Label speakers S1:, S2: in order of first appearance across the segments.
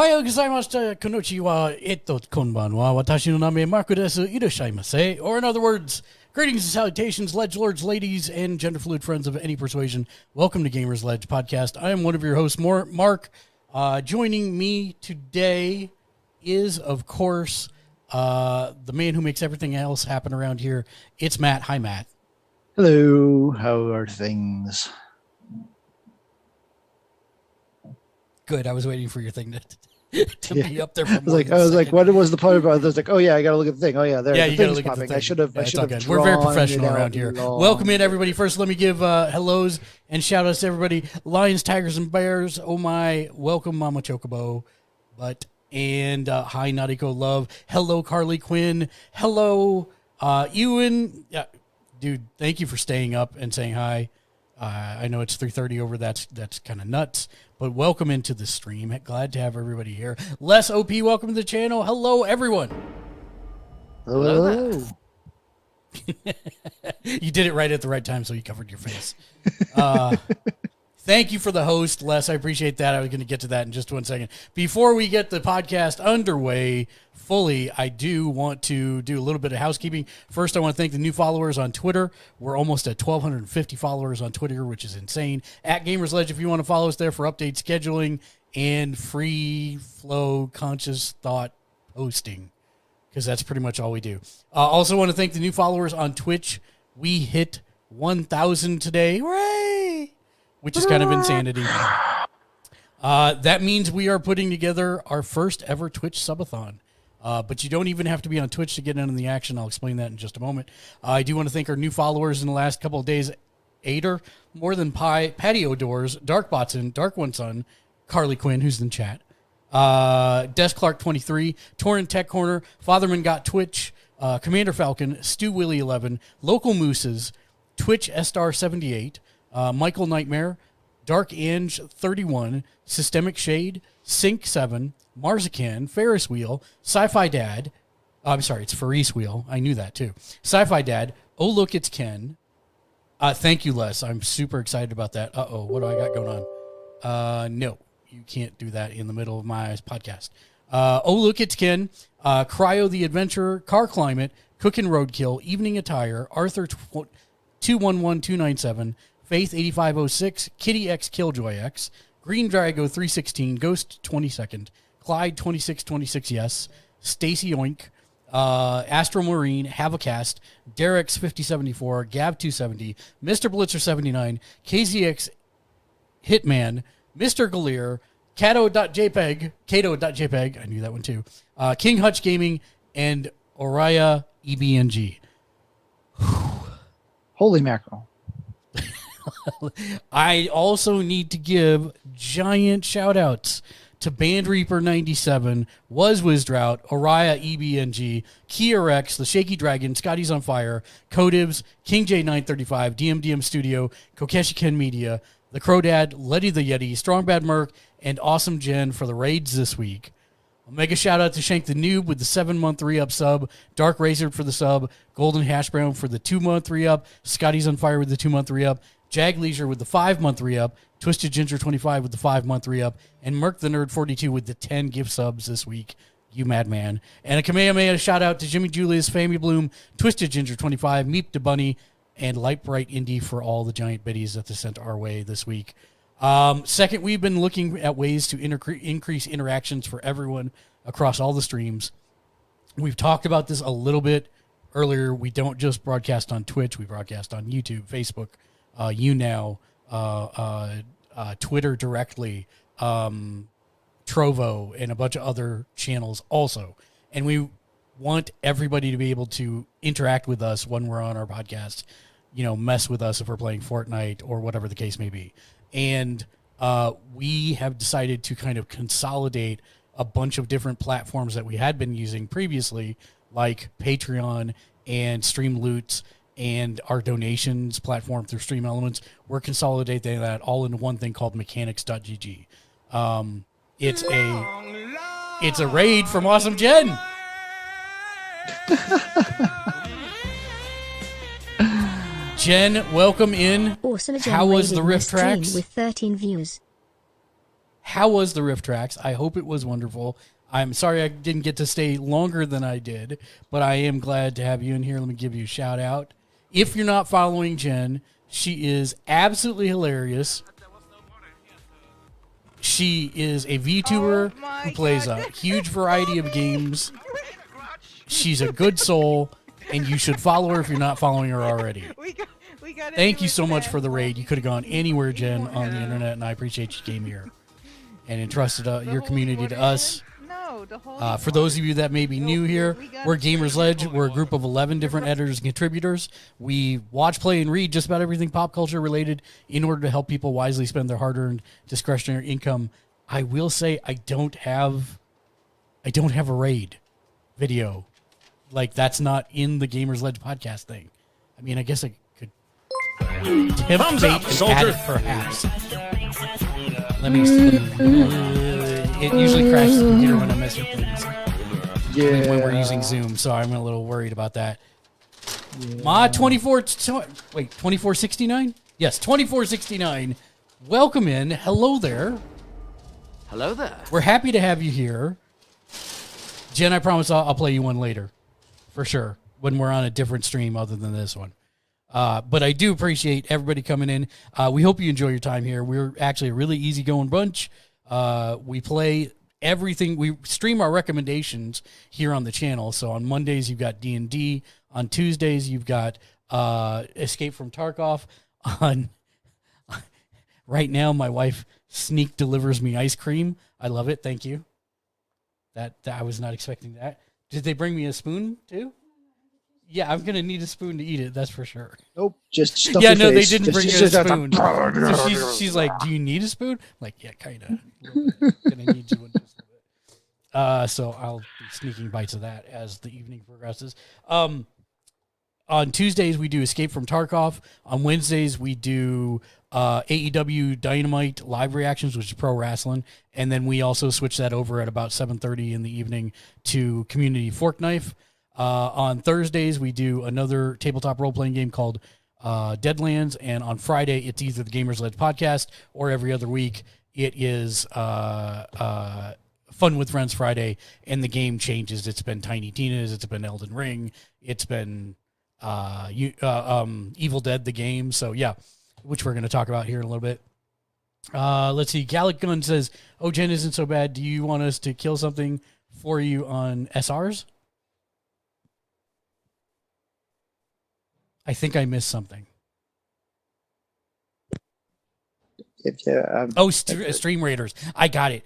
S1: Ohayou gozaimashita, konnichiwa wa, konbanwa, watashi no name Marco desu, irashaimase. Or in other words, greetings and salutations, ledgelords, ladies, and gender-fluid friends of any persuasion. Welcome to Gamersledge podcast. I am one of your hosts, Mark. Joining me today is, of course, the man who makes everything else happen around here. It's Matt. Hi, Matt.
S2: Hello. How are things?
S1: Good. I was waiting for your thing to be up there. For
S2: I was like, what was the part about it? I was like, oh yeah, I got to look at the thing. Oh yeah, there.
S1: Yeah,
S2: the
S1: you got to
S2: thing's
S1: look
S2: popping.
S1: at the thing.
S2: I should have.
S1: We're very professional around here. Welcome in, everybody. First, let me give hellos and shout outs to everybody. Lions, tigers, and bears. Oh my! Welcome, Mama Chocobo. And hi, Nautico Love. Hello, Carly Quinn. Hello, Ewan. Yeah, dude. Thank you for staying up and saying hi. I know it's 3:30 over. That's kind of nuts. But welcome into the stream. Glad to have everybody here. Les OP, welcome to the channel. Hello, everyone.
S2: Hello.
S1: You did it right at the right time, so you covered your face. Thank you for the host, Les. I appreciate that. I was going to get to that in just 1 second. Before we get the podcast underway fully, I do want to do a little bit of housekeeping. First, I want to thank the new followers on Twitter. We're almost at 1,250 followers on Twitter, which is insane. At Gamersledge, if you want to follow us there for updates, scheduling, and free flow conscious thought posting, because that's pretty much all we do. Also want to thank the new followers on Twitch. We hit 1,000 today. Hooray! Which is kind of insanity. That means we are putting together our first ever Twitch subathon. But you don't even have to be on Twitch to get in on the action. I'll explain that in just a moment. I do want to thank our new followers in the last couple of days. Ader, More Than Pie, Patio Doors, Dark Botson, Dark One Sun, Carly Quinn, who's in chat, Des Clark 23, Torrent Tech Corner, Fatherman Got Twitch, Commander Falcon, Stu Willie 11, Local Mooses, Twitch Star 78, Michael Nightmare, Dark Ange 31, Systemic Shade, Sync 7, Marzican, Ferris Wheel, Sci-Fi Dad. I'm sorry, it's Ferris Wheel. I knew that too. Sci-Fi Dad. Oh, look, it's Ken. Thank you, Les. I'm super excited about that. Uh-oh, what do I got going on? No, you can't do that in the middle of my podcast. Oh, look, it's Ken. Cryo the Adventurer, Car Climate, Cookin' Roadkill, Evening Attire, Arthur 211297, Faith 8506, Kitty X Killjoy X, Green Drago 316, Ghost 22nd, Clyde 2626 Yes, Stacy Oink, Astro Marine, Havacast, Derek's 5074, Gab 270, Mr. Blitzer 79, KZX Hitman, Mr. Galeer, Kato.jpg, I knew that one too, King Hutch Gaming, and Oriya EBNG.
S2: Holy mackerel.
S1: I also need to give giant shout-outs to Band Reaper 97, Wizdraut, Oriya EBNG, Kia Rex, The Shaky Dragon, Scotty's on Fire, Codivs, King J935, DMDM Studio, Kokeshi Ken Media, The Crowdad, Letty the Yeti, Strong Bad Merc, and Awesome Jen for the raids this week. I'll make a shout-out to Shank the Noob with the 7-month re-up sub, Dark Razor for the sub, Golden Hash Brown for the 2-month re-up, Scotty's on Fire with the 2-month re-up, Jag Leisure with the 5-month re-up, Twisted Ginger 25 with the 5-month re-up, and Merc the Nerd 42 with the 10 gift subs this week. You madman. And a Kamehameha shout-out to Jimmy Julius, Family Bloom, Twisted Ginger 25, Meep the Bunny, and Light Bright Indie for all the giant biddies that they sent our way this week. Second, we've been looking at ways to increase interactions for everyone across all the streams. We've talked about this a little bit earlier. We don't just broadcast on Twitch. We broadcast on YouTube, Facebook, YouNow, Twitter directly, Trovo, and a bunch of other channels also. And we want everybody to be able to interact with us when we're on our podcast, mess with us if we're playing Fortnite or whatever the case may be. And we have decided to kind of consolidate a bunch of different platforms that we had been using previously, like Patreon and Stream Loots and our donations platform through Stream Elements. We're consolidating that all into one thing called mechanics.gg. It's a raid from Awesome Jen. Jen, welcome in.
S3: Awesome Jen.
S1: How was the riff tracks?
S3: With 13 views.
S1: How was the Rift Tracks? I hope it was wonderful. I'm sorry I didn't get to stay longer than I did, but I am glad to have you in here. Let me give you a shout out. If you're not following Jen, she is absolutely hilarious. She is a VTuber who plays a huge variety of games. She's a good soul, and you should follow her if you're not following her already. Thank you so much for the raid. You could have gone anywhere, Jen, on the internet, and I appreciate you came here and entrusted your community to us. For those of you that may be new here, we're Gamersledge. We're a group of 11 different editors and contributors. We watch, play, and read just about everything pop culture related in order to help people wisely spend their hard-earned discretionary income. I will say I don't have a raid video. Like, that's not in the Gamersledge podcast thing. I mean, I guess I could tempt fate and add it perhaps. Let me it usually crashes the computer when I mess with things.
S2: Yeah.
S1: When we're using Zoom, so I'm a little worried about that. Yeah. Ma 2469? Yes, 2469. Welcome in. Hello there.
S3: Hello there.
S1: We're happy to have you here. Jen, I promise I'll play you one later. For sure. When we're on a different stream other than this one. But I do appreciate everybody coming in. We hope you enjoy your time here. We're actually a really easygoing bunch. We play everything. We stream our recommendations here on the channel. So on Mondays, you've got D&D. On Tuesdays, you've got Escape from Tarkov. Right now, my wife sneak delivers me ice cream. I love it. Thank you. That I was not expecting that. Did they bring me a spoon too? Yeah, I'm gonna need a spoon to eat it. That's for sure.
S2: Nope, just stuff
S1: yeah,
S2: your
S1: no,
S2: face.
S1: they didn't bring you a spoon. So she's like, "Do you need a spoon?" I'm like, yeah, kind of. Gonna need you in just a bit. So I'll be sneaking bites of that as the evening progresses. On Tuesdays we do Escape from Tarkov. On Wednesdays we do AEW Dynamite live reactions, which is pro wrestling, and then we also switch that over at about 7:30 in the evening to Community Fork Knife. On Thursdays, we do another tabletop role-playing game called Deadlands, and on Friday, it's either the Gamersledge podcast or every other week, it is Fun with Friends Friday, and the game changes. It's been Tiny Tina's, it's been Elden Ring, it's been Evil Dead, the game, so yeah, which we're going to talk about here in a little bit. Let's see, Gallic Gun says, "Oh, Jen isn't so bad. Do you want us to kill something for you on SRs?" I think I missed something. Stream Raiders. I got it.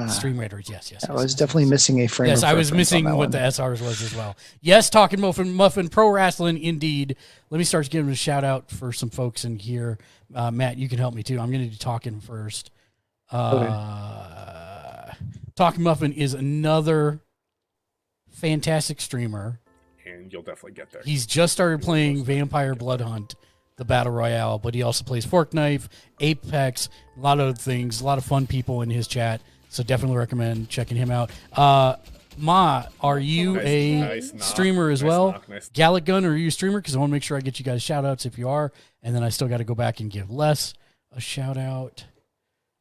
S1: Stream Raiders. Yes.
S2: I was definitely missing a frame.
S1: Yes, I was missing what the SRs was as well. Yes, Talking Muffin Pro Wrestling, indeed. Let me start giving a shout out for some folks in here. Matt, you can help me too. I'm going to do Talking first.
S2: Okay.
S1: Talking Muffin is another fantastic streamer.
S4: And you'll definitely get there.
S1: He's just started playing Vampire Blood Hunt, the Battle Royale, but he also plays Fork Knife, Apex, a lot of other things, a lot of fun people in his chat, so definitely recommend checking him out. Ma, are you streamer as well? Gallic Gun, are you a streamer? Because I want to make sure I get you guys shout-outs if you are, and then I still got to go back and give Les a shout-out.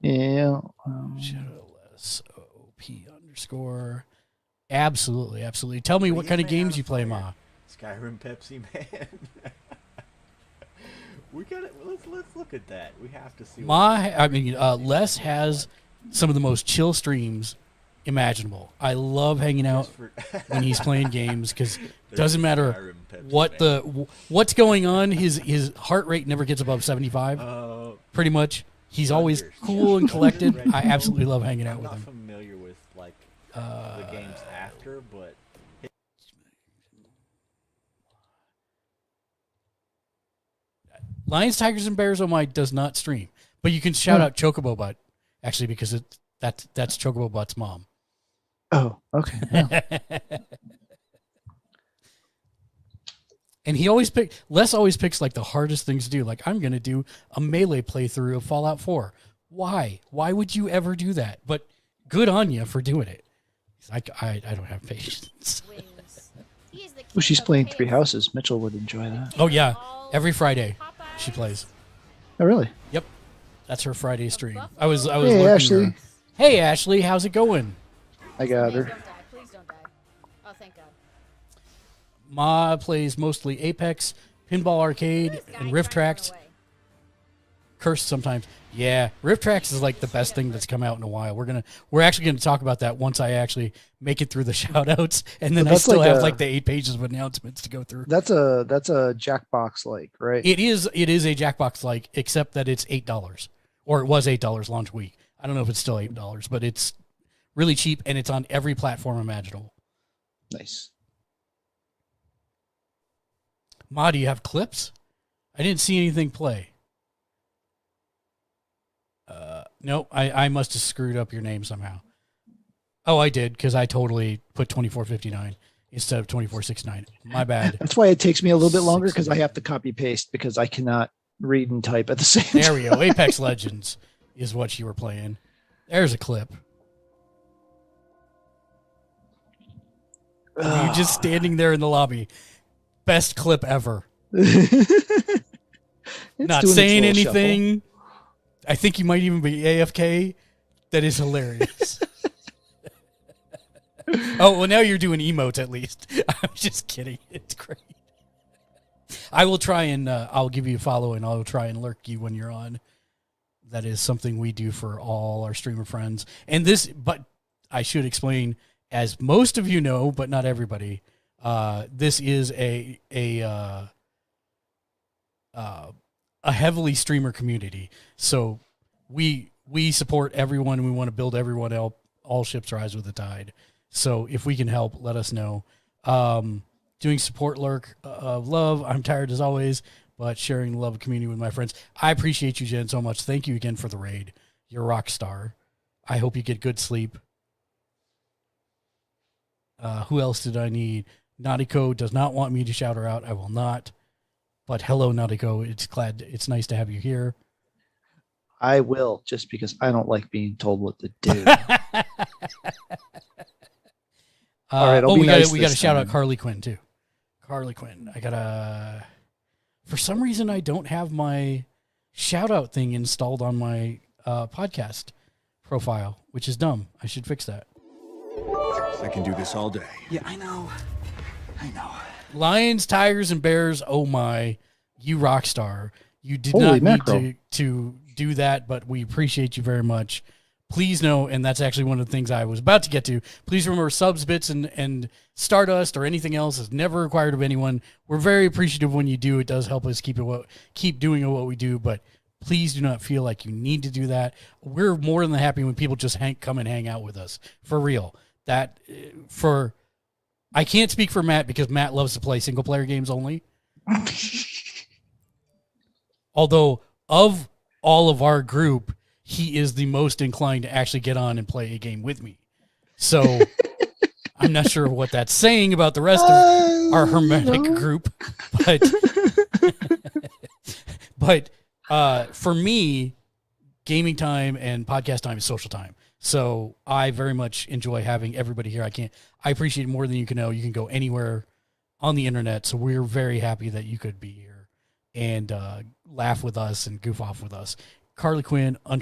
S2: Yeah.
S1: Shout-out Les, OP_. Absolutely. Tell me what kind of games you play, Ma.
S3: Skyrim Pepsi Man. We got it. Let's look at that. We have to see.
S1: Les has some of the most chill streams imaginable. I love hanging out when he's playing games because it doesn't matter what's going on. His heart rate never gets above 75. Pretty much, he's always cool and collected. I absolutely love hanging out with him.
S3: I'm not familiar with the games after, but
S1: Lions, Tigers, and Bears. Oh my, does not stream, but you can shout out Chocobo Butt actually because that's Chocobo Butt's mom.
S2: Oh, okay. Yeah.
S1: And Les always picks like the hardest things to do. Like, I'm going to do a melee playthrough of Fallout 4. Why? Why would you ever do that? But good on you for doing it. I don't have patience.
S2: Oh, she's playing Three Houses. Mitchell would enjoy that.
S1: Oh, yeah. Every Friday she plays.
S2: Oh, really?
S1: Yep. That's her Friday stream. I was
S2: Hey,
S1: lurking
S2: Ashley.
S1: her. Hey, Ashley, how's it going?
S2: I got her.
S4: Don't die. Please don't die. Oh, thank God.
S1: Ma plays mostly Apex, Pinball Arcade, and Rift Tracks. Cursed sometimes. Yeah, Rift Tracks is like the best thing that's come out in a while. We're actually gonna talk about that once I actually make it through the shout outs, and then I
S2: That's
S1: still
S2: like
S1: have
S2: a-
S1: like the 8 pages of announcements to go through.
S2: That's a Jackbox like, right?
S1: It is a Jackbox like, except that it's $8. Or it was $8 launch week. I don't know if it's still $8, but it's really cheap and it's on every platform imaginable.
S2: Nice.
S1: Ma, do you have clips? I didn't see anything play. No, I must have screwed up your name somehow. Oh, I did, because I totally put 2459 instead of 2469. My bad.
S2: That's why it takes me a little bit longer, because I have to copy paste because I cannot read and type at the same time.
S1: There we go. Apex Legends is what you were playing. There's a clip. Of you just standing there in the lobby. Best clip ever.
S2: It's
S1: Not
S2: doing its
S1: saying
S2: little shuffle.
S1: anything. I think you might even be AFK. That is hilarious. Oh, well, now you're doing emotes at least. I'm just kidding. It's great. I will try and I'll give you a follow and I'll try and lurk you when you're on. That is something we do for all our streamer friends. And this, but I should explain, as most of you know, but not everybody, this is a heavily streamer community. So we support everyone and we want to build everyone up. All ships rise with the tide. So if we can help, let us know. Doing support lurk of love. I'm tired as always, but sharing the love of community with my friends. I appreciate you, Jen, so much. Thank you again for the raid. You're a rock star. I hope you get good sleep. Who else did I need? Nautico does not want me to shout her out. I will not. But hello, Nautico. It's nice to have you here.
S2: I will, just because I don't like being told what to do. All right, I'll be nice
S1: we got to
S2: this
S1: shout out
S2: time.
S1: Carly Quinn too. Carly Quinn. I gotta. For some reason, I don't have my shout out thing installed on my podcast profile, which is dumb. I should fix that.
S5: I can do this all day.
S6: Yeah, I know.
S1: Lions, tigers, and bears. Oh my, you rock star. You did
S2: Holy
S1: not
S2: mackerel.
S1: need to do that, but we appreciate you very much. Please know, and that's actually one of the things I was about to get to. Please remember, subs, bits, and Stardust or anything else is never required of anyone. We're very appreciative when you do. It does help us keep doing what we do, but please do not feel like you need to do that. We're more than happy when people just come and hang out with us. For real. I can't speak for Matt because Matt loves to play single player games only. Although of all of our group, he is the most inclined to actually get on and play a game with me. So I'm not sure what that's saying about the rest of our hermetic group, but for me, gaming time and podcast time is social time. So I very much enjoy having everybody here. I appreciate it more than you can know. You can go anywhere on the internet. So we're very happy that you could be here and laugh with us and goof off with us. Carly Quinn _ I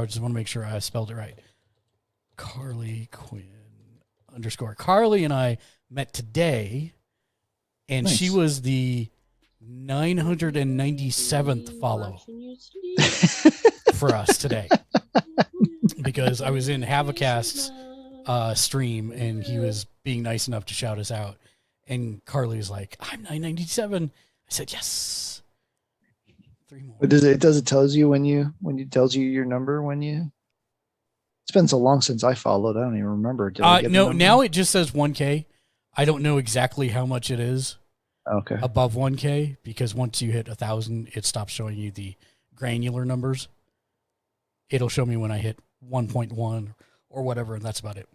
S1: just want to make sure I spelled it right. Carly Quinn _ Carly and I met today, and
S2: Nice.
S1: she was the 997th follow for us today. Because I was in Havacast's stream, and he was being nice enough to shout us out. And Carly was like, I'm 997. I said, yes. 3 more.
S2: But does it tells you when you tells you your number when you? It's been so long since I followed. I don't even remember. Did I get the
S1: No,
S2: number?
S1: now it just says 1K. I don't know exactly how much it is
S2: Okay.
S1: above 1K, because once you hit 1,000, it stops showing you the granular numbers. It'll show me when I hit 1.1 or whatever, and that's about it.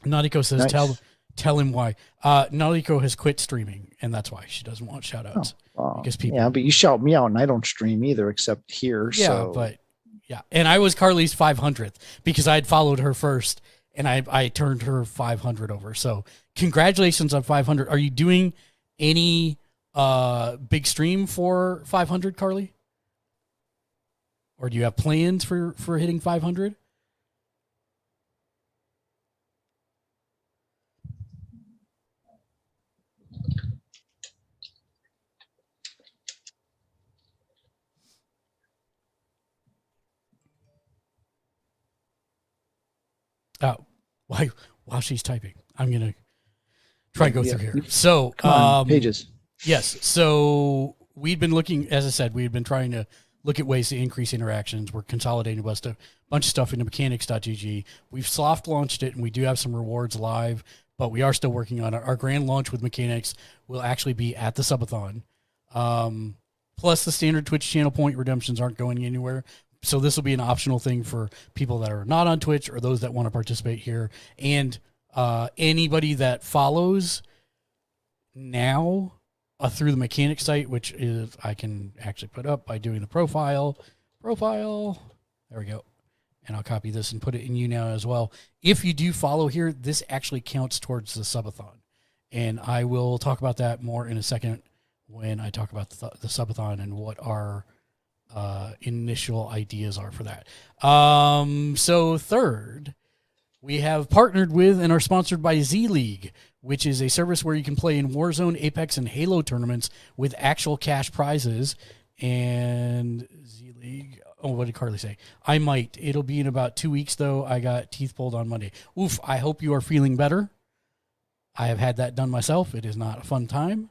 S1: Nautico says,
S2: Nice.
S1: tell him why. Nautico has quit streaming, and that's why she doesn't want shout-outs. Because people-
S2: Yeah, but you shout me out, and I don't stream either, except here.
S1: Yeah,
S2: so.
S1: but yeah. And I was Carly's 500th because I'd followed her first, and I turned her 500 over. So congratulations on 500. Are you doing any big stream for 500, Carly? Or do you have plans for hitting 500? Oh, while she's typing, I'm going to try and go through here. So,
S2: Come on, pages.
S1: Yes. So we'd been looking, as I said, we had been trying to look at ways to increase interactions. We're consolidating a bunch of stuff into mechanics.gg. We've soft launched it, and we do have some rewards live, but we are still working on it. Our grand launch with mechanics will actually be at the subathon. Plus the standard Twitch channel point redemptions aren't going anywhere. So this will be an optional thing for people that are not on Twitch or those that want to participate here. And anybody that follows now through the mechanics site, which is I can actually put up by doing the profile. There we go. And I'll copy this and put it in you now as well. If you do follow here, this actually counts towards the subathon. And I will talk about that more in a second when I talk about the subathon and what our initial ideas are for that. So third, we have partnered with and are sponsored by Z-League, which is a service where you can play in Warzone, Apex, and Halo tournaments with actual cash prizes. And Z-League, what did Carly say? I might. It'll be in about 2 weeks, though. I got teeth pulled on Monday. Oof, I hope you are feeling better. I have had that done myself. It is not a fun time.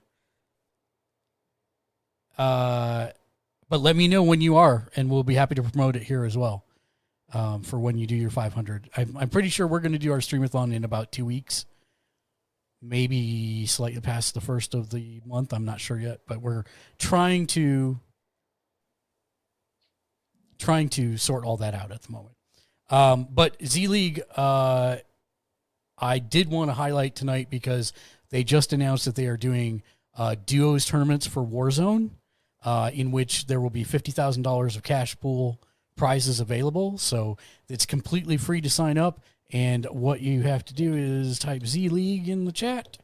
S1: But let me know when you are, and we'll be happy to promote it here as well for when you do your 500. I'm pretty sure we're going to do our streamathon in about 2 weeks, maybe slightly past the first of the month. I'm not sure yet, but we're trying to sort all that out at the moment. But Z-League, I did want to highlight tonight because they just announced that they are doing duos tournaments for Warzone. In which there will be $50,000 of cash pool prizes available. So it's completely free to sign up. And what you have to do is type Z-League in the chat.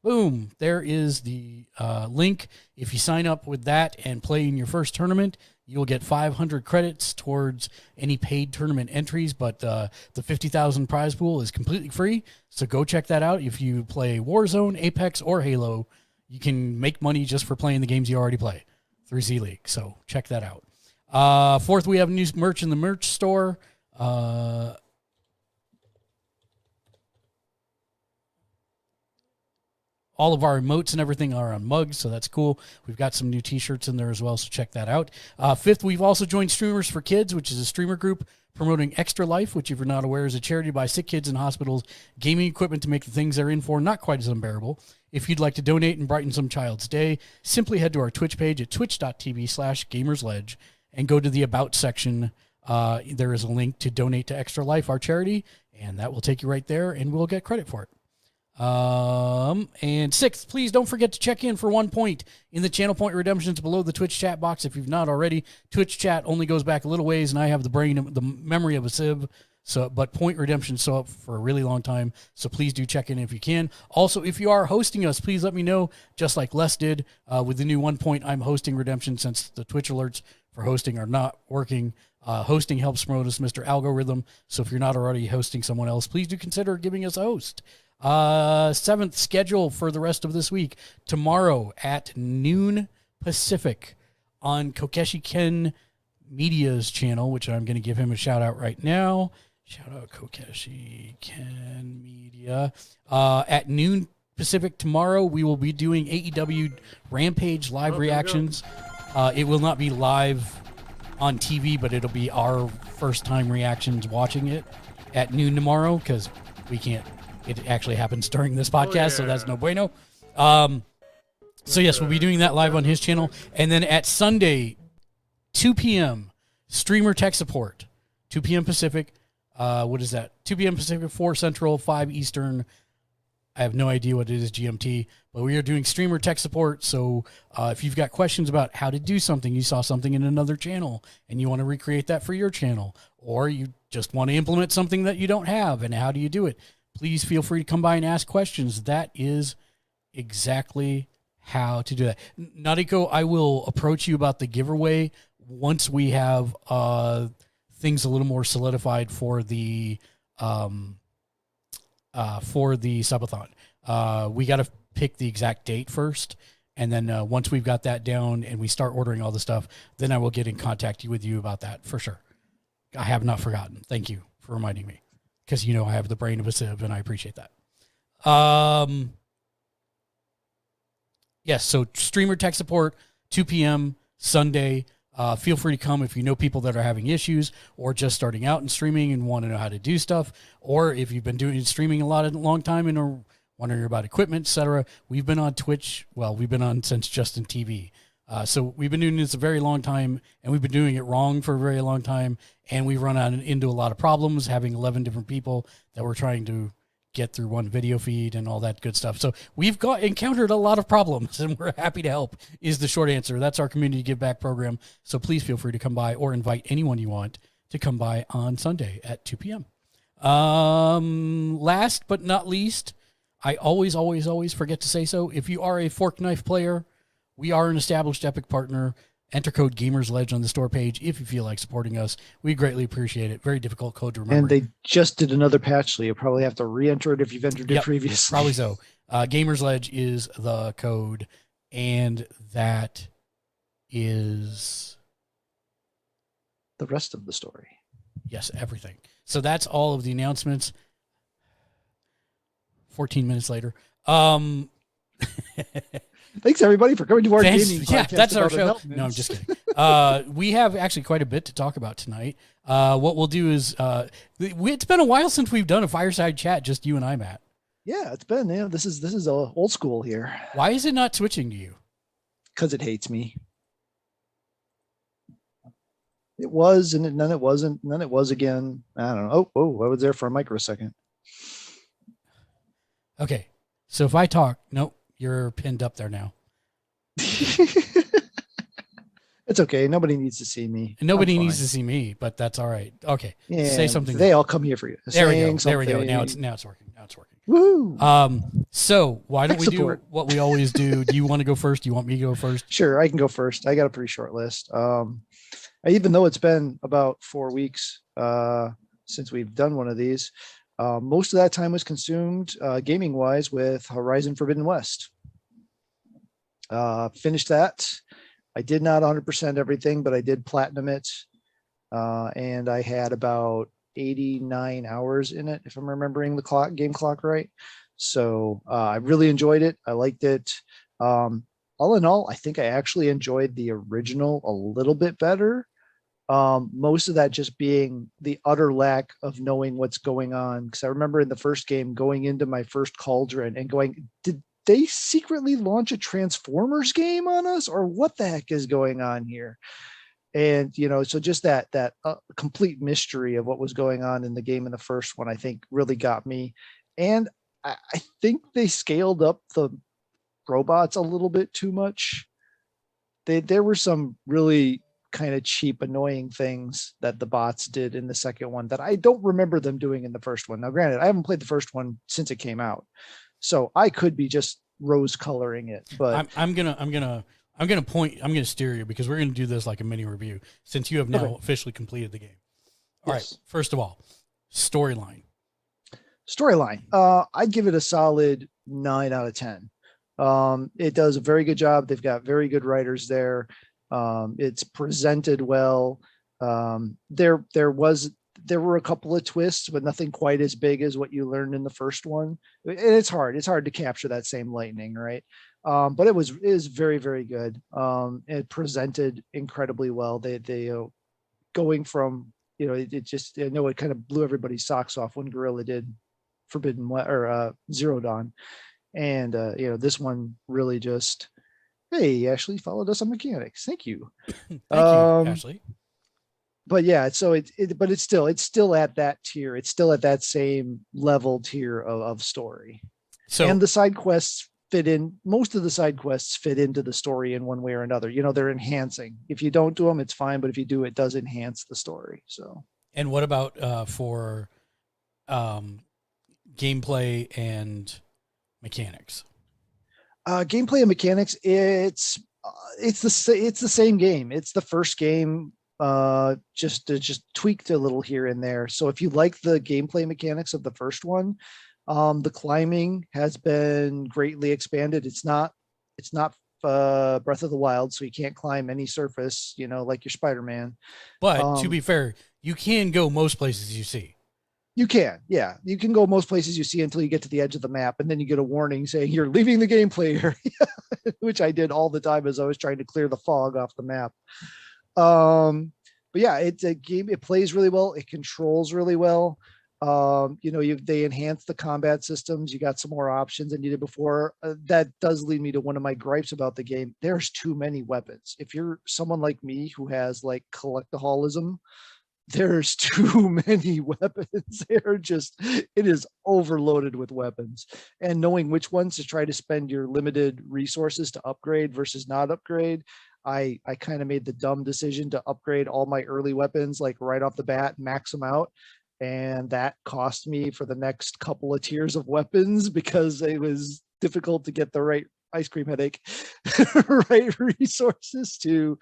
S1: Boom. There is the link. If you sign up with that and play in your first tournament, you'll get 500 credits towards any paid tournament entries. But the 50,000 prize pool is completely free. So go check that out. If you play Warzone, Apex, or Halo, you can make money just for playing the games you already play through Z-League. So check that out. Fourth, we have new merch in the merch store. All of our emotes and everything are on mugs, so that's cool. We've got some new t-shirts in there as well, so check that out. Fifth, we've also joined Streamers for Kids, which is a streamer group promoting Extra Life, which, if you're not aware, is a charity to buy sick kids in hospitals gaming equipment to make the things they're in for not quite as unbearable. If you'd like to donate and brighten some child's day, simply head to our Twitch page at twitch.tv/Gamersledge and go to the About section. There is a link to donate to Extra Life, our charity, and that will take you right there, and we'll get credit for it. And sixth, please don't forget to check in for 1 point in the channel point redemptions below the Twitch chat box. If you've not already, Twitch chat only goes back a little ways, and I have the memory of a sieve. So, but point redemption so up for a really long time. So please do check in if you can. Also, if you are hosting us, please let me know, just like Les did with the new 1 point. I'm hosting redemption since the Twitch alerts for hosting are not working. Hosting helps promote us, Mr. Algorithm. So if you're not already hosting someone else, please do consider giving us a host. Seventh, schedule for the rest of this week. Tomorrow at noon Pacific on Kokeshi Ken Media's channel, which I'm going to give him a shout out right now. Shout out Kokeshi Ken Media. At noon Pacific tomorrow, we will be doing AEW Rampage live reactions. It will not be live on TV, but it'll be our first time reactions watching it at noon tomorrow because we can't. It actually happens during this podcast, so that's no bueno. So, yes, we'll be doing that live on his channel. And then at Sunday, 2 p.m., streamer tech support, 2 p.m. Pacific. What is that? 2 p.m. Pacific, 4 Central, 5 Eastern. I have no idea what it is GMT, but we are doing streamer tech support. So if you've got questions about how to do something, you saw something in another channel and you want to recreate that for your channel, or you just want to implement something that you don't have, and how do you do it? Please feel free to come by and ask questions. That is exactly how to do that. Nadiko, I will approach you about the giveaway once we have things a little more solidified for the subathon. We got to pick the exact date first, and then once we've got that down and we start ordering all the stuff, then I will get in contact with you about that for sure. I have not forgotten. Thank you for reminding me, because I have the brain of a sieve, and I appreciate that. Yes, so streamer tech support, 2 p.m. Sunday. Feel free to come if you know people that are having issues or just starting out in streaming and want to know how to do stuff, or if you've been doing streaming a long time and are wondering about equipment, etc. We've been on Twitch. Well, we've been on since Justin TV. So we've been doing this a very long time, and we've been doing it wrong for a very long time, and we've run into a lot of problems having 11 different people that we're trying to get through one video feed and all that good stuff. So we've encountered a lot of problems, and we're happy to help is the short answer. That's our community give back program. So please feel free to come by or invite anyone you want to come by on Sunday at 2 p.m. Last but not least, I always forget to say so. If you are a Fork Knife player, we are an established Epic partner. Enter code Gamersledge on the store page if you feel like supporting us. We greatly appreciate it. Very difficult code to remember.
S2: And they just did another patch, so you'll probably have to re-enter it if you've entered it previously.
S1: Probably so. Gamersledge is the code, and that is
S2: the rest of the story.
S1: Yes, everything. So that's all of the announcements. 14 minutes later.
S2: Thanks, everybody, for coming to our gaming podcast.
S1: Yeah, that's our show. No, I'm just kidding. We have actually quite a bit to talk about tonight. What we'll do is, it's been a while since we've done a fireside chat, just you and I, Matt.
S2: Yeah, it's been. This is old school here.
S1: Why is it not switching to you?
S2: Because it hates me. It was, and then it wasn't, and then it was again. I don't know. I was there for a microsecond.
S1: Okay, so if I talk, nope. You're pinned up there now.
S2: It's okay. Nobody needs to see me.
S1: Nobody needs to see me, but that's all right. Okay.
S2: Yeah,
S1: say something.
S2: They all come here for you.
S1: There we go. There we go. Now it's working.
S2: Woo.
S1: So why don't we do what we always do? Do you want to go first? Do you want me to go first?
S2: Sure, I can go first. I got a pretty short list. Even though it's been about 4 weeks since we've done one of these, most of that time was consumed gaming wise with Horizon Forbidden West. Finished that. I did not 100% everything, but I did platinum it. And I had about 89 hours in it, if I'm remembering the game clock right. So I really enjoyed it. I liked it. All in all, I think I actually enjoyed the original a little bit better. Most of that just being the utter lack of knowing what's going on. Because I remember in the first game going into my first cauldron and going, did they secretly launch a Transformers game on us, or what the heck is going on here? And, so just that complete mystery of what was going on in the game in the first one, I think really got me. And I think they scaled up the robots a little bit too much. There were some really kind of cheap, annoying things that the bots did in the second one that I don't remember them doing in the first one. Now, granted, I haven't played the first one since it came out, so I could be just rose coloring it. But
S1: I'm gonna steer you, because we're gonna do this like a mini review since you have now officially completed the game. All right. First of all, storyline.
S2: I'd give it a solid 9 out of 10. It does a very good job. They've got very good writers there. It's presented well. There were a couple of twists, but nothing quite as big as what you learned in the first one. And it's hard to capture that same lightning, right? But it was very, very good. It presented incredibly well. They going from, it just, I know it kind of blew everybody's socks off when Guerrilla did Forbidden or Zero Dawn. And, this one really just, hey, Ashley followed us on mechanics. Thank you.
S1: Thank you, Ashley.
S2: But yeah, so it's still at that tier. It's still at that same level tier of story. So, and the side quests fit in. Most of the side quests fit into the story in one way or another. They're enhancing. If you don't do them, it's fine. But if you do, it does enhance the story. So. And
S1: what about for gameplay and mechanics?
S2: Gameplay and mechanics, it's it's the same game. It's the first game, just tweaked a little here and there. So if you like the gameplay mechanics of the first one, the climbing has been greatly expanded. It's not Breath of the Wild, so you can't climb any surface, like your Spider-Man.
S1: But to be fair, you can go most places you see.
S2: You can, yeah. You can go most places you see until you get to the edge of the map, and then you get a warning saying you're leaving the gameplay area, which I did all the time as I was trying to clear the fog off the map. But yeah, it's a game. It plays really well. It controls really well. They enhanced the combat systems. You got some more options than you did before. That does lead me to one of my gripes about the game. There's too many weapons. If you're someone like me who has like collectaholism, there's too many weapons. It is overloaded with weapons, and knowing which ones to try to spend your limited resources to upgrade versus not upgrade. I kind of made the dumb decision to upgrade all my early weapons, like right off the bat, max them out. And that cost me for the next couple of tiers of weapons because it was difficult to get the right ice cream headache, right resources to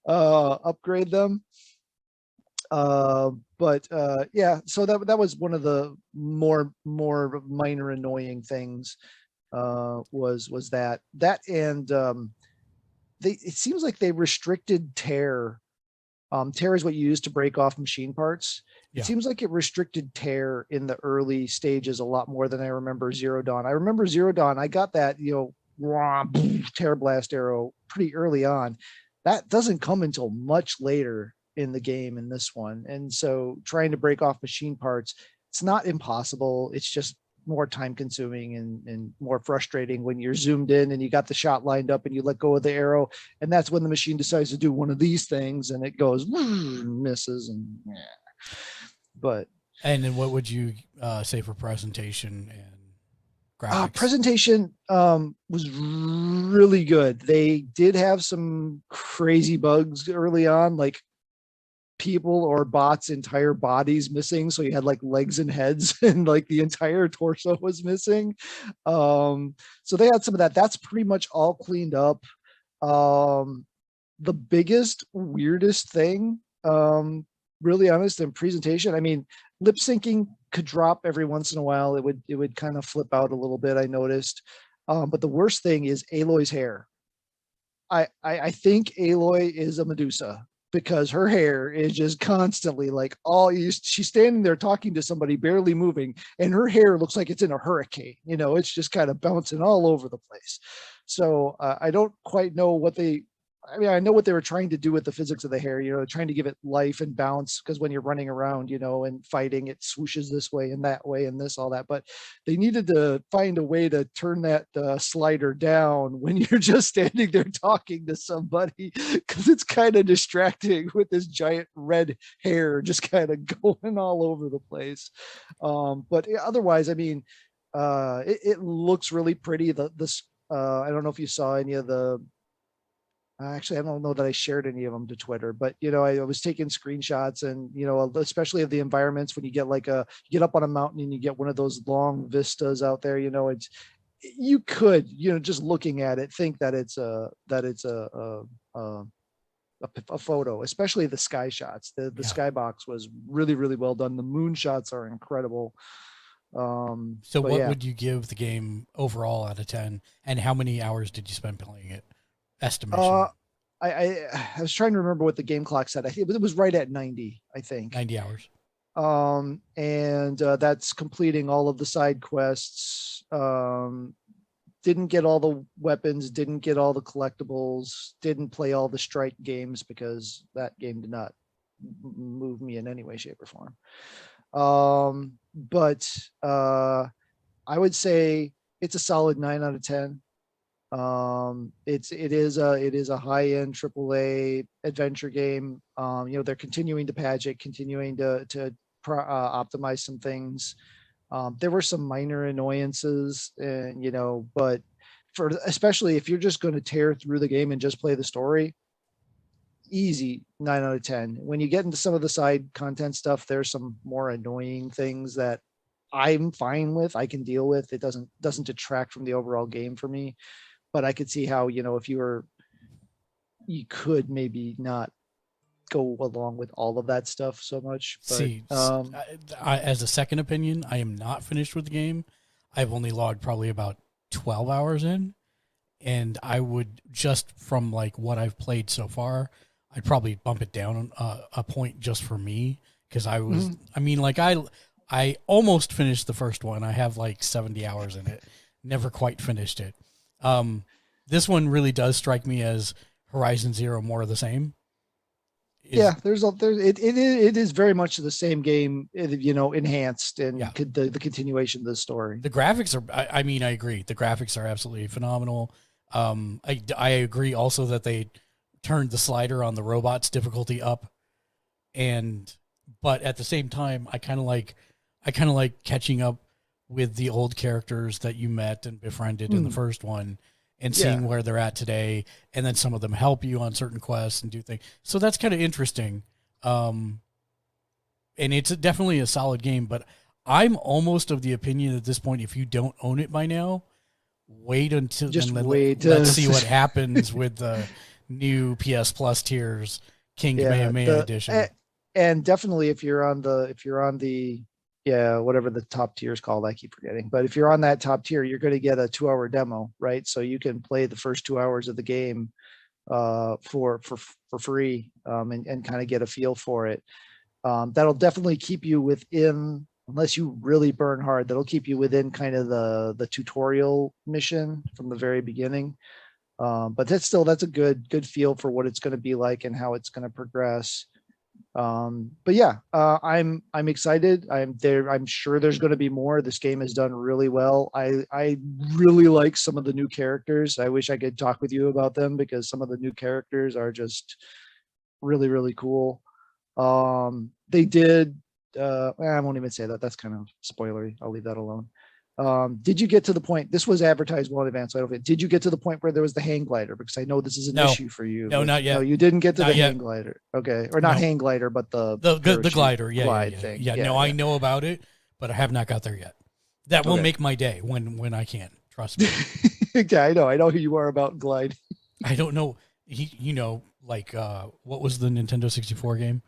S2: upgrade them. Yeah, so that was one of the more minor annoying things, was that and it seems like they restricted tear. Tear is what you use to break off machine parts.
S1: Yeah.
S2: It seems like it restricted tear in the early stages a lot more than I remember Zero Dawn. I remember Zero Dawn, I got that, tear blast arrow pretty early on. That doesn't come until much later in the game in this one. And so trying to break off machine parts, it's not impossible. It's just more time consuming and more frustrating when you're zoomed in and you got the shot lined up and you let go of the arrow. And that's when the machine decides to do one of these things and it goes, misses. And
S1: then what would you say for presentation and graphics?
S2: Presentation was really good. They did have some crazy bugs early on, like people or bots' entire bodies missing. So you had like legs and heads and like the entire torso was missing. So they had some of that. That's pretty much all cleaned up. The biggest, weirdest thing, really honest, in presentation, I mean, lip syncing could drop every once in a while. It would kind of flip out a little bit, I noticed. But the worst thing is Aloy's hair. I think Aloy is a Medusa, because her hair is just constantly like she's standing there talking to somebody, barely moving, and her hair looks like it's in a hurricane. It's just kind of bouncing all over the place. So I don't quite know I know what they were trying to do with the physics of the hair, trying to give it life and bounce, because when you're running around, and fighting, it swooshes this way and that way and this, all that. But they needed to find a way to turn that slider down when you're just standing there talking to somebody, because it's kind of distracting with this giant red hair just kind of going all over the place. But otherwise, I mean, it looks really pretty. I don't know if you saw any of the, actually, I don't know that I shared any of them to Twitter, but I was taking screenshots, and especially of the environments when you get you get up on a mountain and you get one of those long vistas out there. You could, just looking at it, think that it's a photo, especially the sky shots. The skybox was really, really well done. The moon shots are incredible.
S1: So what would you give the game overall out of 10, and how many hours did you spend playing it? Estimation.
S2: I was trying to remember what the game clock said. I think it was right at 90, I think.
S1: 90 hours.
S2: And that's completing all of the side quests. Didn't get all the weapons, didn't get all the collectibles, didn't play all the strike games because that game did not move me in any way, shape, or form. But I would say it's a solid 9 out of 10. It is a high-end AAA adventure game. They're continuing to patch it, continuing to optimize some things. There were some minor annoyances, and but especially if you're just going to tear through the game and just play the story, easy 9 out of 10. When you get into some of the side content stuff, there's some more annoying things that I'm fine with, I can deal with. It doesn't detract from the overall game for me. But I could see how, if you were you could maybe not go along with all of that stuff so much. But,
S1: See, as a second opinion, I am not finished with the game. I've only logged probably about 12 hours in, and I would, just from like what I've played so far, I'd probably bump it down a point just for me, because I was, I mean, like I almost finished the first one. I have like 70 hours in it. Never quite finished it. This one really does strike me as Horizon Zero, more of the same.
S2: It is very much the same game, enhanced and the continuation of the story.
S1: The graphics are, I mean, I agree. The graphics are absolutely phenomenal. I agree also that they turned the slider on the robots difficulty up, but at the same time, I kind of like catching up with the old characters that you met and befriended in the first one, and seeing where they're at today. And then some of them help you on certain quests and do things. So that's kind of interesting. And it's definitely a solid game, but I'm almost of the opinion at this point, if you don't own it by now, wait until let's see what happens with the new PS Plus tiers, King Kamehameha edition.
S2: And definitely if you're on the whatever the top tier is called, I keep forgetting. But if you're on that top tier, you're going to get a 2-hour demo, right? So you can play the first 2 hours of the game for free, and kind of get a feel for it. That'll definitely keep you within, unless you really burn hard, that'll keep you within kind of the tutorial mission from the very beginning. But that's a good feel for what it's going to be like and how it's going to progress. But yeah, I'm excited. I'm sure there's going to be more. This game has done really well. I really like some of the new characters. I wish I could talk with you about them, because some of the new characters are just really, really cool. They did, I won't even say that. That's kind of spoilery. I'll leave that alone. Did you get to the point, this was advertised well in advance, so I don't know, did you get to the point where there was the hang glider? Because I know this is an issue for you.
S1: No, not yet.
S2: No, you didn't get to
S1: not
S2: the
S1: yet.
S2: hang glider. Okay. Or not hang glider, but the
S1: glider.
S2: Glide thing.
S1: No, I know about it, but I have not got there yet. That will make my day when I can. Trust me.
S2: Yeah, I know who you are about glide.
S1: I don't know. What was the Nintendo 64 game?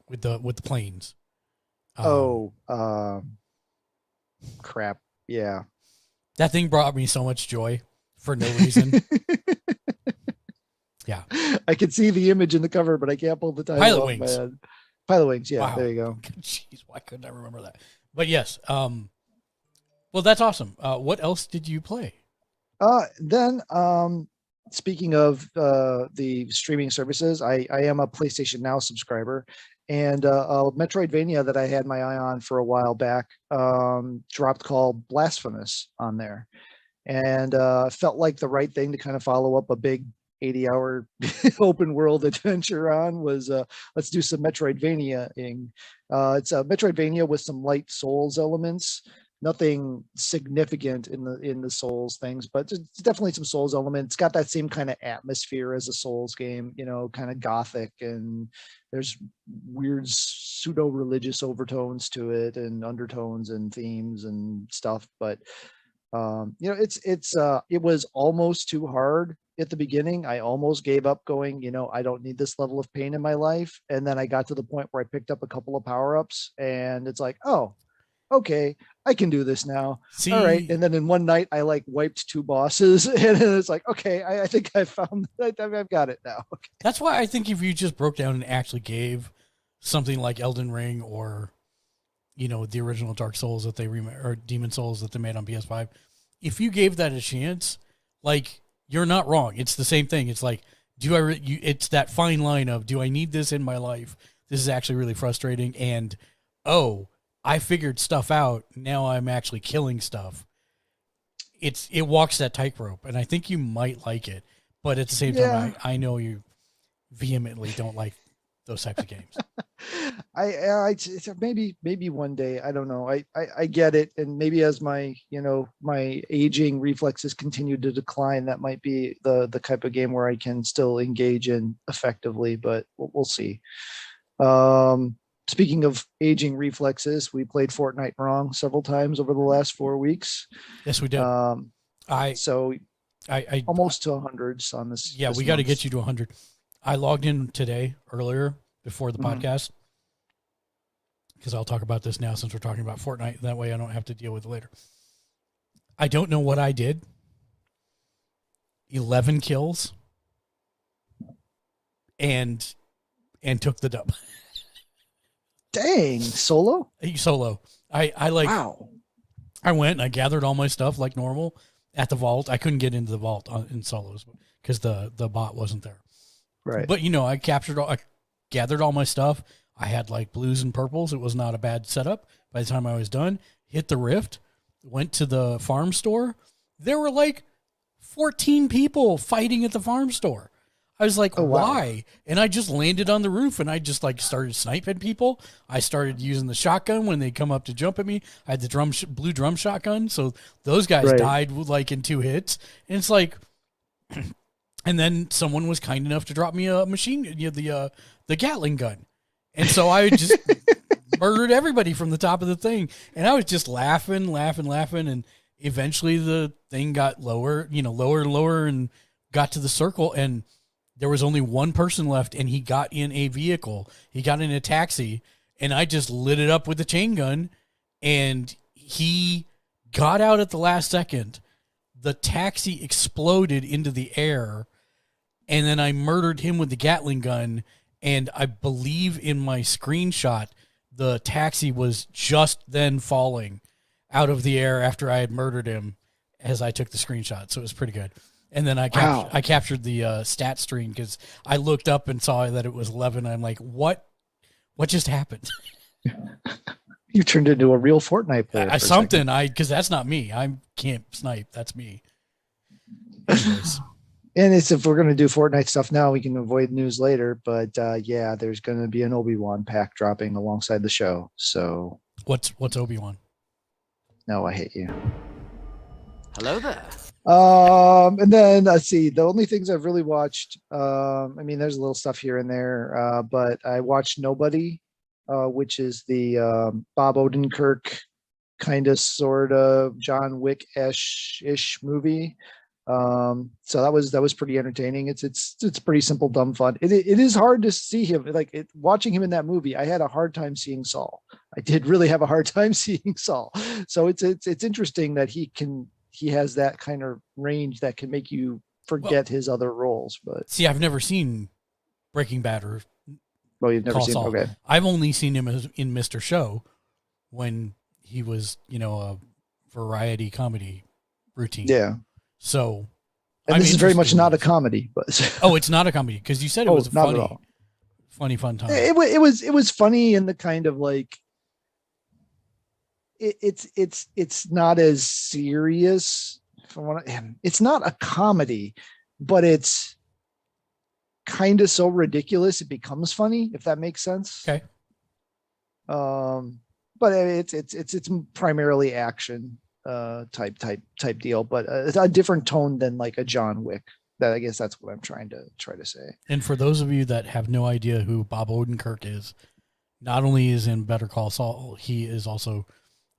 S1: With the planes.
S2: Crap. Yeah.
S1: That thing brought me so much joy for no reason. Yeah.
S2: I can see the image in the cover, but I can't pull the title
S1: Pilot Wings.
S2: Pilot Wings. Yeah.
S1: Wow.
S2: There you go.
S1: Jeez, why couldn't I remember that? But yes. Well, that's awesome. What else did you play?
S2: Then, speaking of the streaming services, I am a PlayStation Now subscriber, and a Metroidvania that I had my eye on for a while back dropped, called Blasphemous, on there, and felt like the right thing to kind of follow up a big 80-hour open world adventure on. Was let's do some Metroidvania-ing. It's a Metroidvania with some light Souls elements. Nothing significant in the Souls things, but it's definitely some Souls elements. It's got that same kind of atmosphere as a Souls game, kind of gothic, and there's weird pseudo-religious overtones to it, and undertones and themes and stuff. But it was almost too hard at the beginning. I almost gave up, going, I don't need this level of pain in my life. And then I got to the point where I picked up a couple of power-ups, and it's like, oh, okay, I can do this now.
S1: See,
S2: all right. And then in one night I wiped 2 bosses, and it's like, okay, I think I found that I've got it now. Okay.
S1: That's why I think if you just broke down and actually gave something like Elden Ring, or the original Dark Souls that they or Demon Souls that they made on PS5, if you gave that a chance, you're not wrong. It's the same thing. It's like, it's that fine line of, do I need this in my life? This is actually really frustrating. And, I figured stuff out. Now I'm actually killing stuff. It walks that tightrope, and I think you might like it. But at the same time, I know you vehemently don't like those types of games. Maybe one day, I don't know. I get it, and maybe as my my aging reflexes continue to decline, that might be the type of game where I can still engage in effectively. But we'll see. Speaking of aging reflexes, we played Fortnite wrong several times over the last 4 weeks. Yes, we did.
S2: So
S1: I
S2: almost to hundreds on this.
S1: yeah,
S2: this
S1: we got to
S2: month.
S1: get you to 100. I logged in today earlier before the
S2: Mhm.
S1: podcast because I'll talk about this now since we're talking about Fortnite. That way I don't have to deal with it later. I don't know what I did. 11 kills and took the dub.
S2: Dang, solo?
S1: Solo. I like
S2: Wow.
S1: I went and I gathered all my stuff like normal at the vault. I couldn't get into the vault in solos because the bot wasn't there.
S2: Right.
S1: But I gathered all my stuff. I had like blues and purples. It was not a bad setup. By the time I was done, hit the rift, went to the farm store. There were like 14 people fighting at the farm store. I was like,
S2: Oh, wow.
S1: why? And I just landed on the roof and I just like started sniping people. I started using the shotgun when they come up to jump at me. I had the blue drum shotgun. So those guys
S2: Right.
S1: died like in 2 hits. And it's like, and then someone was kind enough to drop me a the Gatling gun. And so I just murdered everybody from the top of the thing. And I was just laughing. And eventually the thing got lower and lower and got to the circle. And there was only one person left and he got in a vehicle. He got in a taxi and I just lit it up with the chain gun and he got out at the last second. The taxi exploded into the air and then I murdered him with the Gatling gun. And I believe in my screenshot, the taxi was just then falling out of the air after I had murdered him as I took the screenshot. So it was pretty good. And then I captured the stat stream because I looked up and saw that it was 11. I'm like, what just happened?
S2: You turned into a real Fortnite player. For a second.
S1: Because that's not me. I can't snipe. That's me. Anyways.
S2: And it's if we're going to do Fortnite stuff now, we can avoid news later. But yeah, there's going to be an Obi-Wan pack dropping alongside the show. So
S1: what's Obi-Wan?
S2: No, I hate you.
S3: Hello there.
S2: And then let's see. The only things I've really watched, I mean, there's a little stuff here and there, but I watched Nobody, which is the Bob Odenkirk kind of sort of John Wick-ish movie. So that was pretty entertaining. It's pretty simple, dumb fun. It is hard to see him watching him in that movie. I had a hard time seeing Saul. I did really have a hard time seeing Saul. So it's interesting that he has that kind of range that can make you forget his other roles. But
S1: see, I've never seen Breaking Bad or
S2: you've never seen
S1: Saul.
S2: Okay.
S1: I've only seen him in Mr. Show when he was, a variety comedy routine.
S2: Yeah.
S1: So,
S2: and this is very much not a comedy, but
S1: it's not a comedy because you said it was
S2: not at all.
S1: Funny fun time.
S2: It was funny in the kind of like it's not as serious. It's not a comedy, but it's kind of so ridiculous it becomes funny, if that makes sense.
S1: Okay.
S2: But it's primarily action type deal, but it's a different tone than like a John Wick. I guess that's what I'm trying to say.
S1: And for those of you that have no idea who Bob Odenkirk is, not only is in Better Call Saul, he is also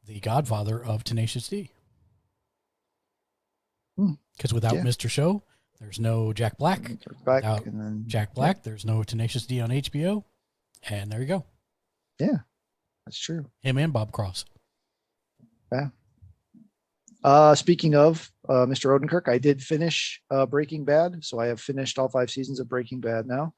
S1: the godfather of Tenacious D. Because without Mr. Show, there's no Jack Black. Without Jack Black, there's no Tenacious D on HBO. And there you go.
S2: Yeah, that's true.
S1: Him and Bob Cross.
S2: Yeah. Speaking of Mr. Odenkirk, I did finish Breaking Bad. So I have finished all 5 seasons of Breaking Bad now.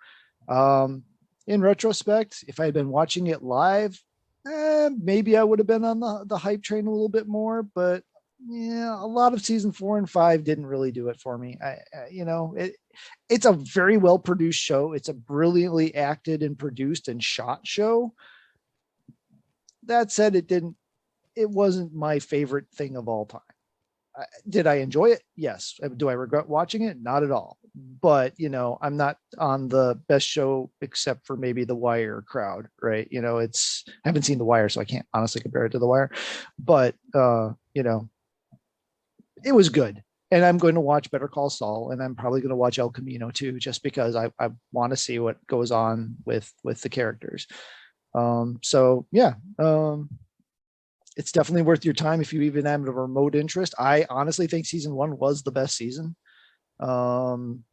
S2: In retrospect, if I had been watching it live, maybe I would have been on the hype train a little bit more. But yeah, a lot of season 4 and 5 didn't really do it for me. It's a very well produced show. It's a brilliantly acted and produced and shot show. That said, it wasn't my favorite thing of all time. Did I enjoy it? Yes. Do I regret watching it? Not at all. But, I'm not on the best show except for maybe The Wire crowd, right? I haven't seen The Wire, so I can't honestly compare it to The Wire. But, it was good. And I'm going to watch Better Call Saul, and I'm probably going to watch El Camino too, just because I want to see what goes on with the characters. It's definitely worth your time if you even have a remote interest. I honestly think season 1 was the best season. And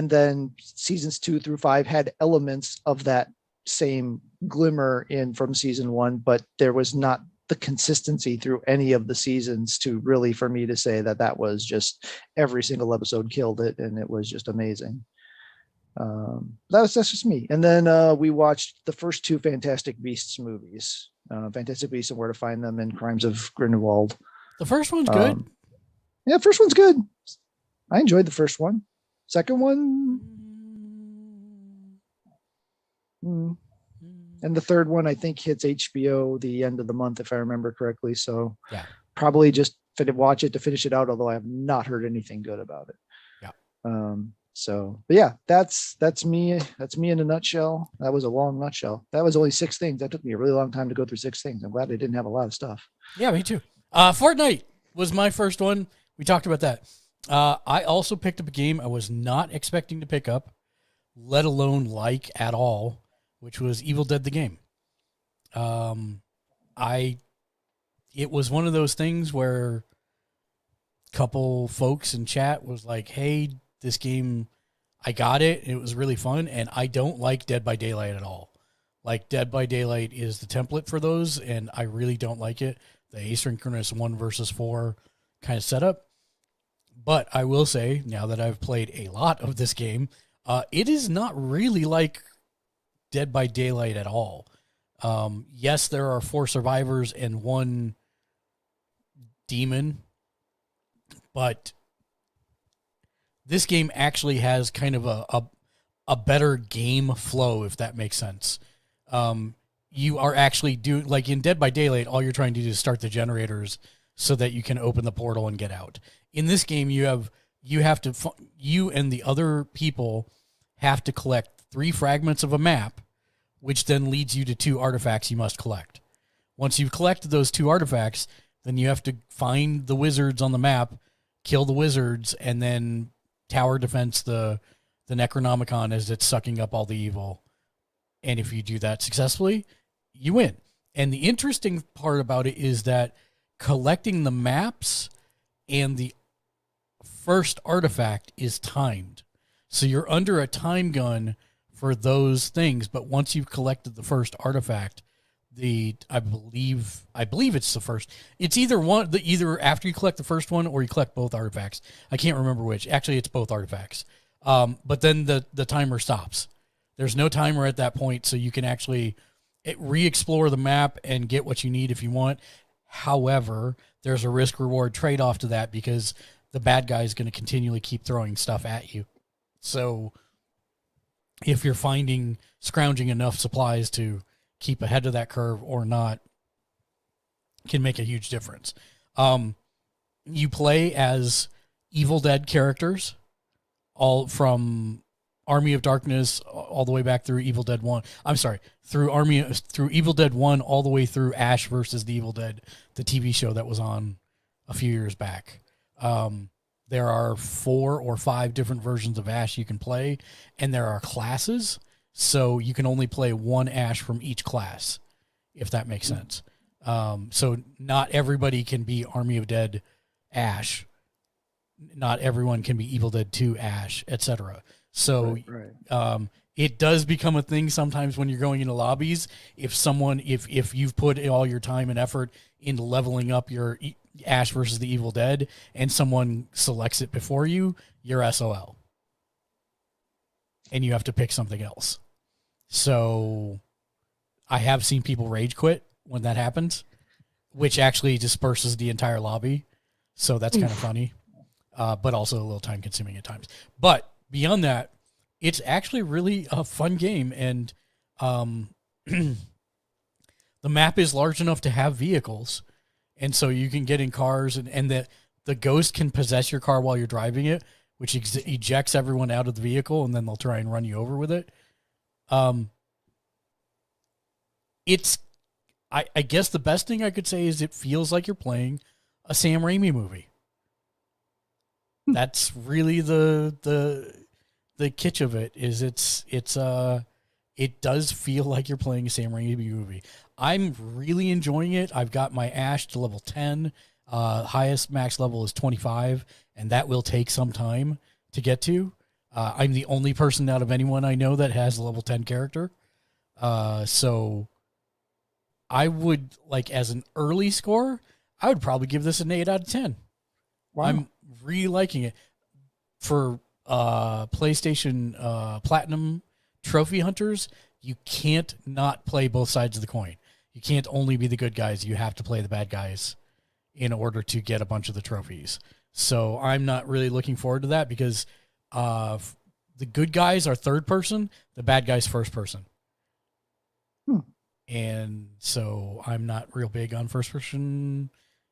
S2: then seasons 2 through 5 had elements of that same glimmer in from season 1, but there was not the consistency through any of the seasons to really, for me to say that that was just every single episode killed it. And it was just amazing. That's just me. And then we watched the first 2 Fantastic Beasts movies, Fantastic Beasts and Where to Find Them and Crimes of Grindelwald.
S1: The first one's good.
S2: Yeah, first one's good. I enjoyed the first one. Second one, and the third one I think hits HBO the end of the month, if I remember correctly. So
S1: yeah,
S2: probably just watch it to finish it out. Although I have not heard anything good about it.
S1: Yeah.
S2: So, but yeah, that's me. That's me in a nutshell. That was a long nutshell. That was only 6 things. That took me a really long time to go through 6 things. I'm glad I didn't have a lot of stuff.
S1: Yeah, me too. Fortnite was my first one. We talked about that. I also picked up a game I was not expecting to pick up, let alone like at all, which was Evil Dead the game. It was one of those things where a couple folks in chat was like, hey, this game, I got it. It was really fun, and I don't like Dead by Daylight at all. Like, Dead by Daylight is the template for those, and I really don't like it. The asynchronous 1 versus 4 kind of setup. But I will say, now that I've played a lot of this game, it is not really like Dead by Daylight at all. Yes, there are 4 survivors and 1 demon, but this game actually has kind of a better game flow, if that makes sense. You are actually doing, like in Dead by Daylight, all you're trying to do is start the generators so that you can open the portal and get out. In this game, you and the other people have to collect 3 fragments of a map, which then leads you to 2 artifacts you must collect. Once you've collected those 2 artifacts, then you have to find the wizards on the map, kill the wizards, and then tower defense the Necronomicon as it's sucking up all the evil. And if you do that successfully, you win. And the interesting part about it is that collecting the maps and the first artifact is timed. So you're under a time gun for those things, but once you've collected the first artifact, I believe it's the first. It's either after you collect the first one or you collect both artifacts. I can't remember which. Actually, it's both artifacts. But then the timer stops. There's no timer at that point, so you can actually re-explore the map and get what you need if you want. However, there's a risk-reward trade-off to that because the bad guy is going to continually keep throwing stuff at you. So if you're scrounging enough supplies to keep ahead of that curve or not, can make a huge difference. You play as Evil Dead characters, all from Army of Darkness all the way back through Evil Dead 1. I'm sorry, through Evil Dead 1 all the way through Ash versus the Evil Dead, the TV show that was on a few years back. There are 4 or 5 different versions of Ash you can play, and there are classes, so you can only play 1 Ash from each class, if that makes sense. So not everybody can be Army of Dead Ash. Not everyone can be Evil Dead 2 Ash, etc. So right. It does become a thing sometimes when you're going into lobbies. If you've put all your time and effort into leveling up your Ash versus the Evil Dead and someone selects it before you, you're SOL. And you have to pick something else. So I have seen people rage quit when that happens, which actually disperses the entire lobby. So that's kind of funny, but also a little time consuming at times. But beyond that, it's actually really a fun game. And the map is large enough to have vehicles. And so you can get in cars and the ghost can possess your car while you're driving it, which ejects everyone out of the vehicle, and then they'll try and run you over with it. I guess the best thing I could say is it feels like you're playing a Sam Raimi movie. That's really the kitsch of it, is it does feel like you're playing a Sam Raimi movie. I'm really enjoying it. I've got my Ash to level 10. Highest max level is 25, and that will take some time to get to. I'm the only person out of anyone I know that has a level 10 character. So I would, like, as an early score, I would probably give this an 8 out of 10.
S2: Wow.
S1: I'm really liking it. For PlayStation Platinum trophy hunters, you can't not play both sides of the coin. You can't only be the good guys. You have to play the bad guys in order to get a bunch of the trophies. So I'm not really looking forward to that because the good guys are third person, the bad guys first person. And so I'm not real big on first person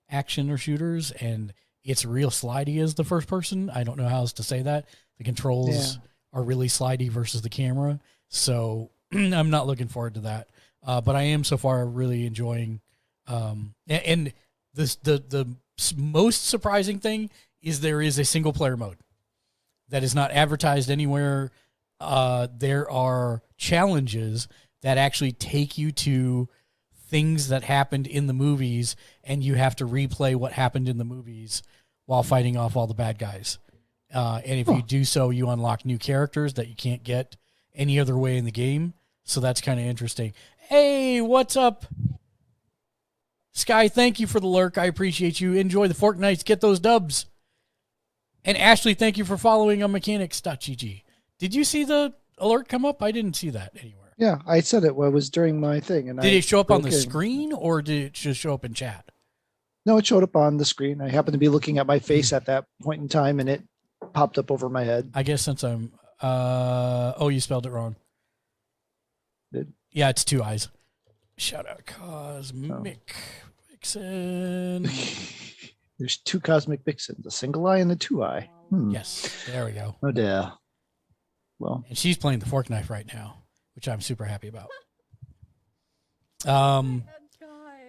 S1: action or shooters, and it's real slidey as the first person. I don't know how else to say that. The controls are really slidey versus the camera. So I'm not looking forward to that. But I am so far really enjoying. And the most surprising thing is there is a single player mode that is not advertised anywhere. There are challenges that actually take you to things that happened in the movies, and you have to replay what happened in the movies while fighting off all the bad guys. And if you do so, you unlock new characters that you can't get any other way in the game. So that's kind of interesting. Hey, what's up? Sky, thank you for the lurk. I appreciate you. Enjoy the Fortnites. Get those dubs. And Ashley, thank you for following on mechanics.gg. Did you see the alert come up? I didn't see that anywhere.
S2: Yeah, I said it was during my thing. And
S1: did it show up on the screen, or did it just show up in chat?
S2: No, it showed up on the screen. I happened to be looking at my face at that point in time, and it popped up over my head.
S1: I guess since I'm... you spelled it wrong.
S2: Did?
S1: Yeah, it's 2 eyes. Shout out Cosmic Vixen.
S2: There's 2 Cosmic Vixens, a single eye and a 2 eye.
S1: Yes, there we go.
S2: Oh, dear. Well,
S1: and she's playing the fork knife right now, which I'm super happy about.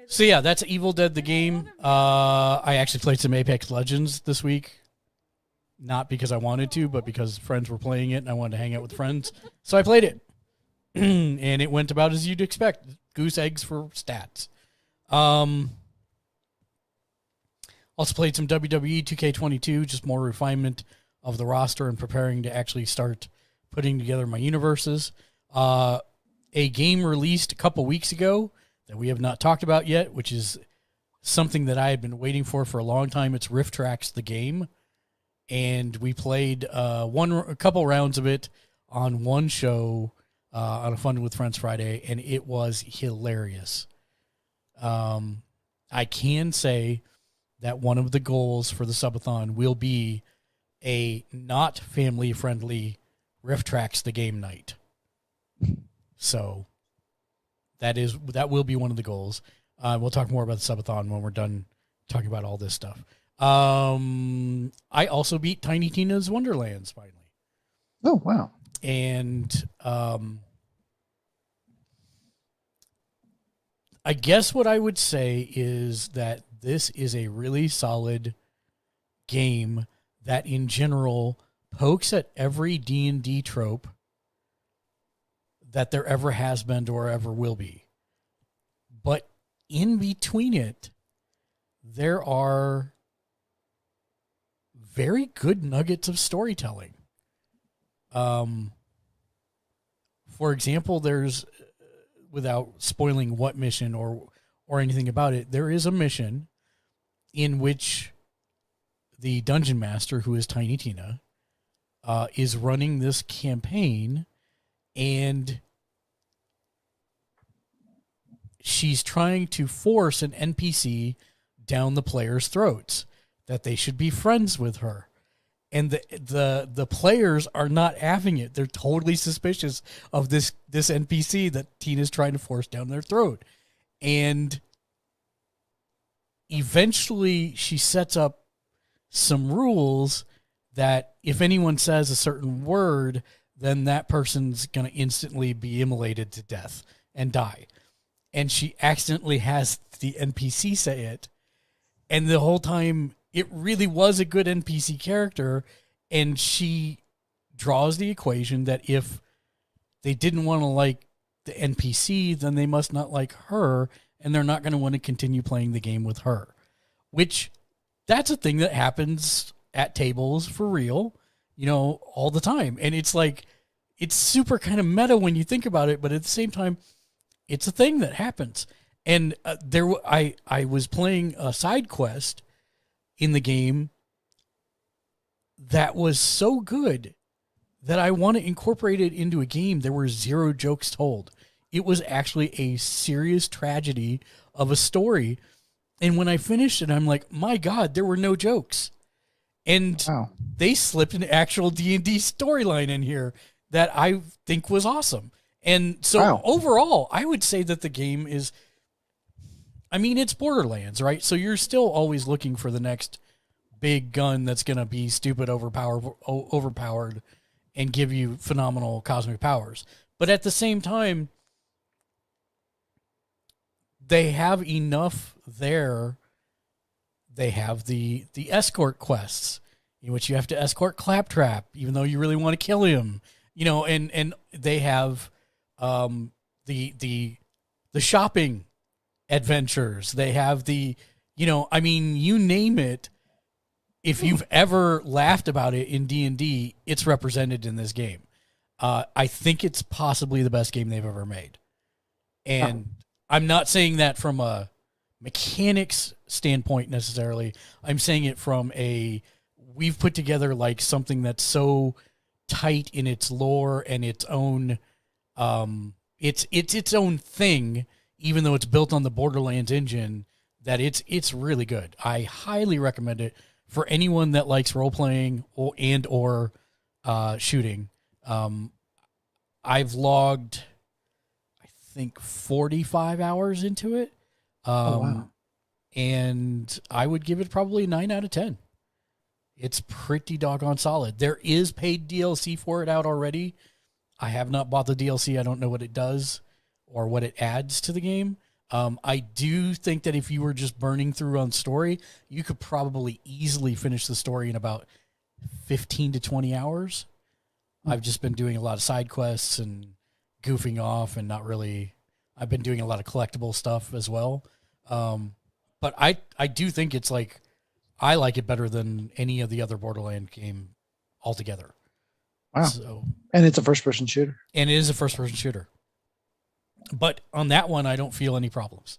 S1: So yeah, that's Evil Dead the game. I actually played some Apex Legends this week. Not because I wanted to, but because friends were playing it and I wanted to hang out with friends. So I played it. And it went about as you'd expect. Goose eggs for stats. Also played some WWE 2K22, just more refinement of the roster and preparing to actually start putting together my universes. A game released a couple weeks ago that we have not talked about yet, which is something that I had been waiting for a long time. It's Rift Tracks the game. And we played a couple rounds of it on one show on a Fun with Friends Friday, and it was hilarious. I can say that one of the goals for the subathon will be a not family-friendly Rift Tracks the game night. So that will be one of the goals. We'll talk more about the subathon when we're done talking about all this stuff. I also beat Tiny Tina's Wonderlands finally.
S2: Oh, wow.
S1: And I guess what I would say is that this is a really solid game that in general pokes at every D&D trope that there ever has been or ever will be. But in between it, there are very good nuggets of storytelling. For example, there's, without spoiling what mission or anything about it, there is a mission in which the dungeon master, who is Tiny Tina, is running this campaign, and she's trying to force an NPC down the players' throats that they should be friends with her. And the players are not having it. They're totally suspicious of this NPC that Tina's trying to force down their throat. And eventually she sets up some rules that if anyone says a certain word, then that person's going to instantly be immolated to death and die. And she accidentally has the NPC say it. And the whole time, it really was a good NPC character, and she draws the equation that if they didn't want to like the NPC, then they must not like her, and they're not going to want to continue playing the game with her. Which, that's a thing that happens at tables for real, all the time. And it's like, it's super kind of meta when you think about it, but at the same time, it's a thing that happens. And I was playing a side quest in the game that was so good that I want to incorporate it into a game. There were 0 jokes told. It was actually a serious tragedy of a story. And when I finished it, I'm like, my God, there were no jokes. And they slipped an actual D&D storyline in here that I think was awesome. And so overall, I would say that the game is, it's Borderlands, right? So you're still always looking for the next big gun that's going to be stupid overpowered and give you phenomenal cosmic powers. But at the same time, they have enough there. They have the escort quests in which you have to escort Claptrap, even though you really want to kill him, and they have the shopping adventures. They have you name it. If you've ever laughed about it in D&D, it's represented in this game. I think it's possibly the best game they've ever made. And I'm not saying that from a mechanics standpoint necessarily. I'm saying it from we've put together like something that's so tight in its lore and its own, it's its own thing, even though it's built on the Borderlands engine, that it's really good. I highly recommend it for anyone that likes role-playing or shooting. I've logged, I think, 45 hours into it. And I would give it probably a 9 out of 10. It's pretty doggone solid. There is paid DLC for it out already. I have not bought the DLC. I don't know what it does or what it adds to the game. I do think that if you were just burning through on story, you could probably easily finish the story in about 15 to 20 hours. I've just been doing a lot of side quests and goofing off and not really... I've been doing a lot of collectible stuff as well. But I do think it's like... I like it better than any of the other Borderlands game altogether.
S2: Wow.
S1: So,
S2: and it's a first-person shooter.
S1: And it is a first-person shooter. But on that one, I don't feel any problems.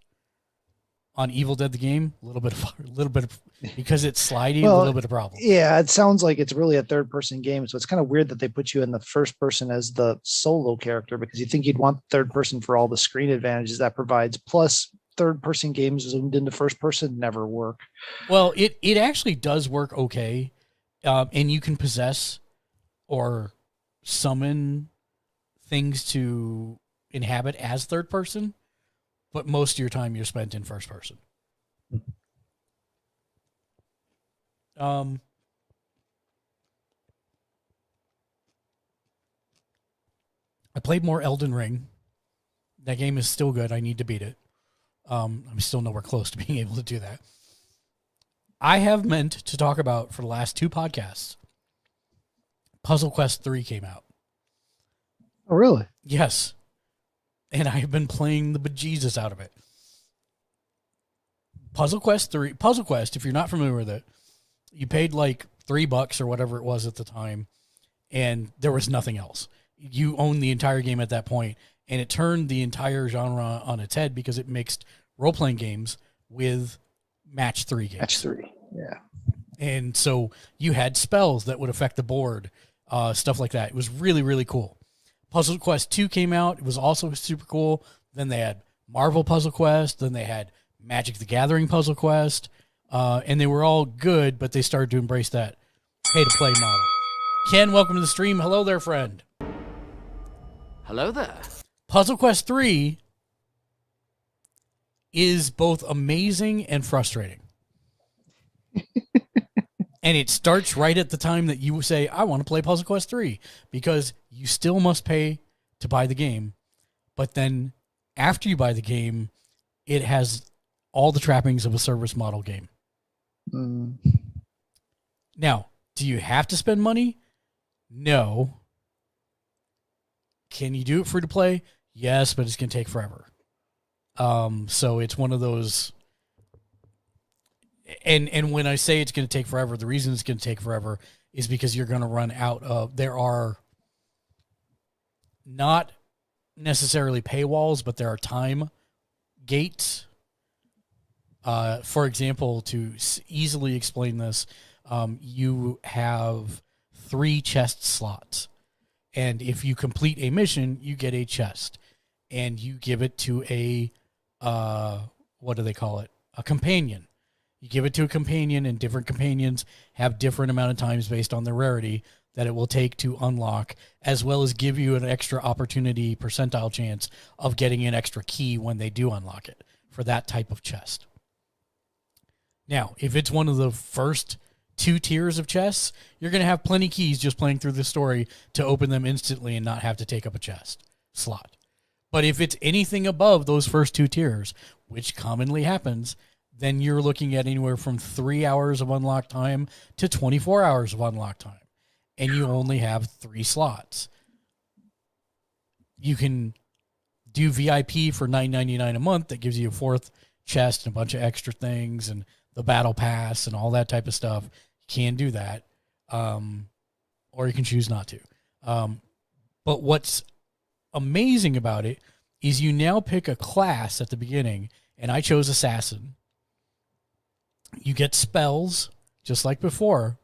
S1: On Evil Dead the game, a little bit of because it's sliding, a little bit of problem.
S2: Yeah, it sounds like it's really a third-person game, so it's kind of weird that they put you in the first person as the solo character, because you think you'd want third person for all the screen advantages that provides. Plus, third-person games zoomed into first person never work.
S1: Well, it actually does work okay, and you can possess or summon things to inhabit as third person, but most of your time you're spent in first person. I played more Elden Ring. That game is still good. I need to beat it. I'm still nowhere close to being able to do that. I have meant to talk about, for the last 2 podcasts, Puzzle Quest 3 came out.
S2: Oh, really?
S1: Yes. And I have been playing the bejesus out of it. Puzzle Quest 3, Puzzle Quest, if you're not familiar with it, you paid like $3 or whatever it was at the time, and there was nothing else. You owned the entire game at that point, and it turned the entire genre on its head because it mixed role-playing games with match 3 games.
S2: Match 3, yeah.
S1: And so you had spells that would affect the board, stuff like that. It was really, really cool. Puzzle Quest 2 came out. It was also super cool. Then they had Marvel Puzzle Quest. Then they had Magic the Gathering Puzzle Quest. And they were all good, but they started to embrace that pay-to-play model. Ken, welcome to the stream. Hello there, friend.
S6: Hello there.
S1: Puzzle Quest 3 is both amazing and frustrating. And it starts right at the time that you say, I want to play Puzzle Quest 3, because you still must pay to buy the game. But then after you buy the game, it has all the trappings of a service model game.
S2: Mm.
S1: Now, do you have to spend money? No. Can you do it free to play? Yes, but it's going to take forever. So it's one of those... And when I say it's going to take forever, the reason it's going to take forever is because you're going to run out of, there are not necessarily paywalls, but there are time gates. For example, to easily explain this, you have 3 chest slots. And if you complete a mission, you get a chest. And you give it to a, what do they call it? A companion. You give it to a companion, and different companions have different amount of times based on their rarity that it will take to unlock, as well as give you an extra opportunity percentile chance of getting an extra key when they do unlock it for that type of chest. Now, if it's one of the first 2 tiers of chests, you're going to have plenty keys just playing through the story to open them instantly and not have to take up a chest slot. But if it's anything above those first 2 tiers, which commonly happens, then you're looking at anywhere from 3 hours of unlock time to 24 hours of unlock time. And you only have 3 slots. You can do VIP for $9.99 a month. That gives you a 4th chest and a bunch of extra things and the battle pass and all that type of stuff. You can do that. Or you can choose not to. But what's amazing about it is you now pick a class at the beginning, and I chose Assassin. You get spells, just like before,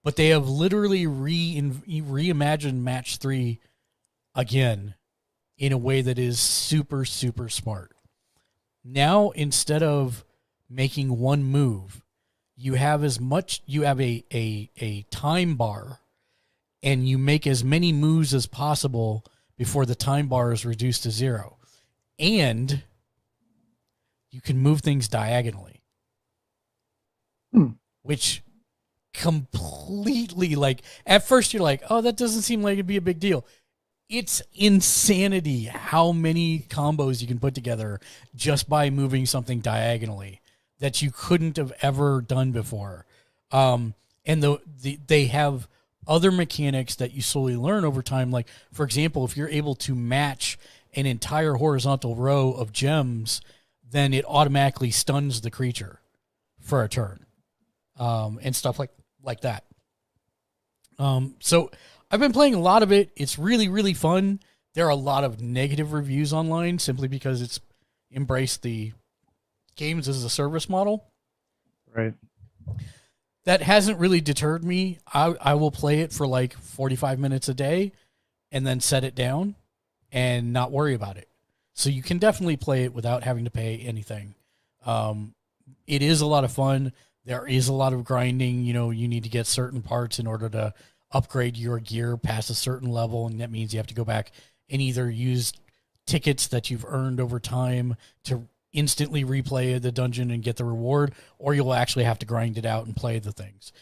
S1: but they have literally reimagined Match 3 again in a way that is super, super smart. Now, instead of making one move, you have a time bar, and you make as many moves as possible before the time bar is reduced to 0. And you can move things diagonally. Which completely, like, at first you're like, oh, that doesn't seem like it'd be a big deal. It's insanity how many combos you can put together just by moving something diagonally that you couldn't have ever done before. And they have other mechanics that you slowly learn over time. Like, for example, if you're able to match an entire horizontal row of gems, then it automatically stuns the creature for a turn. And stuff like that. So I've been playing a lot of it. It's really, really fun. There are a lot of negative reviews online simply because it's embraced the games as a service model.
S2: Right.
S1: That hasn't really deterred me. I will play it for like 45 minutes a day and then set it down and not worry about it. So you can definitely play it without having to pay anything. It is a lot of fun. There is a lot of grinding. You know, you need to get certain parts in order to upgrade your gear past a certain level, and that means you have to go back and either use tickets that you've earned over time to instantly replay the dungeon and get the reward, or you'll actually have to grind it out and play the things.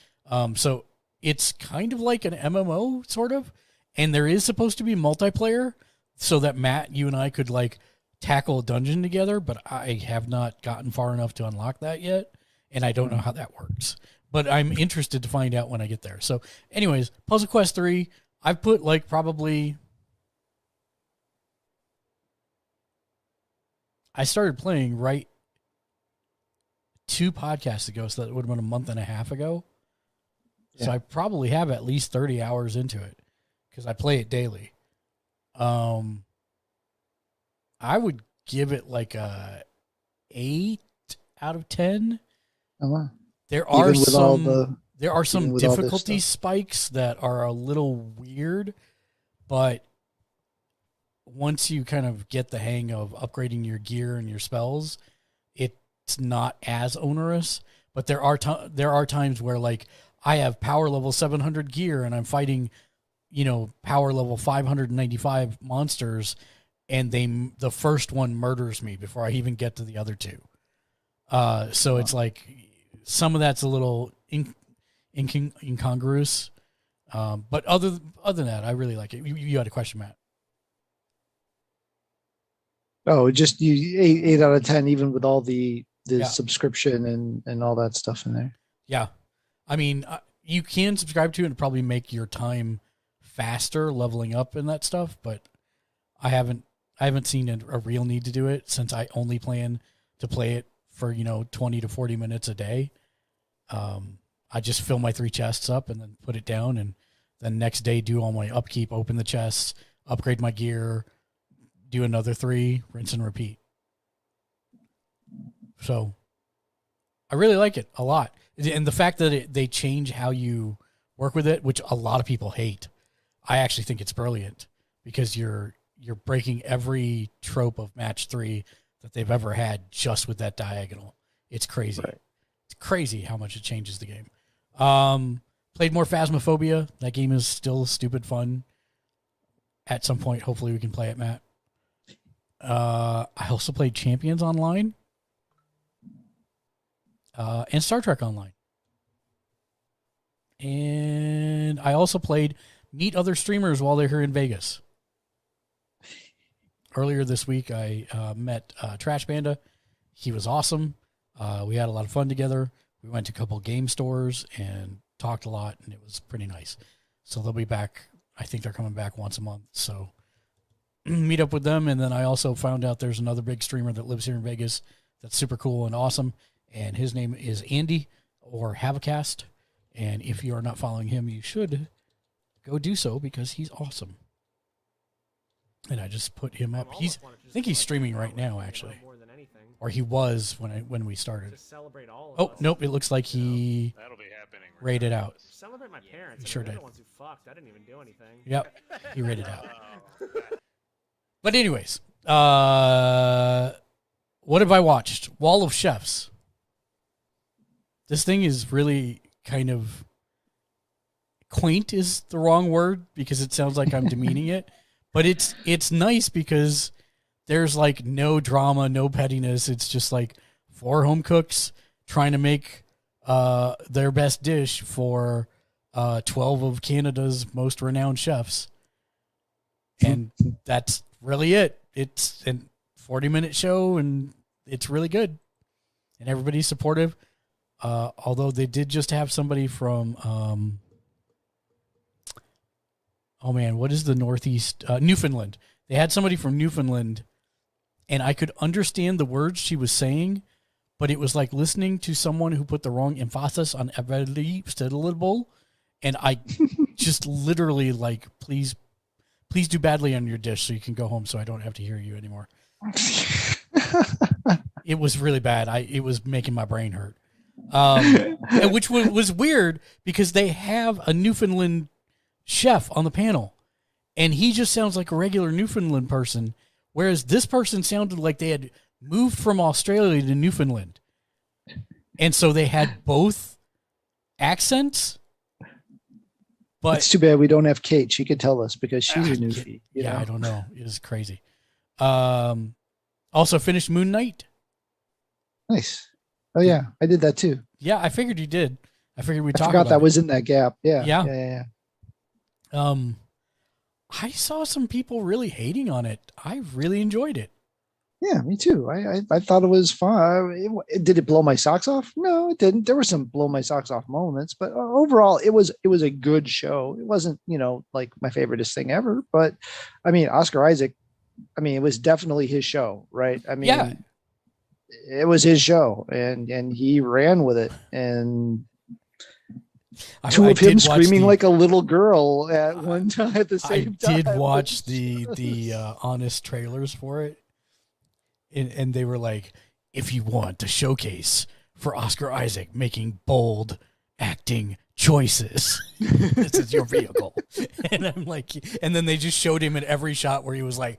S1: So it's kind of like an MMO, sort of, and there is supposed to be multiplayer so that Matt, you and I could like tackle a dungeon together, but I have not gotten far enough to unlock that yet. And I don't know how that works, but I'm interested to find out when I get there. So anyways, Puzzle Quest 3, I've put like probably, I started playing right 2 podcasts ago. So that would have been a month and a half ago. Yeah. So I probably have at least 30 hours into it because I play it daily. I would give it like a 8 out of 10.
S2: Oh, wow.
S1: There are some difficulty spikes that are a little weird, but once you kind of get the hang of upgrading your gear and your spells, it's not as onerous. But there are times where like I have power level 700 gear and I'm fighting, you know, power level 595 monsters, and the first one murders me before I even get to the other 2. So it's like some of that's a little incongruous. But other than that, I really like it. You had a question, Matt.
S2: Oh, just you 8 out of 10, even with all the subscription and all that stuff in there.
S1: Yeah. I mean, you can subscribe to it and probably make your time faster leveling up and that stuff, but I haven't seen a real need to do it since I only plan to play it for, 20 to 40 minutes a day. I just fill my 3 chests up and then put it down, and then next day do all my upkeep, open the chests, upgrade my gear, do another 3, rinse and repeat. So I really like it a lot. And the fact that they change how you work with it, which a lot of people hate, I actually think it's brilliant, because you're breaking every trope of match 3 that they've ever had just with that diagonal. It's crazy.
S2: Right.
S1: It's crazy how much it changes the game. Played more Phasmophobia. That game is still stupid fun. At some point, hopefully we can play it, Matt. I also played Champions Online. And Star Trek Online. And I also played Meet Other Streamers while they're here in Vegas. Earlier this week, I met Trash Panda. He was awesome. We had a lot of fun together. We went to a couple game stores and talked a lot, and it was pretty nice. So they'll be back. I think they're coming back once a month. So meet up with them. And then I also found out there's another big streamer that lives here in Vegas that's super cool and awesome. And his name is Andy, or Havacast. And if you are not following him, you should go do so, because he's awesome. And I just put him up. I think he's streaming right now, actually. Or he was when we started. Oh, nope, it looks like he raided out.
S7: Celebrate my parents.
S1: He sure
S7: They're
S1: did.
S7: the ones who fucked. I didn't even do anything.
S1: Yep, he raided out. But anyways, what have I watched? Wall of Chefs. This thing is really kind of quaint is the wrong word, because it sounds like I'm demeaning it, but it's nice because there's like no drama, no pettiness. It's just like 4 home cooks trying to make their best dish for 12 of Canada's most renowned chefs. And that's really it. It's a 40-minute show, and it's really good. And everybody's supportive. Although they did just have somebody from, what is the Northeast? Newfoundland. They had somebody from Newfoundland, and I could understand the words she was saying, but it was like listening to someone who put the wrong emphasis on every syllable, and I just literally like, please do badly on your dish so you can go home so I don't have to hear you anymore. It was really bad. It was making my brain hurt. Which was weird, because they have a Newfoundland chef on the panel, and he just sounds like a regular Newfoundland person, whereas this person sounded like they had moved from Australia to Newfoundland. And so they had both accents. But
S2: it's too bad we don't have Kate. She could tell us, because she's a newfie.
S1: Yeah, I don't know. It was crazy. Also finished Moon Knight.
S2: Nice. Oh yeah, I did that too.
S1: Yeah, I figured you did. I figured we'd
S2: I
S1: talk
S2: forgot
S1: about
S2: that
S1: it.
S2: was in that gap. Yeah.
S1: Yeah. I saw some people really hating on it. I really enjoyed it.
S2: Yeah, me too. I thought it was fun. Did it blow my socks off? No, it didn't. There were some blow my socks off moments, but overall, it was a good show. It wasn't, like my favoriteest thing ever, but I mean, Oscar Isaac, it was definitely his show, right?
S1: Yeah.
S2: It was his show, and he ran with it, and two of him screaming like a little girl at one time at the same time.
S1: I did watch the honest trailers for it. And they were like, if you want to showcase for Oscar Isaac making bold acting choices, this is your vehicle. And I'm like, and then they just showed him in every shot where he was like,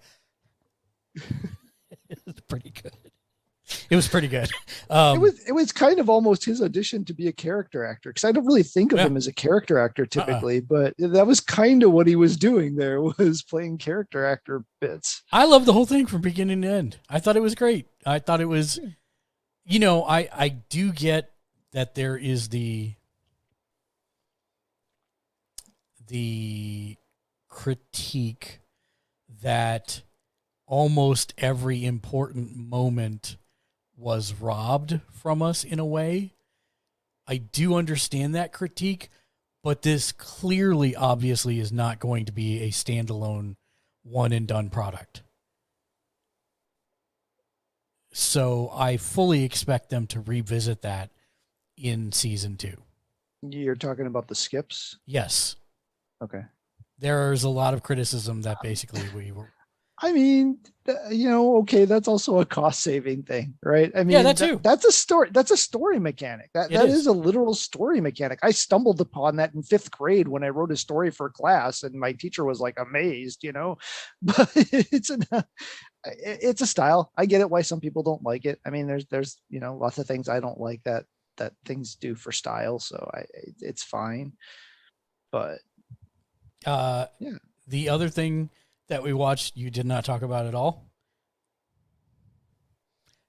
S1: it was pretty good. It was pretty good.
S2: It was kind of almost his audition to be a character actor, because I don't really think of him as a character actor typically, but that was kind of what he was doing there, was playing character actor bits.
S1: I love the whole thing from beginning to end. I thought it was great. I thought it was, I do get that there is the critique that almost every important moment was robbed from us in a way. I do understand that critique, but this clearly, obviously, is not going to be a standalone one and done product. So I fully expect them to revisit that in season 2.
S2: You're talking about the skips?
S1: Yes.
S2: Okay.
S1: There's a lot of criticism that basically we were.
S2: I mean, okay, that's also a cost saving thing, right? I mean,
S1: Yeah, that too.
S2: That's a story. That's a story mechanic. That is a literal story mechanic. I stumbled upon that in 5th grade when I wrote a story for class, and my teacher was like amazed, But it's a style. I get it why some people don't like it. I mean, there's lots of things I don't like that things do for style, so it's fine. But
S1: Yeah. The other thing that we watched, you did not talk about at all.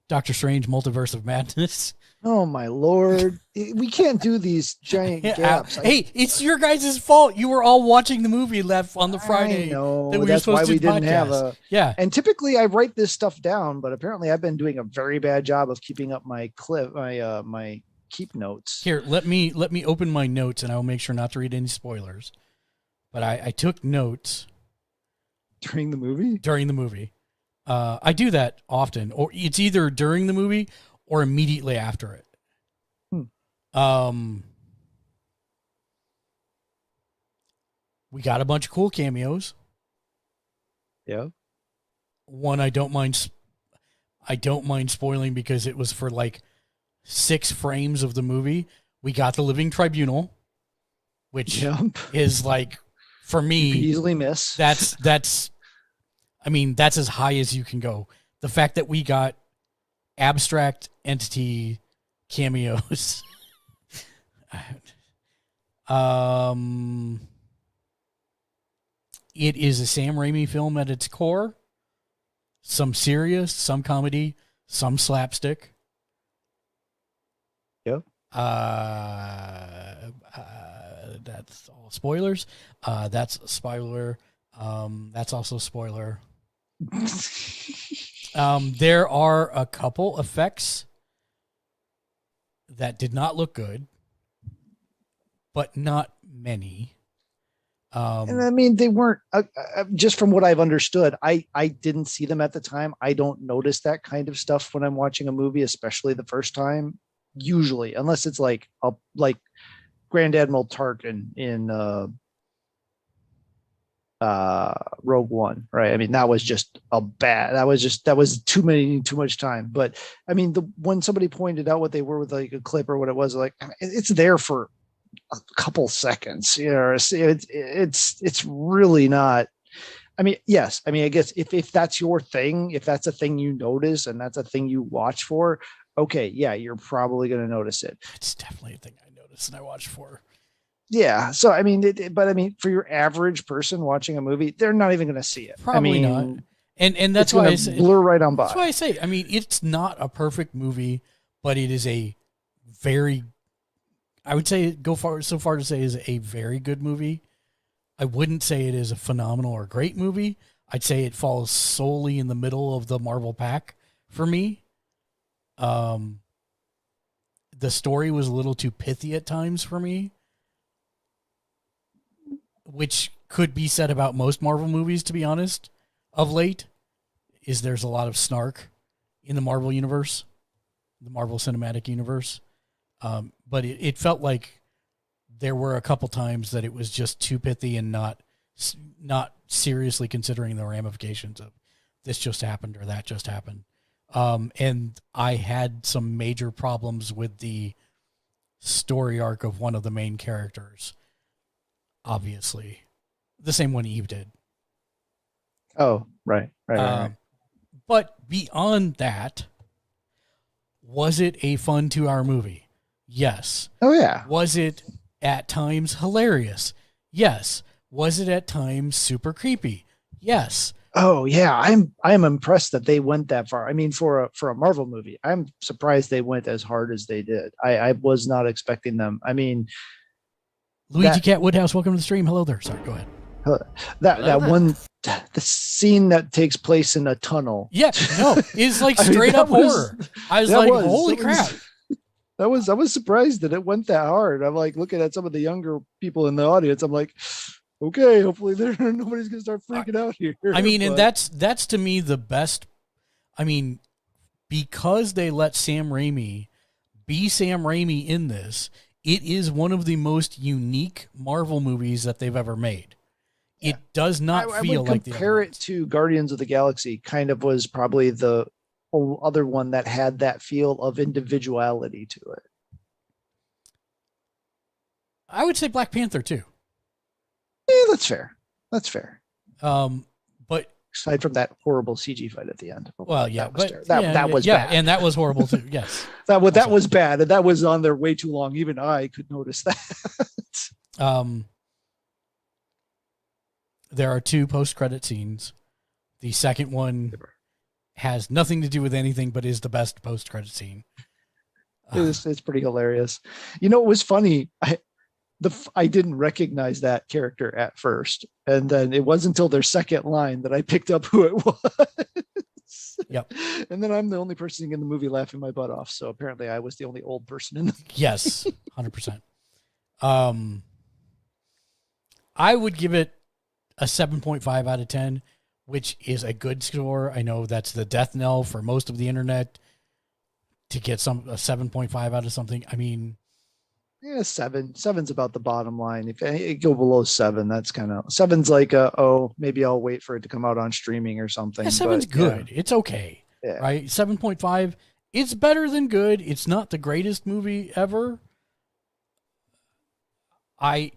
S1: Doctor Strange Multiverse of Madness.
S2: Oh my Lord. We can't do these giant gaps.
S1: Hey, it's your guys' fault. You were all watching the movie left on the Friday.
S2: I know.
S1: That we
S2: That's
S1: were
S2: why
S1: supposed
S2: we
S1: to
S2: didn't have
S1: podcast.
S2: a.
S1: Yeah.
S2: And typically I write this stuff down, but apparently I've been doing a very bad job of keeping up my my keep notes.
S1: Here, let me open my notes, and I will make sure not to read any spoilers. But I took notes
S2: During the movie?
S1: during the movie. I do that often, or it's either during the movie or immediately after it. We got a bunch of cool cameos.
S2: Yeah.
S1: One I don't mind spoiling because it was for like 6 frames of the movie. We got the Living Tribunal, which is like, for me,
S2: you could easily miss.
S1: That's I mean, that's as high as you can go. The fact that we got abstract entity cameos. It is a Sam Raimi film at its core. Some serious, some comedy, some slapstick.
S2: Yep.
S1: That's all spoilers. That's a spoiler. That's also a spoiler. There are a couple effects that did not look good, but not many.
S2: And I mean, they weren't just from what I've understood. I didn't see them at the time. I don't notice that kind of stuff when I'm watching a movie, especially the first time. Usually, unless it's like Grand Admiral Tarkin in Rogue One, right? I mean, that was just that was too much time. But I mean, when somebody pointed out what they were with like a clip or what it was, like, it's there for a couple seconds, it's really not. I mean, yes. I mean, I guess if that's your thing, if that's a thing you notice and that's a thing you watch for, okay, yeah, you're probably going to notice it.
S1: It's definitely a thing I noticed and I watched for.
S2: Yeah. So, I mean, but I mean, for your average person watching a movie, they're not even going to see it.
S1: Probably not. And that's why I say,
S2: blur right on by.
S1: That's why I say, I mean, it's not a perfect movie, but it is a very, I would say so far to say is a very good movie. I wouldn't say it is a phenomenal or great movie. I'd say it falls solely in the middle of the Marvel pack for me. The story was a little too pithy at times for me, which could be said about most Marvel movies, to be honest, of late, is there's a lot of snark in the Marvel universe, the Marvel Cinematic Universe. But it felt like there were a couple times that it was just too pithy and not seriously considering the ramifications of this just happened or that just happened. And I had some major problems with the story arc of one of the main characters. Obviously, the same one Eve did.
S2: Oh, right.
S1: But beyond that, was it a fun 2-hour movie? Yes.
S2: Oh, yeah.
S1: Was it at times hilarious? Yes. Was it at times super creepy? Yes.
S2: Oh, yeah. I'm impressed that they went that far. I mean, for a Marvel movie, I'm surprised they went as hard as they did. I was not expecting them. I mean,
S1: Luigi Cat Woodhouse, welcome to the stream. Hello there. Sorry, go ahead.
S2: The scene that takes place in a tunnel.
S1: Yeah, no, it's like straight up horror. I was like, holy crap.
S2: I was surprised that it went that hard. I'm like looking at some of the younger people in the audience. I'm like, okay, hopefully nobody's gonna start freaking out here.
S1: I mean, and that's to me the best. I mean, because they let Sam Raimi be Sam Raimi in this, it is one of the most unique Marvel movies that they've ever made.
S2: Yeah.
S1: It does not feel
S2: would
S1: like the
S2: compare
S1: other
S2: it
S1: ones.
S2: to Guardians of the Galaxy. Kind of was probably the other one that had that feel of individuality to it.
S1: I would say Black Panther too.
S2: Yeah, that's fair. That's fair.
S1: But
S2: Aside from that horrible CG fight at the end.
S1: well, yeah,
S2: that was
S1: but
S2: terrible. That was
S1: yeah,
S2: bad.
S1: and that was horrible too. Yes,
S2: that
S1: also.
S2: was bad, and that was on there way too long. Even I could notice that.
S1: There are 2 post-credit scenes. The second one has nothing to do with anything, but is the best post-credit scene.
S2: It's pretty hilarious. You know, it was funny. I didn't recognize that character at first, and then it wasn't until their second line that I picked up who it was.
S1: Yep.
S2: And then I'm the only person in the movie laughing my butt off. So apparently, I was the only old person in the
S1: Yes, 100%. I would give it a 7.5 out of 10, which is a good score. I know that's the death knell for most of the internet to get a 7.5 out of something. I mean,
S2: yeah, 7. 7's about the bottom line. If it go below 7, that's kind of 7's like maybe I'll wait for it to come out on streaming or something.
S1: yeah, 7's
S2: but,
S1: good. It's okay,
S2: Yeah.
S1: right? 7.5. It's better than good. It's not the greatest movie ever. I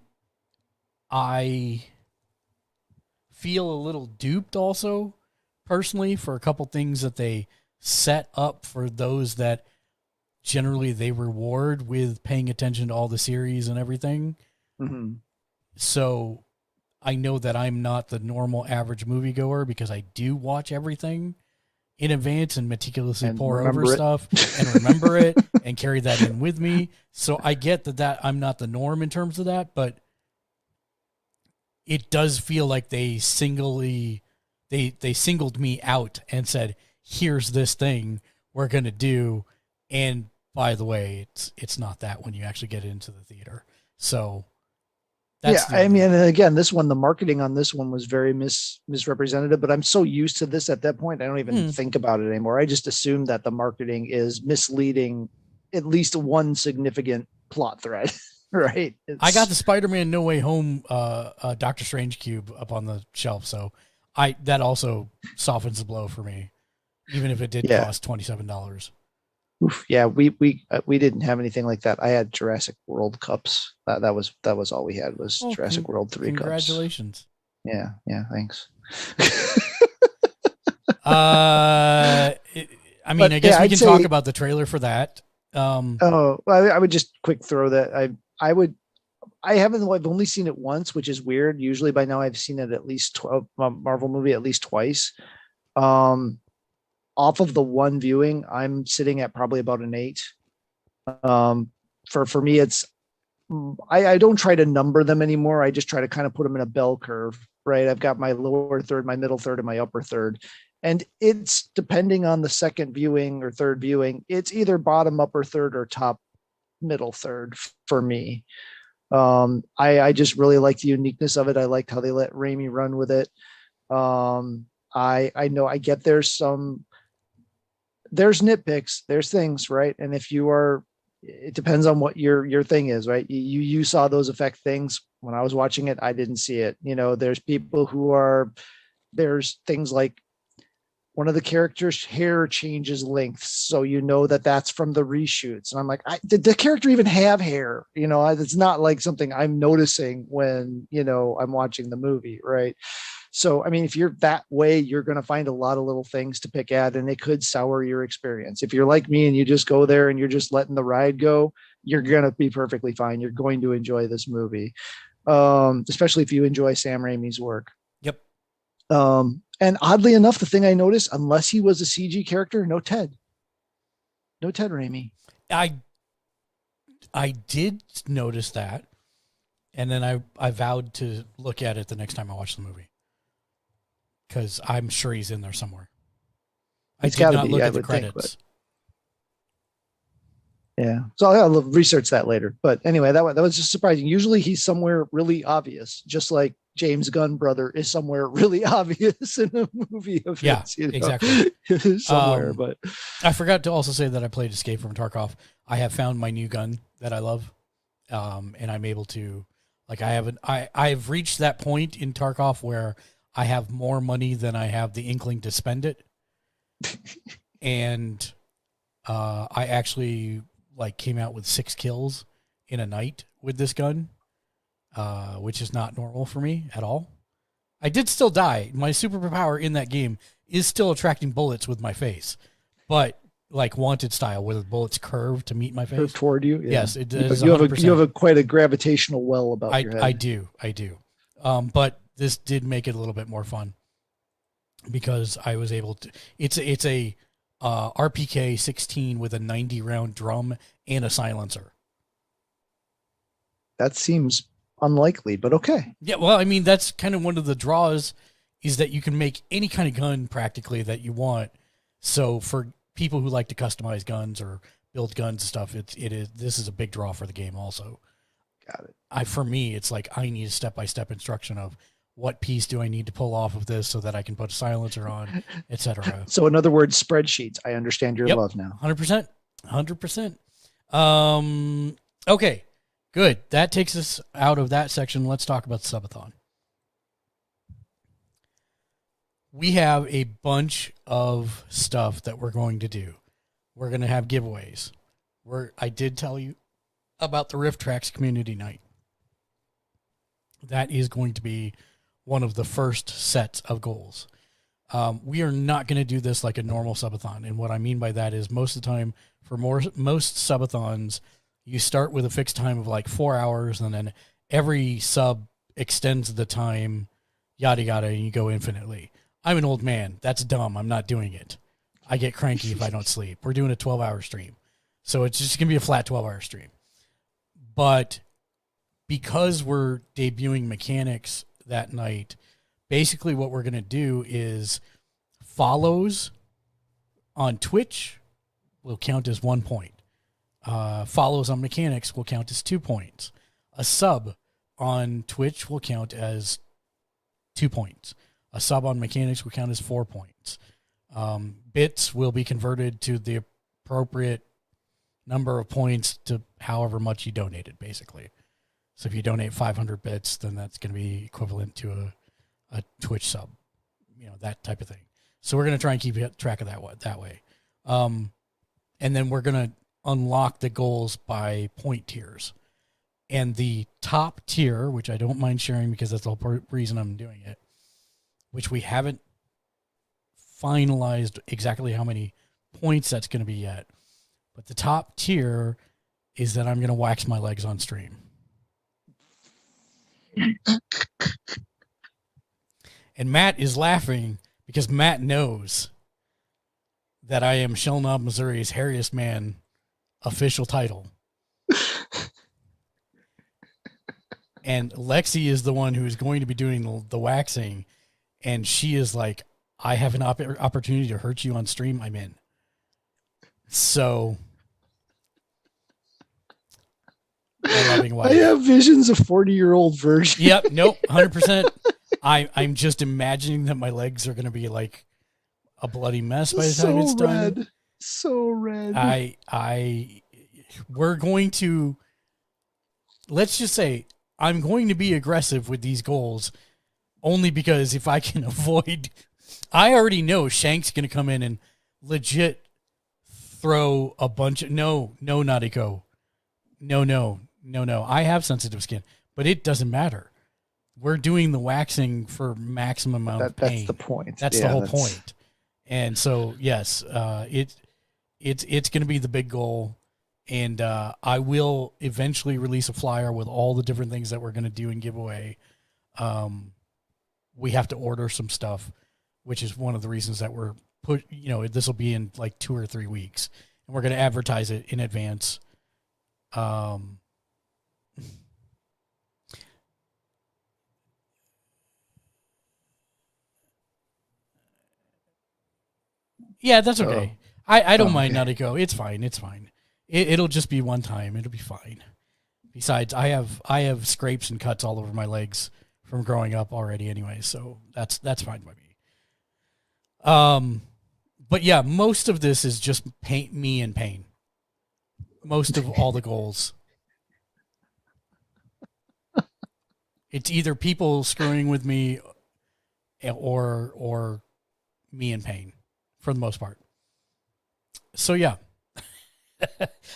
S1: feel a little duped also, personally, for a couple things that they set up for those that generally they reward with paying attention to all the series and everything.
S2: Mm-hmm.
S1: So I know that I'm not the normal average moviegoer because I do watch everything in advance and meticulously
S2: And
S1: pour
S2: remember
S1: over
S2: it.
S1: stuff and remember it and carry that in with me. So I get that I'm not the norm in terms of that, but it does feel like they singled me out and said, here's this thing we're going to do. And by the way, it's not that when you actually get into the theater. So that's
S2: I mean, and again, this one, the marketing on this one was very misrepresentative, but I'm so used to this at that point. I don't even think about it anymore. I just assume that the marketing is misleading at least one significant plot thread. Right.
S1: I got the Spider-Man No Way Home Doctor Strange cube up on the shelf, so that also softens the blow for me, even if it did cost $27.
S2: Oof, yeah, we didn't have anything like that. I had Jurassic World cups. That was all we had was Jurassic World 3
S1: congratulations.
S2: cups. Yeah, thanks.
S1: I guess we can talk about the trailer for that.
S2: I would just quick throw that I've only seen it once, which is weird. Usually by now I've seen it at least Marvel movie at least twice. Off of the one viewing, I'm sitting at probably about an 8. For me, it's I don't try to number them anymore. I just try to kind of put them in a bell curve, right? I've got my lower third, my middle third, and my upper third. And it's depending on the second viewing or third viewing, it's either bottom, upper third, or top, middle third for me. I just really like the uniqueness of it. I liked how they let Raimi run with it. I know I get there's nitpicks, there's things, right? And it depends on what your thing is, right? You saw those effect things when I was watching it. I didn't see it. There's people there's things like one of the characters' hair changes lengths. So that's from the reshoots. And I'm like, did the character even have hair? It's not like something I'm noticing when, I'm watching the movie. Right. So, I mean, if you're that way, you're going to find a lot of little things to pick at, and it could sour your experience. If you're like me and you just go there and you're just letting the ride go, you're going to be perfectly fine. You're going to enjoy this movie. Especially if you enjoy Sam Raimi's work.
S1: Yep.
S2: And oddly enough, the thing I noticed, unless he was a CG character, no Ted Raimi.
S1: I did notice that. And then I vowed to look at it the next time I watch the movie. Because I'm sure he's in there somewhere. I did not look at the credits.
S2: Yeah. So I'll research that later. But anyway, that was just surprising. Usually he's somewhere really obvious, just like, James Gunn brother is somewhere really obvious in a movie of
S1: Yeah,
S2: his, you know,
S1: exactly.
S2: somewhere. But
S1: I forgot to also say that I played Escape from Tarkov. I have found my new gun that I love, and I'm able to, like, I've reached that point in Tarkov where I have more money than I have the inkling to spend it, and I actually like came out with 6 kills in a night with this gun, which is not normal for me at all. I did still die. My superpower in that game is still attracting bullets with my face, but like Wanted style, where the bullets curve to meet my face.
S2: toward you, yeah.
S1: Yes, it is.
S2: You
S1: 100%.
S2: have a quite a gravitational well about your head.
S1: I do. But this did make it a little bit more fun because I was able to. It's a RPK 16 with a 90 round drum and a silencer.
S2: That seems unlikely, but okay.
S1: Yeah, well, I mean, that's kind of one of the draws is that you can make any kind of gun practically that you want. So for people who like to customize guns or build guns and stuff, this is a big draw for the game also.
S2: Got it.
S1: For me, it's like I need a step-by-step instruction of what piece do I need to pull off of this so that I can put a silencer on, etc.
S2: So in other words, spreadsheets. I understand your love now.
S1: 100%. 100%. Okay, good. That takes us out of that section. Let's talk about the subathon. We have a bunch of stuff that we're going to do. We're going to have giveaways. I did tell you about the Rift Tracks Community Night. That is going to be one of the first sets of goals. We are not going to do this like a normal subathon. And what I mean by that is most of the time, for most subathons, you start with a fixed time of like 4 hours, and then every sub extends the time, yada, yada, and you go infinitely. I'm an old man. That's dumb. I'm not doing it. I get cranky if I don't sleep. We're doing a 12-hour stream. So it's just going to be a flat 12-hour stream. But because we're debuting mechanics that night, basically what we're going to do is follows on Twitch will count as 1 point. Follows on mechanics will count as 2 points. A sub on Twitch will count as 2 points. A sub on mechanics will count as 4 points. Bits will be converted to the appropriate number of points to however much you donated, basically. So if you donate 500 bits, then that's going to be equivalent to a Twitch sub, that type of thing. So we're going to try and keep track of that way. And then we're going to unlock the goals by point tiers. And the top tier, which I don't mind sharing because that's the whole reason I'm doing it, which we haven't finalized exactly how many points that's going to be yet. But the top tier is that I'm going to wax my legs on stream. And Matt is laughing because Matt knows that I am Shellknob, Missouri's hairiest man official title. And Lexi is the one who is going to be doing the waxing. And she is like, I have an opportunity to hurt you on stream. I'm in. So,
S2: I have visions of 40-year-old virgin.
S1: Yep. Nope. 100%. I'm just imagining that my legs are going to be like a bloody mess by the time it's done.
S2: So red.
S1: We're going to, let's just say, I'm going to be aggressive with these goals only because if I can avoid, I already know Shank's going to come in and legit throw a bunch of, no, Nautico. No. I have sensitive skin, but it doesn't matter. We're doing the waxing for maximum amount of pain.
S2: That's the point.
S1: That's the whole point. And so, yes, it's going to be the big goal. And I will eventually release a flyer with all the different things that we're going to do and give away. We have to order some stuff, which is one of the reasons that we're this will be in like 2 or 3 weeks, and we're going to advertise it in advance. Yeah, that's okay. I don't mind Nautico. It's fine. It'll just be one time. It'll be fine. Besides, I have scrapes and cuts all over my legs from growing up already anyway, so that's fine by me. But yeah, most of this is just me in pain. Most of all the goals. It's either people screwing with me or me in pain for the most part. So yeah.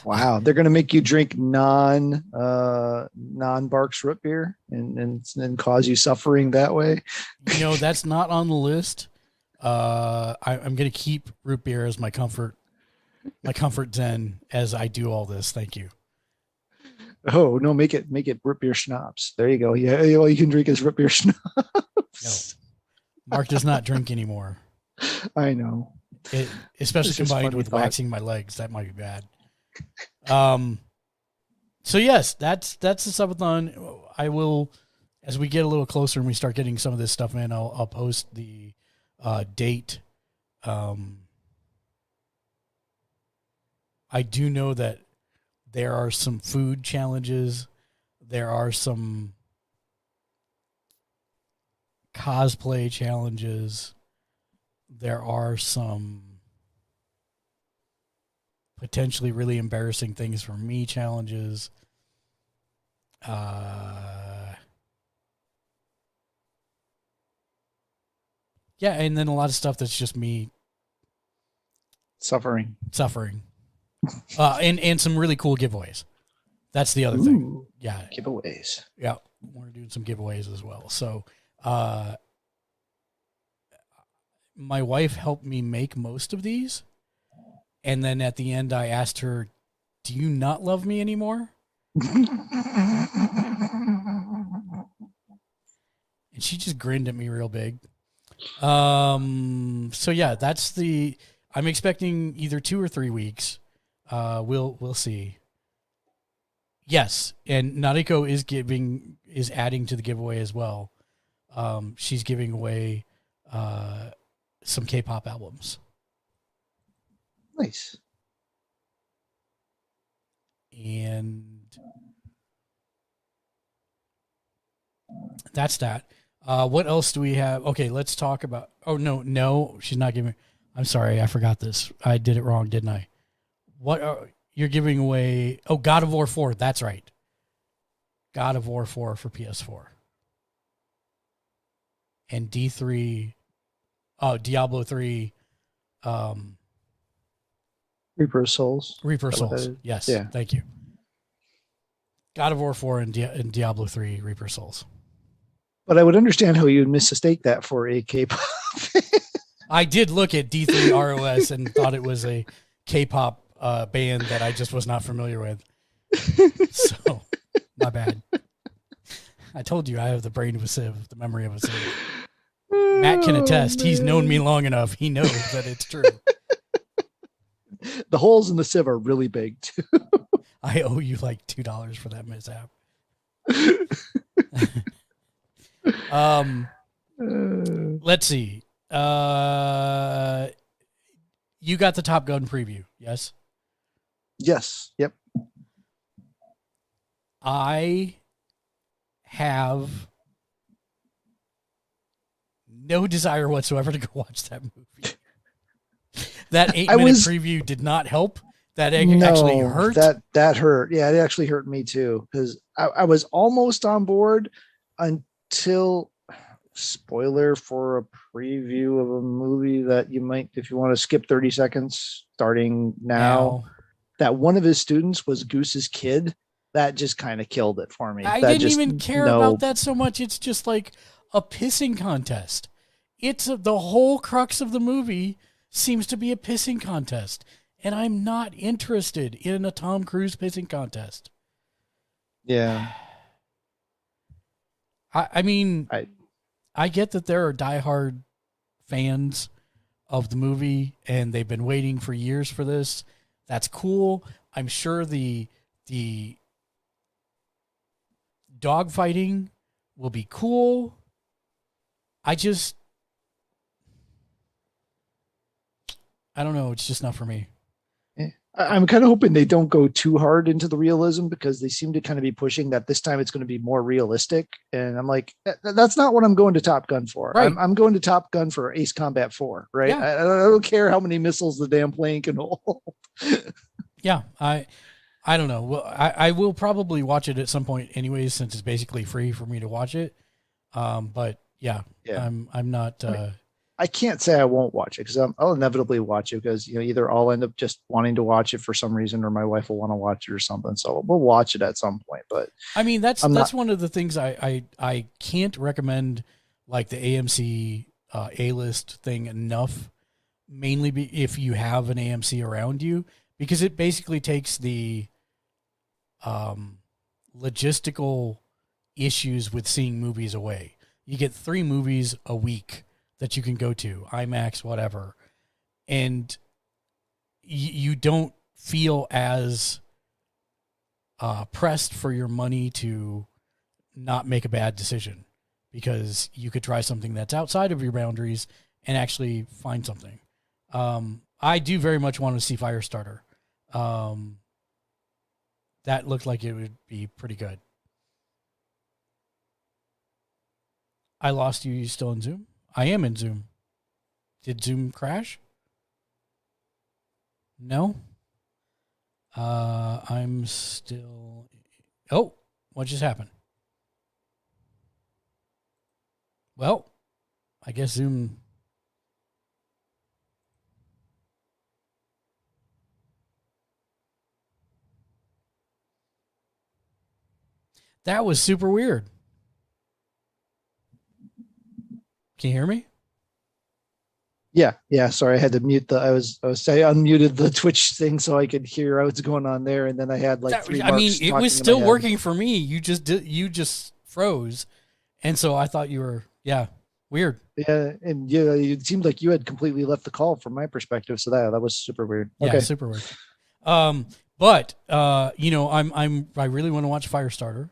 S2: Wow, they're going to make you drink non-Barks root beer and cause you suffering that way.
S1: That's not on the list. I'm going to keep root beer as my comfort zen as I do all this. Thank you.
S2: Oh no, make it root beer schnapps. There you go. Yeah, all you can drink is root beer schnapps.
S1: No, Mark does not drink anymore.
S2: I know.
S1: Especially
S2: It's just
S1: combined
S2: funny
S1: with
S2: thought.
S1: waxing my legs, that might be bad. So yes, that's the subathon. I will, as we get a little closer and we start getting some of this stuff in, I'll post the date. I do know that there are some food challenges. There are some cosplay challenges. There are some potentially really embarrassing things for me challenges. Yeah, and then a lot of stuff that's just me
S2: Suffering.
S1: And some really cool giveaways. That's the other thing.
S2: Ooh,
S1: Yeah.
S2: giveaways.
S1: Yeah. We're doing some giveaways as well. So, my wife helped me make most of these. And then at the end, I asked her, "Do you not love me anymore?" And she just grinned at me real big. So yeah, I'm expecting either 2 or 3 weeks. We'll see. Yes. And Nariko is adding to the giveaway as well. She's giving away, some K-pop albums.
S2: Nice.
S1: And that's that. What else do we have? Okay, let's talk about. Oh no, she's not giving. I'm sorry, I forgot this. I did it wrong, didn't I? You're giving away? Oh, God of War 4. That's right. God of War 4 for PS4. And D3. Oh, Diablo 3.
S2: Reaper of Souls.
S1: Reaper
S2: Is that what
S1: Souls.
S2: that is?
S1: Yes.
S2: Yeah.
S1: Thank you. God of War 4 and Diablo 3 Reaper Souls.
S2: But I would understand how you'd mistake that for a K-pop.
S1: I did look at D3 ROS and thought it was a K-pop band that I just was not familiar with. So, my bad. I told you I have the brain of a sieve, the memory of a sieve. Matt can attest. He's known me long enough. He knows that it's true.
S2: The holes in the sieve are really big too.
S1: I owe you like $2 for that mishap. Let's see. You got the Top Gun preview, yes?
S2: Yes. Yep.
S1: I have no desire whatsoever to go watch that movie. That 8-minute preview did not help. That actually hurt.
S2: That hurt. Yeah, it actually hurt me too because I was almost on board until, spoiler for a preview of a movie that you might, if you want to skip 30 seconds starting now, that one of his students was Goose's kid. That just kind of killed it for me.
S1: I didn't even care about that so much. It's just like a pissing contest. It's the whole crux of the movie seems to be a pissing contest. And I'm not interested in a Tom Cruise pissing contest.
S2: Yeah.
S1: I mean, I get that there are diehard fans of the movie and they've been waiting for years for this. That's cool. I'm sure the dogfighting will be cool. I don't know. It's just not for me.
S2: I'm kind of hoping they don't go too hard into the realism, because they seem to kind of be pushing that this time it's going to be more realistic. And I'm like, that's not what I'm going to Top Gun for.
S1: Right.
S2: I'm going to Top Gun for Ace Combat 4, right?
S1: Yeah.
S2: I don't care how many missiles the damn plane can hold.
S1: Yeah, I don't know. Well, I will probably watch it at some point anyways, since it's basically free for me to watch it. But yeah. I'm not.
S2: I can't say I won't watch it, because I'll inevitably watch it, because either I'll end up just wanting to watch it for some reason, or my wife will want to watch it or something. So we'll watch it at some point. But
S1: I mean, that's one of the things I can't recommend, like the AMC A-list thing enough. Mainly if you have an AMC around you, because it basically takes the logistical issues with seeing movies away. You get 3 movies a week that you can go to, IMAX, whatever, and you don't feel as pressed for your money to not make a bad decision, because you could try something that's outside of your boundaries and actually find something. I do very much want to see Firestarter. That looked like it would be pretty good. I lost you. You still in Zoom? I am in Zoom. Did Zoom crash? No. I'm still. Oh, what just happened? Well, I guess Zoom. That was super weird. Can you hear me?
S2: Yeah. Sorry, I had to mute I unmuted the Twitch thing so I could hear what's going on there, and then I had like 3 marks.
S1: I mean, it
S2: talking
S1: was
S2: in my
S1: still
S2: head.
S1: working for me. You just froze, and so I thought you were weird.
S2: Yeah, and it seemed like you had completely left the call from my perspective, so that was super weird.
S1: Yeah,
S2: Okay.
S1: super weird. But I really want to watch Firestarter.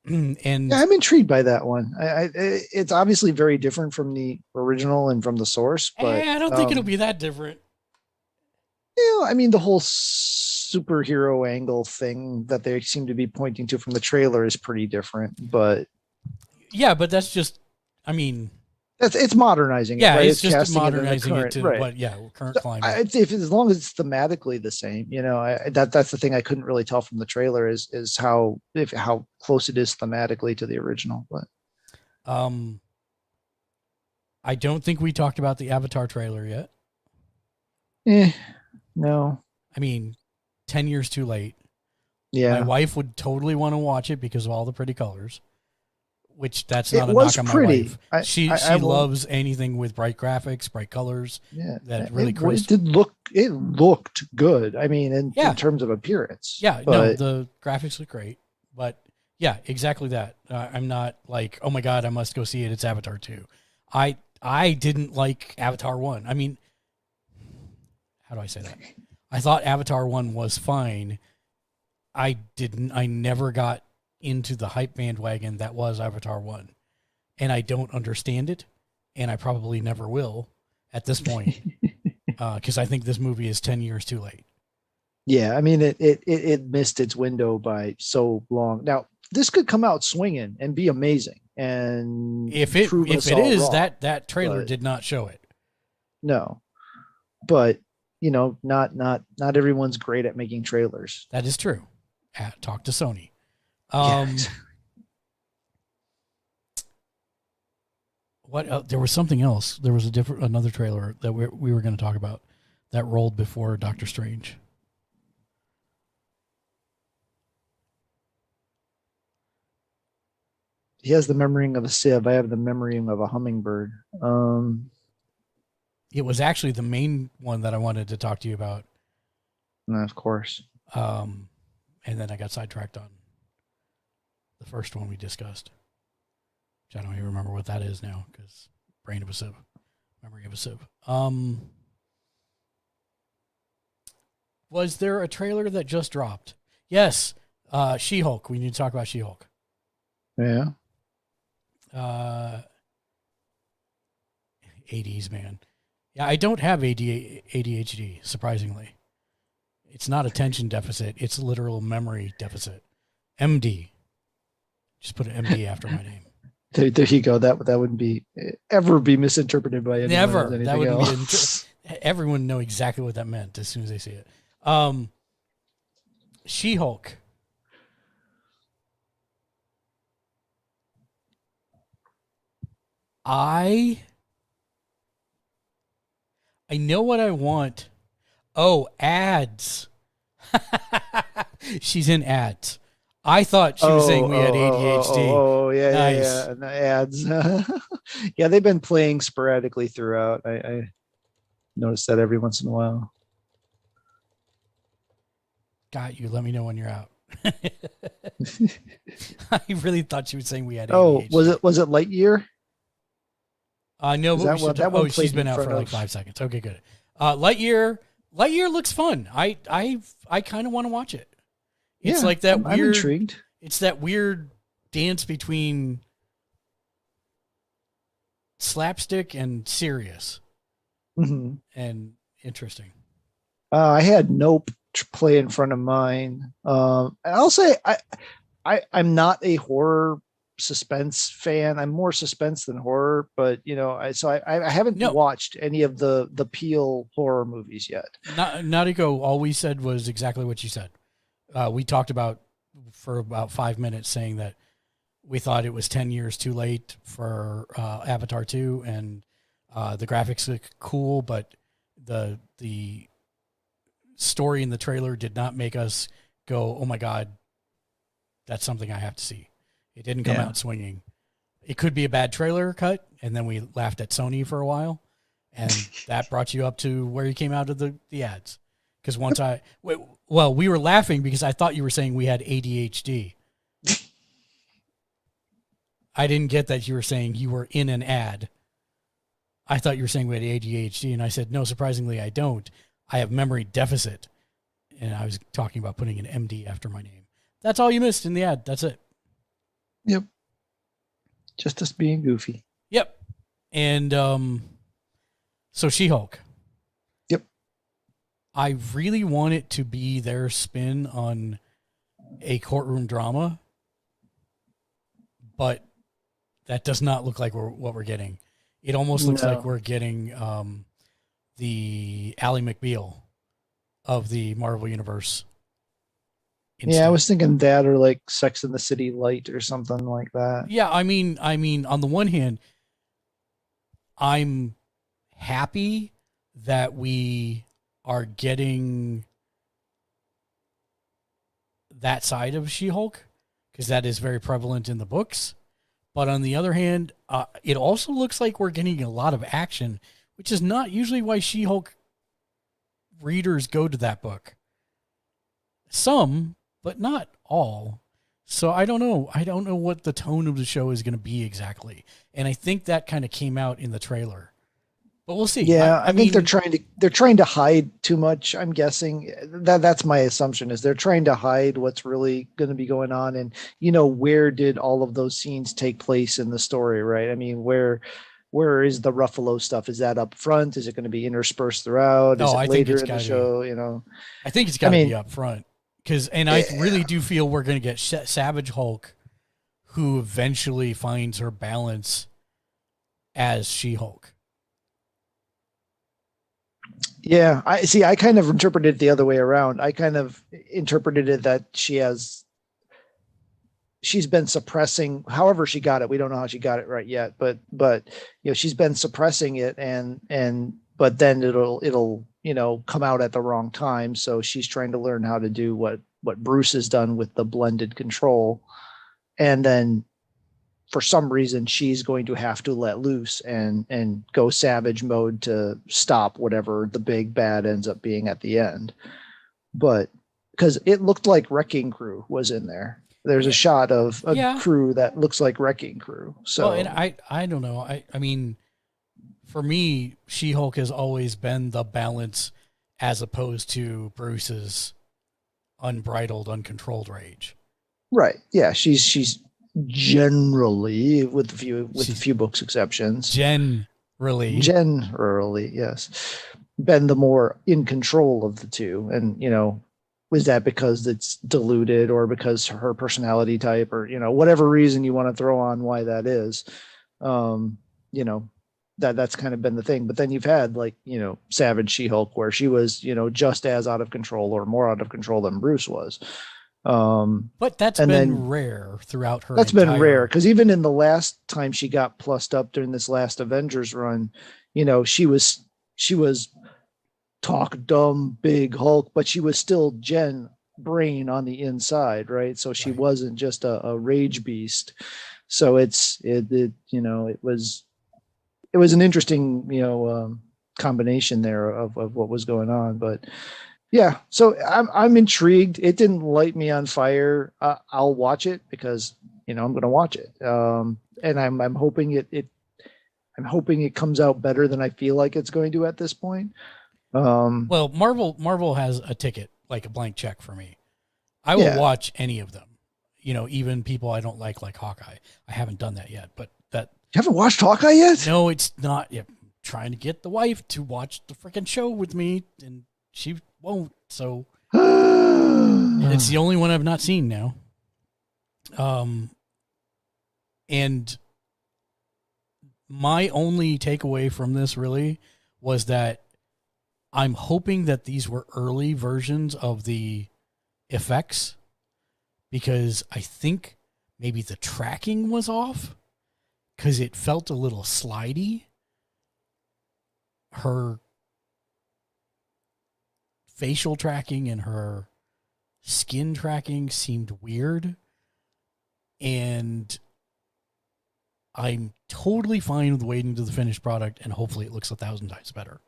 S1: And
S2: yeah, I'm intrigued by that one. It's obviously very different from the original and from the source, but
S1: I don't think it'll be that different.
S2: I mean, the whole superhero angle thing that they seem to be pointing to from the trailer is pretty different. But
S1: yeah, but that's just, I mean,
S2: it's modernizing.
S1: Yeah,
S2: it, right?
S1: it's just
S2: casting
S1: modernizing
S2: current,
S1: it to
S2: right.
S1: current climate.
S2: I'd say as long as it's thematically the same, that's the thing I couldn't really tell from the trailer is how close it is thematically to the original. But
S1: I don't think we talked about the Avatar trailer yet.
S2: No.
S1: I mean, 10 years too late.
S2: Yeah.
S1: My wife would totally want to watch it because of all the pretty colors, which that's not
S2: It
S1: a
S2: was
S1: knock on
S2: pretty.
S1: my wife. She loves anything with bright graphics, bright colors.
S2: Yeah.
S1: That really crisp.
S2: It looked good. I mean, in terms of appearance.
S1: Yeah, no, the graphics look great. But yeah, exactly that. I'm not like, oh my God, I must go see it. It's Avatar 2. I didn't like Avatar 1. I mean, how do I say that? I thought Avatar 1 was fine. I never got into the hype bandwagon that was Avatar 1. And I don't understand it. And I probably never will at this point. Because I think this movie is 10 years too late.
S2: Yeah, I mean, it missed its window by so long. Now, this could come out swinging and be amazing. And
S1: if it is, wrong, that trailer did not show it.
S2: No. But, not everyone's great at making trailers.
S1: That is true. Talk to Sony. What there was something else. There was another trailer that we were going to talk about that rolled before Doctor Strange.
S2: He has the memorying of a sieve. I have the memorying of a hummingbird.
S1: It was actually the main one that I wanted to talk to you about.
S2: Of course.
S1: And then I got sidetracked on the first one we discussed, which I don't even remember what that is now because brain of a sieve, memory of a sieve. Was there a trailer that just dropped? Yes. She-Hulk. We need to talk about She-Hulk.
S2: Yeah.
S1: 80s, man. Yeah, I don't have ADHD, surprisingly. It's not attention deficit. It's literal memory deficit. MD. Just put an MD after my name.
S2: There you go. That wouldn't be ever be misinterpreted by anyone.
S1: Never.
S2: As anything
S1: That wouldn't
S2: else.
S1: be. Everyone would know exactly what that meant as soon as they see it. She-Hulk. I know what I want. Oh, ads. She's in ads. I thought she was saying we had ADHD.
S2: Oh, yeah,
S1: Nice.
S2: yeah. And the ads. Yeah, they've been playing sporadically throughout. I noticed that every once in a while.
S1: Got you. Let me know when you're out. I really thought she was saying we had ADHD.
S2: Oh, was it Lightyear?
S1: No,
S2: Is
S1: but
S2: that
S1: we
S2: what-
S1: should.
S2: that one
S1: She's
S2: played
S1: been
S2: in
S1: out for
S2: front
S1: like
S2: of-
S1: 5 seconds. Okay, good. Lightyear looks fun. I kind of want to watch it. It's
S2: Yeah,
S1: like that
S2: I'm
S1: weird.
S2: intrigued.
S1: It's that weird dance between slapstick and serious
S2: Mhm.
S1: and interesting.
S2: I had Nope play in front of mine. I'll say I'm not a horror suspense fan. I'm more suspense than horror, but I haven't
S1: No.
S2: watched any of the Peel horror movies yet.
S1: Nautico, all we said was exactly what you said. We talked about for about 5 minutes saying that we thought it was 10 years too late for Avatar 2, and the graphics look cool, but the story in the trailer did not make us go, oh my God, that's something I have to see. It didn't come
S2: Yeah.
S1: out swinging. It could be a bad trailer cut, and then we laughed at Sony for a while, and that brought you up to where you came out of the ads. Because we were laughing because I thought you were saying we had ADHD. I didn't get that you were saying you were in an ad. I thought you were saying we had ADHD, and I said, no, surprisingly, I don't. I have memory deficit. And I was talking about putting an MD after my name. That's all you missed in the ad. That's it.
S2: Yep. Just us being goofy.
S1: Yep. And so She-Hulk.
S2: Yep.
S1: I really want it to be their spin on a courtroom drama, but that does not look like what we're getting. It almost looks like we're getting the Ally McBeal of the Marvel Universe.
S2: Yeah, I was thinking that, or like Sex in the City Light or something like that.
S1: Yeah, I mean, on the one hand, I'm happy that we are getting that side of She-Hulk, because that is very prevalent in the books. But on the other hand, it also looks like we're getting a lot of action, which is not usually why She-Hulk readers go to that book. Some, but not all. So I don't know. I don't know what the tone of the show is going to be exactly. And I think that kind of came out in the trailer. But we'll see.
S2: Yeah, I think
S1: mean,
S2: they're trying to hide too much. I'm guessing that's my assumption, is they're trying to hide what's really going to be going on. And where did all of those scenes take place in the story, right? I mean, where is the Ruffalo stuff? Is that up front? Is it going to be interspersed throughout? Is it
S1: I think
S2: later
S1: it's
S2: in the
S1: gotta
S2: show?
S1: I think it's got to be up front. I really do feel we're going to get Savage Hulk, who eventually finds her balance as She-Hulk.
S2: Yeah, I kind of interpreted it the other way around. I kind of interpreted it that she's been suppressing, however she got it. We don't know how she got it right yet, but she's been suppressing it, but then it'll come out at the wrong time. So she's trying to learn how to do what Bruce has done with the blended control. And then for some reason, she's going to have to let loose and go savage mode to stop whatever the big bad ends up being at the end. But because it looked like Wrecking Crew was in there. There's a shot of a crew that looks like Wrecking Crew. So,
S1: and I don't know. I mean, for me, She-Hulk has always been the balance as opposed to Bruce's unbridled, uncontrolled rage.
S2: Right. Yeah. She's generally, with a few books exceptions.
S1: Generally,
S2: yes. been the more in control of the two. And, was that because it's diluted or because her personality type or, whatever reason you want to throw on why that is, that's kind of been the thing. But then you've had like, Savage She-Hulk where she was, just as out of control or more out of control than Bruce was.
S1: But that's been rare throughout her.
S2: That's been rare because even in the last time she got plussed up during this last Avengers run, she was talk dumb big Hulk, but she was still Jen brain on the inside, right? So she wasn't just a rage beast. So it was an interesting combination there of what was going on, but. Yeah, so I'm intrigued. It didn't light me on fire. I'll watch it because I'm going to watch it, and I'm hoping I'm hoping it comes out better than I feel like it's going to at this point.
S1: Well, Marvel has a ticket, like a blank check for me. I will watch any of them. Even people I don't like Hawkeye. I haven't done that yet, but that
S2: you haven't watched Hawkeye yet?
S1: No, it's not. Yeah, I'm trying to get the wife to watch the freaking show with me, and she won't, so it's the only one I've not seen now. And my only takeaway from this really was that I'm hoping that these were early versions of the effects, because I think maybe the tracking was off because it felt a little slidey. Her facial tracking and her skin tracking seemed weird, and I'm totally fine with waiting to the finished product, and hopefully it looks 1,000 times better.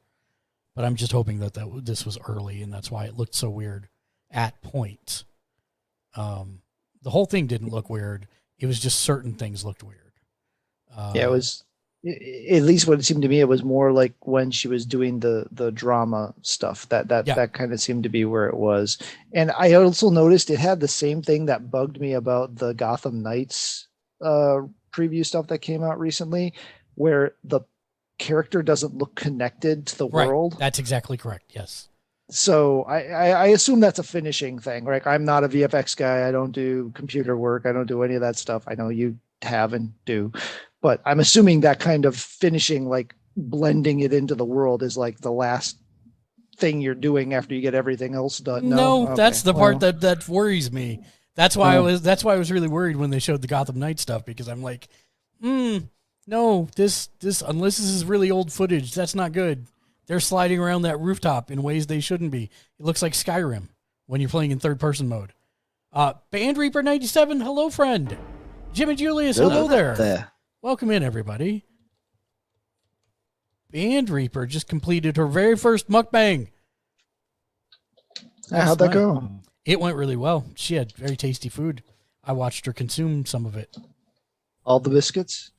S1: But I'm just hoping that this was early, and that's why it looked so weird at points. The whole thing didn't look weird. It was just certain things looked weird.
S2: It was, at least what it seemed to me, it was more like when she was doing the drama stuff. That kind of seemed to be where it was. And I also noticed it had the same thing that bugged me about the Gotham Knights preview stuff that came out recently, where the character doesn't look connected to the world.
S1: That's exactly correct. Yes.
S2: So I assume that's a finishing thing, right? I'm not a VFX guy. I don't do computer work. I don't do any of that stuff. I know you have and do, but I'm assuming that kind of finishing, like blending it into the world, is like the last thing you're doing after you get everying else done.
S1: No, that's the part that worries me. That's why I was really worried when they showed the Gotham Knight stuff, because I'm like, no, this unless this is really old footage, that's not good. They're sliding around that rooftop in ways they shouldn't be. It looks like Skyrim when you're playing in third person mode. Band Reaper 97, hello friend. Jim and Julius, hello there. Welcome in, everybody. Band Reaper just completed her very first mukbang.
S2: How'd that go?
S1: It went really well. She had very tasty food. I watched her consume some of it.
S2: All the biscuits?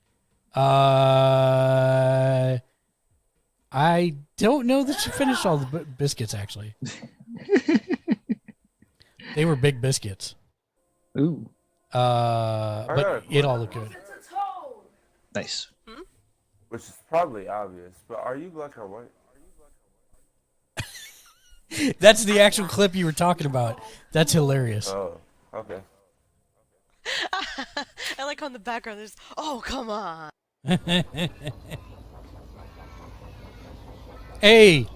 S1: I don't know that she finished all the biscuits, actually. They were big biscuits.
S2: Ooh.
S1: But it all looked good.
S2: Nice.
S8: Which is probably obvious, but are you black or white?
S1: That's the actual clip you were talking about. That's hilarious.
S8: Oh, okay.
S9: I like on the background there's, oh, come on.
S1: Hey,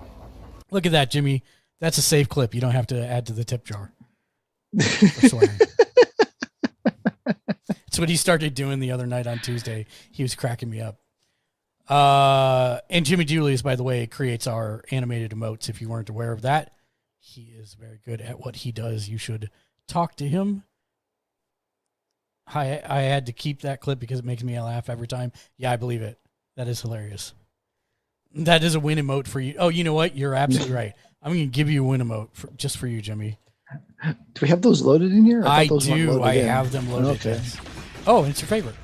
S1: look at that, Jimmy. That's a safe clip. You don't have to add to the tip jar. That's what he started doing the other night on Tuesday. He was cracking me up. And Jimmy Julius, by the way, creates our animated emotes. If you weren't aware of that, he is very good at what he does. You should talk to him. I had to keep that clip because it makes me laugh every time. Yeah, I believe it. That is hilarious. That is a win emote for you. Oh, you know what? You're absolutely right. I'm going to give you a win emote just for you, Jimmy.
S2: Do we have those loaded in here?
S1: I do. I have them loaded.
S2: Okay.
S1: Yes. Oh, and it's your favorite.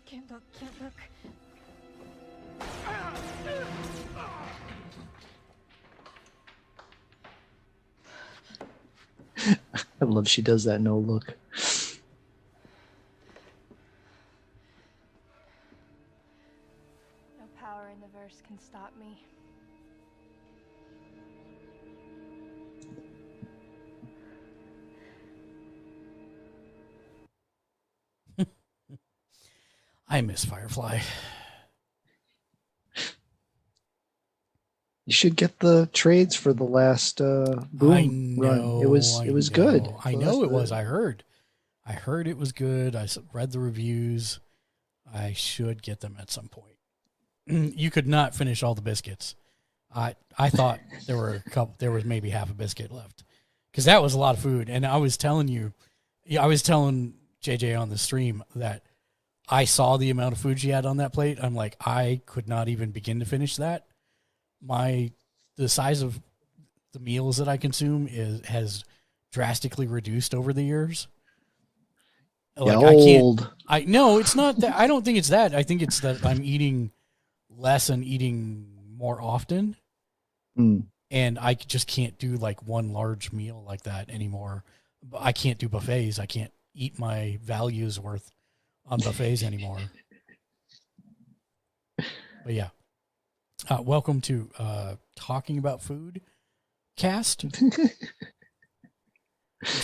S4: Can't look, can't look.
S2: I love she does that no look.
S1: I miss Firefly.
S2: You should get the trades for the last Boom run. It was good.
S1: I know it was. I heard it was good. I read the reviews. I should get them at some point. You could not finish all the biscuits. I thought there were a couple. There was maybe half a biscuit left because that was a lot of food. And I was telling JJ on the stream that I saw the amount of food she had on that plate. I'm like, I could not even begin to finish that. The size of the meals that I consume has drastically reduced over the years. Like no, it's not that. I don't think it's that. I think it's that I'm eating less and eating more often. And I just can't do like one large meal like that anymore. I can't do buffets. I can't eat my values worth on buffets anymore. But yeah. Welcome to Talking About Food cast.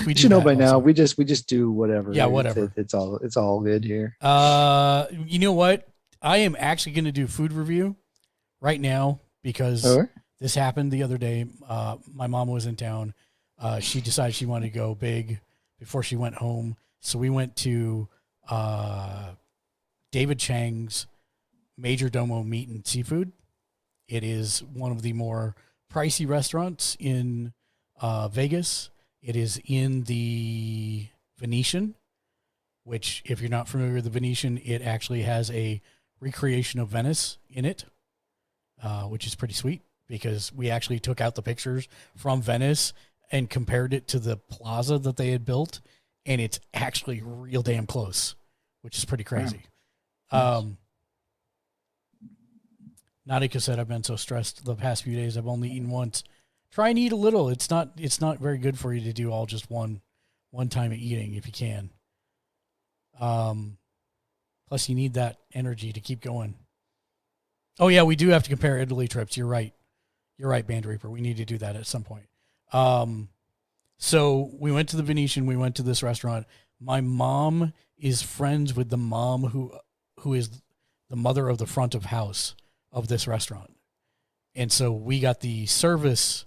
S2: We should know by now. We just do whatever.
S1: Yeah, whatever.
S2: It's all good here.
S1: You know what? I am actually going to do food review right now because this happened the other day. My mom was in town. She decided she wanted to go big before she went home, so we went to David Chang's Major Domo Meat and Seafood. It is one of the more pricey restaurants in Vegas. It is in the Venetian, which, if you're not familiar with the Venetian, it actually has a recreation of Venice in it, which is pretty sweet because we actually took out the pictures from Venice and compared it to the plaza that they had built, and it's actually real damn close, which is pretty crazy. Nice. Nautica said, I've been so stressed the past few days. I've only eaten once. Try and eat a little. It's not very good for you to do all just one time of eating if you can. Plus you need that energy to keep going. Oh yeah, we do have to compare Italy trips. You're right, Band Reaper. We need to do that at some point. So we went to the Venetian. We went to this restaurant. My mom is friends with the mom who is the mother of the front of house of this restaurant. And so we got the service,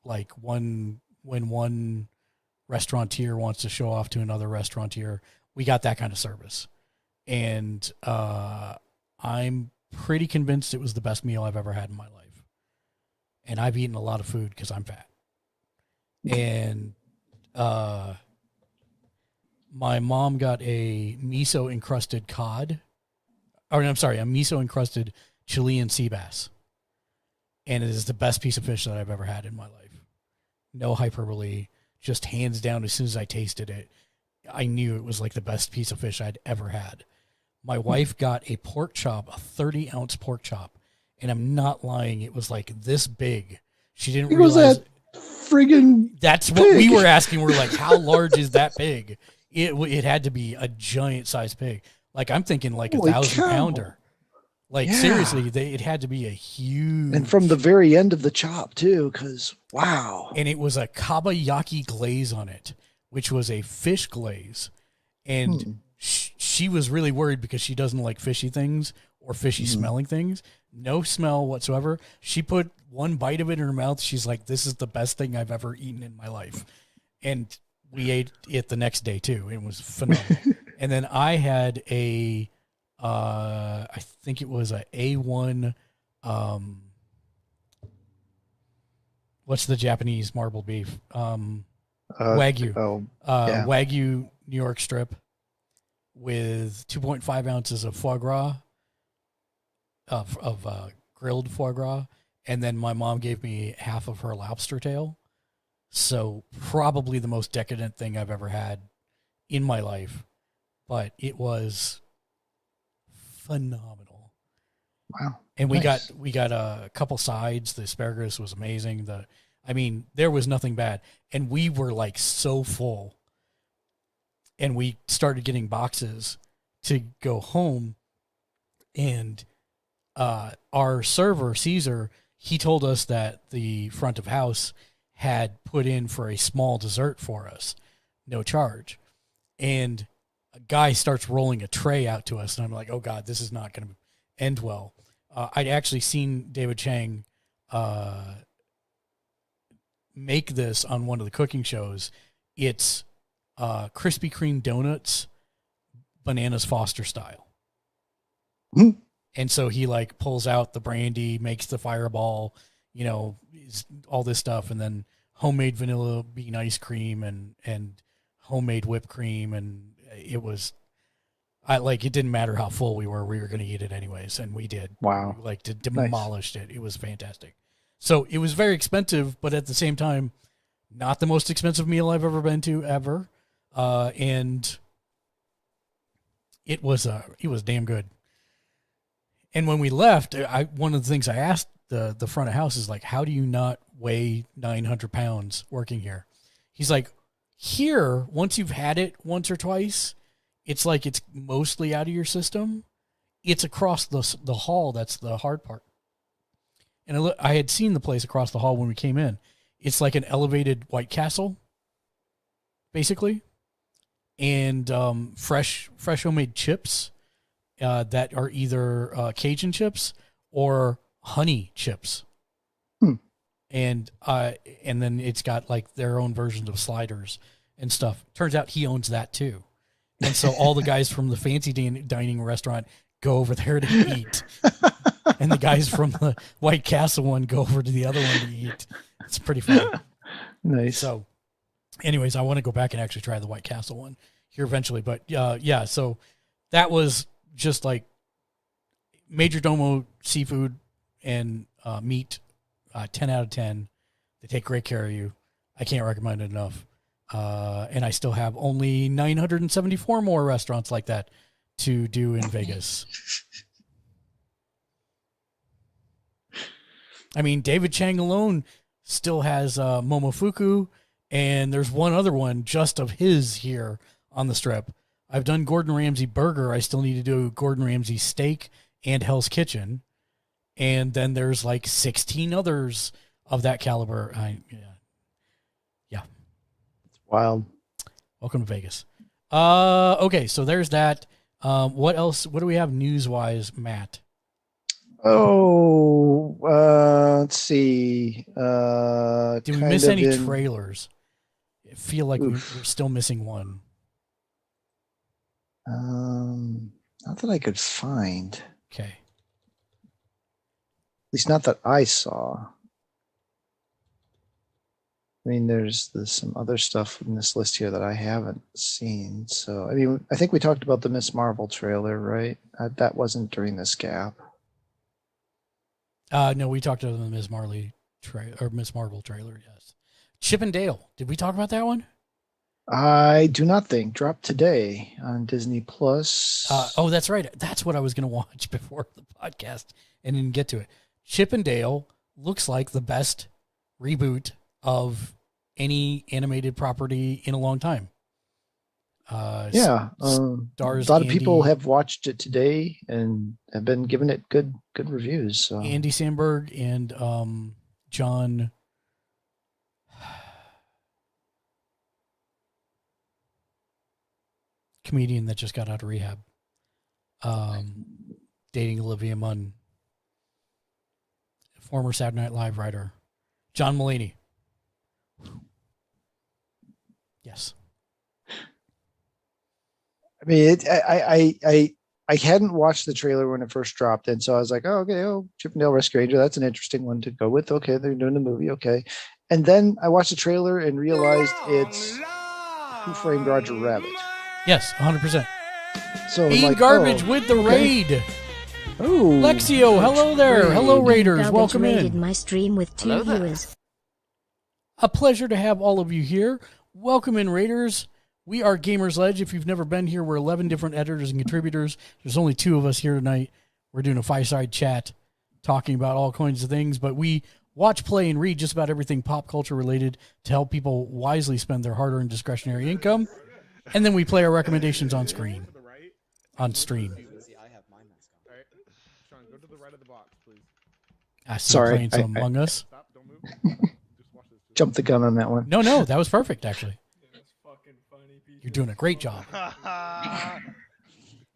S1: like when one restaurateur wants to show off to another restaurateur, we got that kind of service. And I'm pretty convinced it was the best meal I've ever had in my life. And I've eaten a lot of food because I'm fat. And my mom got a miso-encrusted a miso-encrusted Chilean sea bass. And it is the best piece of fish that I've ever had in my life. No hyperbole, just hands down. As soon as I tasted it, I knew it was like the best piece of fish I'd ever had. My wife got a pork chop, a 30-ounce pork chop, and I'm not lying. It was like this big. She didn't realize.
S2: Friggin'
S1: that's what pig. We were asking. We're like, how large is that pig? It had to be a giant sized pig. Like I'm thinking like a 1,000-pounder. Like seriously, it had to be a huge.
S2: And from the very end of the chop too, because wow.
S1: And it was a kabayaki glaze on it, which was a fish glaze, and she was really worried because she doesn't like fishy things or fishy smelling things. No smell whatsoever. She put one bite of it in her mouth. She's like, "This is the best thing I've ever eaten in my life," and we ate it the next day too. It was phenomenal. And then I had I think it was a A1, what's the Japanese marbled beef? Wagyu. Wagyu New York strip with 2.5 ounces of foie gras, of grilled foie gras. And then my mom gave me half of her lobster tail. So probably the most decadent thing I've ever had in my life. But it was phenomenal.
S2: Wow.
S1: And we got a couple sides. The asparagus was amazing. There was nothing bad. And we were like so full. And we started getting boxes to go home. And our server, Caesar, he told us that the front of house had put in for a small dessert for us, no charge. And a guy starts rolling a tray out to us, and I'm like, oh God, this is not going to end well. I'd actually seen David Chang make this on one of the cooking shows. It's Krispy Kreme donuts, Bananas Foster style.
S2: Hmm.
S1: And so he like pulls out the brandy, makes the fireball, all this stuff, and then homemade vanilla bean ice cream and homemade whipped cream, and it didn't matter how full we were going to eat it anyways, and we did.
S2: Wow.
S1: We demolished it. It was fantastic. So it was very expensive, but at the same time, not the most expensive meal I've ever been to ever. And it was damn good. And when we left, one of the things I asked the front of house is like, how do you not weigh 900 pounds working here? He's like, here, once you've had it once or twice, it's like it's mostly out of your system. It's across the hall. That's the hard part. And I had seen the place across the hall when we came in. It's like an elevated White Castle, basically. And fresh homemade chips that are either Cajun chips or honey chips. And then it's got like their own versions of sliders and stuff. Turns out he owns that too. And so all the guys from the fancy dining restaurant go over there to eat. And the guys from the White Castle one go over to the other one to eat. It's pretty fun.
S2: Nice.
S1: So anyways, I want to go back and actually try the White Castle one here eventually. But yeah, so that was just like Major Domo seafood and meat, 10 out of 10. They take great care of you. I can't recommend it enough. And I still have only 974 more restaurants like that to do in Vegas. I mean, David Chang alone still has Momofuku, and there's one other one just of his here on the Strip. I've done Gordon Ramsay Burger. I still need to do Gordon Ramsay Steak and Hell's Kitchen. And then there's like 16 others of that caliber. Yeah.
S2: It's wild.
S1: Welcome to Vegas. Okay, so there's that. What else? What do we have news-wise, Matt?
S2: Oh, let's see.
S1: Did we miss any trailers? I feel like we're still missing one.
S2: Not that I could find.
S1: Okay.
S2: At least not that I saw. I mean, there's some other stuff in this list here that I haven't seen. So, I mean, I think we talked about the Miss Marvel trailer, right? That wasn't during this gap.
S1: No, we talked about the Miss Marvel trailer. Yes. Chip and Dale. Did we talk about that one?
S2: I do not think. Dropped today on Disney Plus.
S1: Oh, that's right. That's what I was going to watch before the podcast and didn't get to it. Chip and Dale looks like the best reboot of any animated property in a long time.
S2: Yeah. A lot of people have watched it today and have been giving it good reviews. So.
S1: Andy Samberg and John. Comedian that just got out of rehab. Dating Olivia Munn. Former Saturday Night Live writer. John Mulaney. Yes.
S2: I mean, I hadn't watched the trailer when it first dropped, and so I was like, "Oh, okay, Chip and Dale Rescue Ranger. That's an interesting one to go with. Okay, they're doing the movie. Okay." And then I watched the trailer and realized it's Who Framed Roger Rabbit.
S1: Yes, 100%.
S2: So
S1: Being
S2: like,
S1: garbage with the raid.
S2: Oh,
S1: Lexio, hello there. Hello, Raiders. Welcome in.
S10: My stream with 2 viewers.
S1: A pleasure to have all of you here. Welcome in, Raiders. We are Gamersledge. If you've never been here, we're 11 different editors and contributors. There's only 2 of us here tonight. We're doing a fireside chat talking about all kinds of things, but we watch, play, and read just about everything pop culture related to help people wisely spend their hard-earned discretionary income. And then we play our recommendations on screen. On stream.
S7: Sean, go to the right of the box, please.
S1: I see you playing some Among Us.
S7: Stop, don't move. Just watch this.
S2: Jump the gun on that one.
S1: No, that was perfect, actually.
S7: That's fucking funny,
S1: You're doing a great job.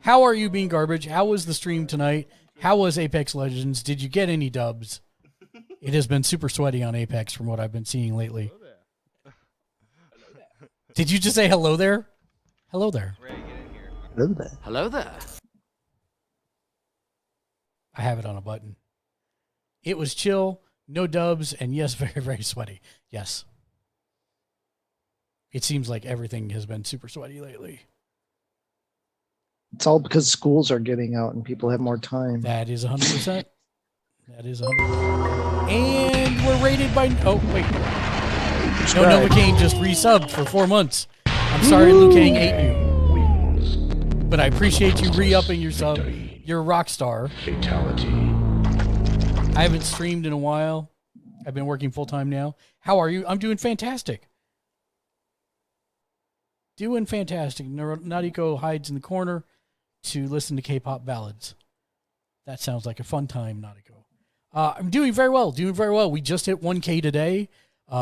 S1: How are you being garbage? How was the stream tonight? How was Apex Legends? Did you get any dubs? It has been super sweaty on Apex from what I've been seeing lately. Did you just say hello there? Hello there.
S2: Hello there.
S6: Hello there.
S1: I have it on a button. It was chill, no dubs, and yes, very, very sweaty. Yes. It seems like everything has been super sweaty lately.
S2: It's all because schools are getting out and people have more time.
S1: That is 100%. That is 100%. And we're rated by... Oh, wait. No, Novocaine just resubbed for 4 months. I'm sorry Liu Kang ate you. But I appreciate you re-upping your sub. You're a rock star.
S5: Fatality.
S1: I haven't streamed in a while. I've been working full-time now. How are you? I'm doing fantastic. Doing fantastic. Nariko hides in the corner to listen to K-pop ballads. That sounds like a fun time, Nariko. I'm doing very well. Doing very well. We just hit 1K today.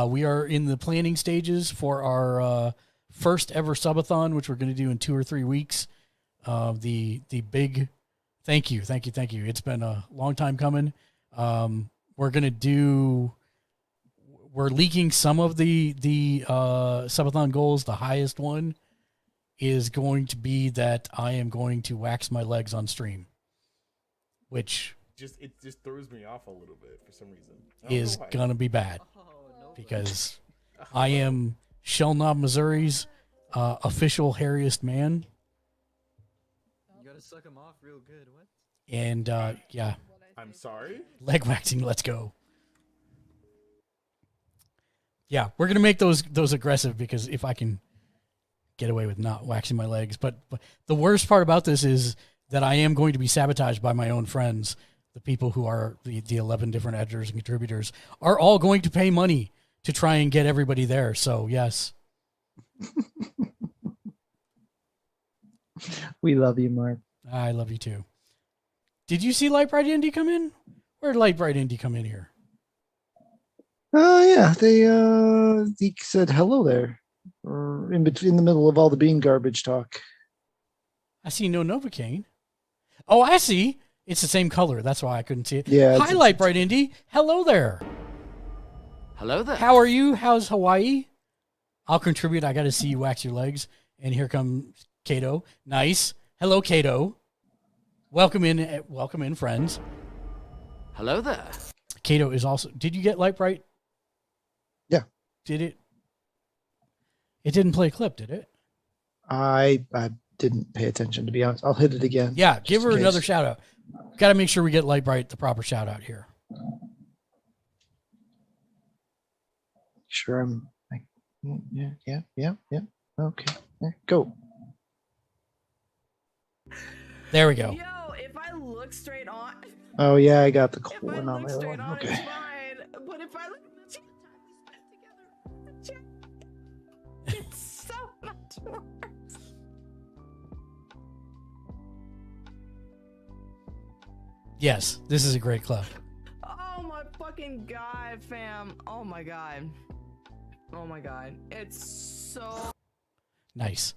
S1: We are in the planning stages for our first ever subathon, which we're going to do in 2 or 3 weeks. The big... Thank you. It's been a long time coming. We're leaking some of the subathon goals. The highest one is going to be that I am going to wax my legs on stream, which
S11: it just throws me off a little bit for some reason.
S1: Is gonna be bad because I am Shell Knob, Missouri's official hairiest man.
S3: You gotta suck him off real good. What?
S1: And yeah.
S11: I'm sorry?
S1: Leg waxing, let's go. Yeah, we're gonna make those aggressive because if I can get away with not waxing my legs. But the worst part about this is that I am going to be sabotaged by my own friends. The people who are the 11 different editors and contributors are all going to pay money to try and get everybody there. So yes.
S2: We love you, Mark.
S1: I love you too. Did you see Light Bright Indy come in? Where did Light Bright Indy come in here?
S2: Oh yeah, he said hello there, in between the middle of all the bean garbage talk.
S1: I see no Novocaine. Oh, I see. It's the same color. That's why I couldn't see it.
S2: Yeah.
S1: Hi, Light Bright Indy. Hello there.
S6: Hello there.
S1: How are you? How's Hawaii? I'll contribute. I got to see you wax your legs. And here comes Kato. Nice. Hello, Kato. Welcome in, friends.
S6: Hello there.
S1: Kato is also... Did you get Light Bright?
S2: Yeah.
S1: Did it? It didn't play a clip, did it?
S2: I didn't pay attention, to be honest. I'll hit it again.
S1: Yeah, give her another shout out. Got to make sure we get Light Bright the proper shout out here.
S2: Sure, I'm like, yeah. Okay, go.
S1: There we go.
S9: Yo, if I look straight on...
S2: Oh yeah, I got the cool
S9: If I
S2: one on
S9: look
S2: my
S9: straight
S2: one.
S9: on,
S2: Okay.
S9: it's fine. But if I look at the time we spent together, it's so much worse.
S1: Yes, this is a great club.
S9: Oh my fucking god, fam. Oh my god. Oh my god. It's so...
S1: Nice.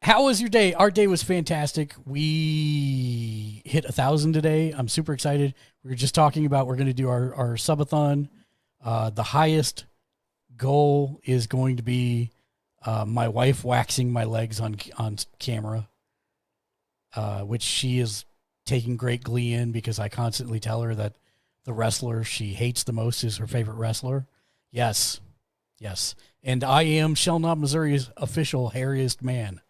S1: How was your day? Our day was fantastic. We hit 1,000 today. I'm super excited. We were just talking about we're going to do our subathon. The highest goal is going to be my wife waxing my legs on camera, which she is taking great glee in because I constantly tell her that the wrestler she hates the most is her favorite wrestler. Yes. And I am Shell Knob, Missouri's official hairiest man.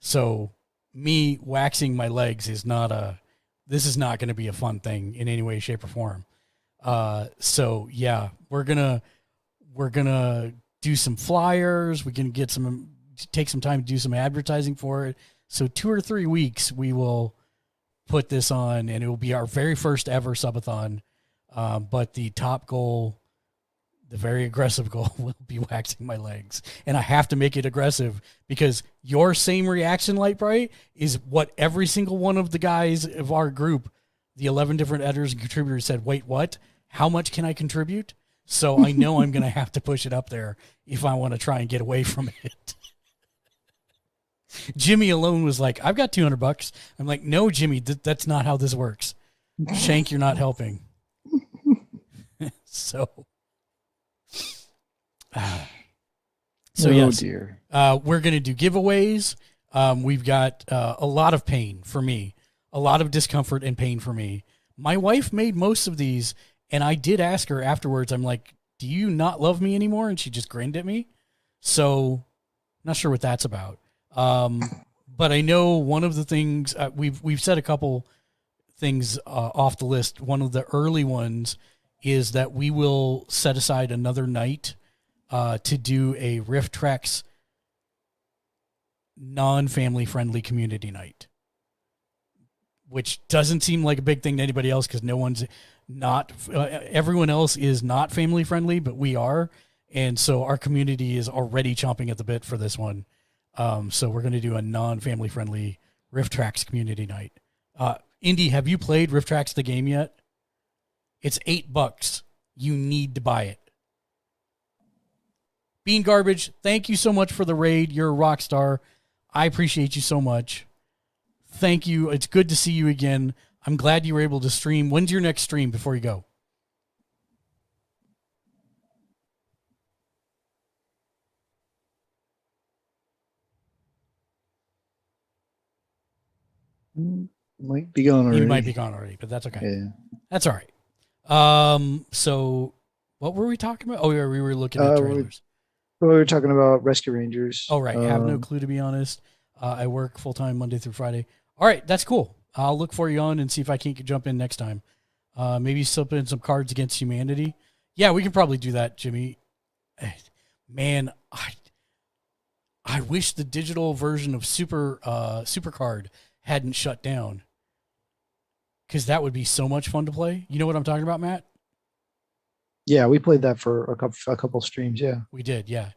S1: So me waxing my legs is this is not going to be a fun thing in any way, shape, or form. So yeah, we're gonna do some flyers. We're gonna take some time to do some advertising for it. So 2 or 3 weeks we will put this on, and it will be our very first ever subathon. But the top goal, the very aggressive goal, will be waxing my legs. And I have to make it aggressive because your same reaction, Light Bright, is what every single one of the guys of our group, the 11 different editors and contributors, said, wait, what? How much can I contribute? So I know I'm going to have to push it up there if I want to try and get away from it. Jimmy alone was like, I've got $200. I'm like, no, Jimmy, that's not how this works. Shank, you're not helping. So yes,
S2: dear.
S1: We're going to do giveaways. We've got a lot of pain for me, a lot of discomfort and pain for me. My wife made most of these, and I did ask her afterwards, I'm like, do you not love me anymore? And she just grinned at me. So not sure what that's about. But I know one of the things we've said a couple things off the list. One of the early ones is that we will set aside another night to do a Rift Treks non-family friendly community night, which doesn't seem like a big thing to anybody else because no one's not, everyone else is not family friendly, but we are. And so our community is already chomping at the bit for this one. So we're going to do a non-family friendly Rift Treks community night. Indy, have you played Rift Treks the game yet? It's $8. You need to buy it. Bean Garbage, thank you so much for the raid. You're a rock star. I appreciate you so much. Thank you. It's good to see you again. I'm glad you were able to stream. When's your next stream before you go?
S2: Might be gone already.
S1: You might be gone already, but that's okay.
S2: Yeah.
S1: That's all right. So what were we talking about? Oh, yeah, we were looking at trailers.
S2: We were talking about Rescue Rangers.
S1: Oh, right. I have no clue, to be honest. I work full-time Monday through Friday. All right, that's cool. I'll look for you on and see if I can't jump in next time. Maybe slip in some Cards Against Humanity. Yeah, we can probably do that, Jimmy. Man, I wish the digital version of Supercard hadn't shut down, because that would be so much fun to play. You know what I'm talking about, Matt?
S2: Yeah, we played that for a couple streams. Yeah,
S1: we did. Yeah,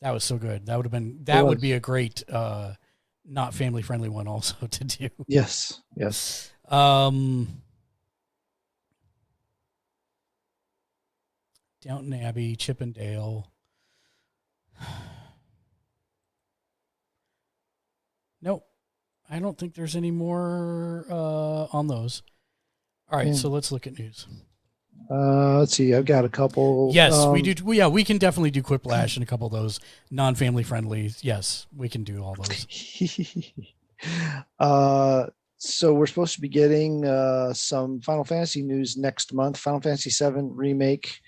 S1: that was so good. That would be a great, not family friendly one also to do.
S2: Yes. Yes.
S1: Downton Abbey, Chippendale. Nope. I don't think there's any more on those. All right, so let's look at news.
S2: Let's see. I've got a couple.
S1: Yes, we do. We can definitely do Quiplash and a couple of those non-family friendly. Yes, we can do all those.
S2: So we're supposed to be getting some Final Fantasy news next month. Final Fantasy VII Remake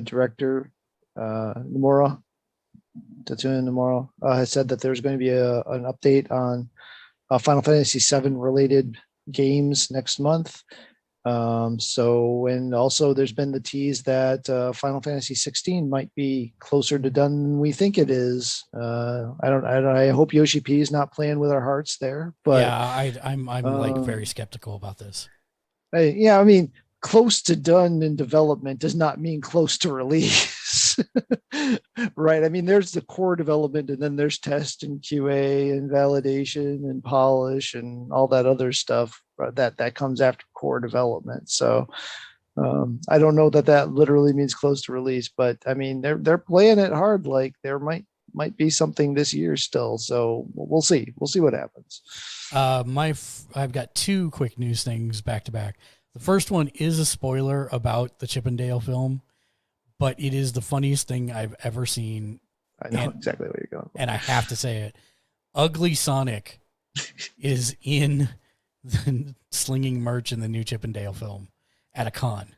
S2: director Nomura, Tatsuya Nomura, has said that there's going to be an update on Final Fantasy VII related games next month. And also there's been the tease that Final Fantasy 16 might be closer to done than we think it is. I hope Yoshi P is not playing with our hearts there, but
S1: yeah, I'm like very skeptical about this.
S2: I mean, close to done in development does not mean close to release. Right? I mean, there's the core development, and then there's test and QA and validation and polish and all that other stuff that comes after core development. So I don't know that literally means close to release, but I mean, they're playing it hard. Like there might be something this year still. So we'll see. We'll see what happens.
S1: I've got two quick news things back to back. The first one is a spoiler about the Chippendale film, but it is the funniest thing I've ever seen.
S2: I know exactly where you're going.
S1: And I have to say it. Ugly Sonic is in the slinging merch in the new Chippendale film at a con.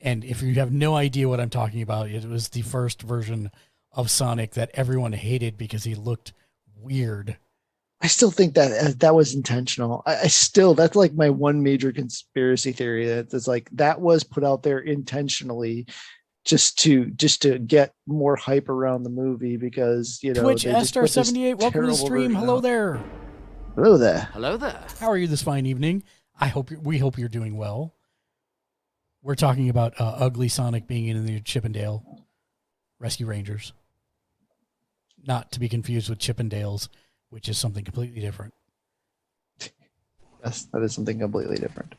S1: And if you have no idea what I'm talking about, it was the first version of Sonic that everyone hated because he looked weird.
S2: I still think that was intentional. That's like my one major conspiracy theory that's like that was put out there intentionally just to get more hype around the movie because, you know,
S1: Twitch Star78, welcome to the stream. Hello there.
S2: Hello there.
S6: Hello there.
S1: How are you this fine evening? We hope you're doing well. We're talking about Ugly Sonic being in the Chippendale Rescue Rangers. Not to be confused with Chippendales, which is something completely different.
S2: Yes, that is something completely different.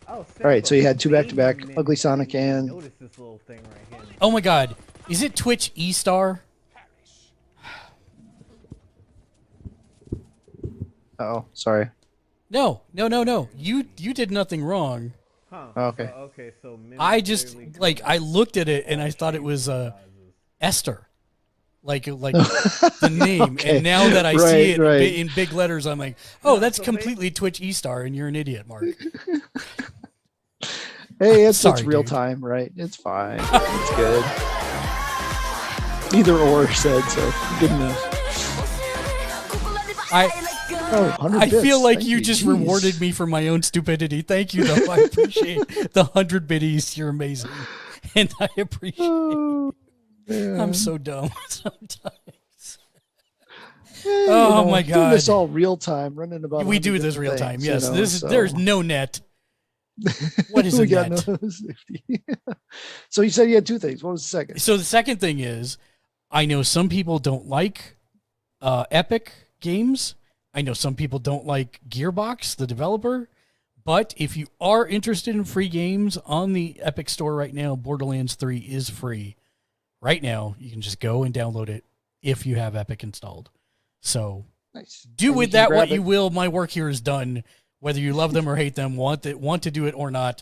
S2: All right, so you had two back-to-back, Ugly Sonic and...
S3: Notice this little thing right here.
S1: Oh my God. Is it Twitch E-Star?
S2: Oh, sorry.
S1: No. You did nothing wrong.
S3: Huh.
S2: Okay.
S3: Okay, so
S1: I just I looked at it and I thought it was Esther, like the name.
S2: Okay.
S1: And now that I
S2: Right,
S1: see it
S2: right.
S1: in big letters, I'm like, oh, that's completely Twitch E-Star, and you're an idiot, Mark.
S2: Hey, it's
S1: Sorry,
S2: real
S1: dude.
S2: time, right? It's fine. It's good. Either or said, so good enough. Oh, 100
S1: I feel
S2: bits.
S1: like
S2: Thank
S1: you just
S2: Jeez.
S1: rewarded me for my own stupidity. Thank you, though. I appreciate the 100 biddies. You're amazing, and I appreciate.
S2: Oh,
S1: I'm
S2: man.
S1: so dumb sometimes.
S2: Hey,
S1: Oh my
S2: doing
S1: God.
S2: this all real time, running about.
S1: We
S2: 100
S1: do this
S2: different
S1: real time.
S2: things,
S1: Yes,
S2: you know,
S1: this is.
S2: so-
S1: There's no net. What is
S2: we
S1: a
S2: got
S1: net?
S2: no safety. So you said you had two things. What was the second?
S1: So the second thing is, I know some people don't like Epic games. I know some people don't like Gearbox, the developer. But if you are interested in free games on the Epic Store right now, Borderlands 3 is free. Right now, you can just go and download it if you have Epic installed. So
S2: Nice.
S1: do
S2: And
S1: with
S2: can
S1: that
S2: grab
S1: what you
S2: it.
S1: will. My work here is done. Whether you love them or hate them, want to do it or not,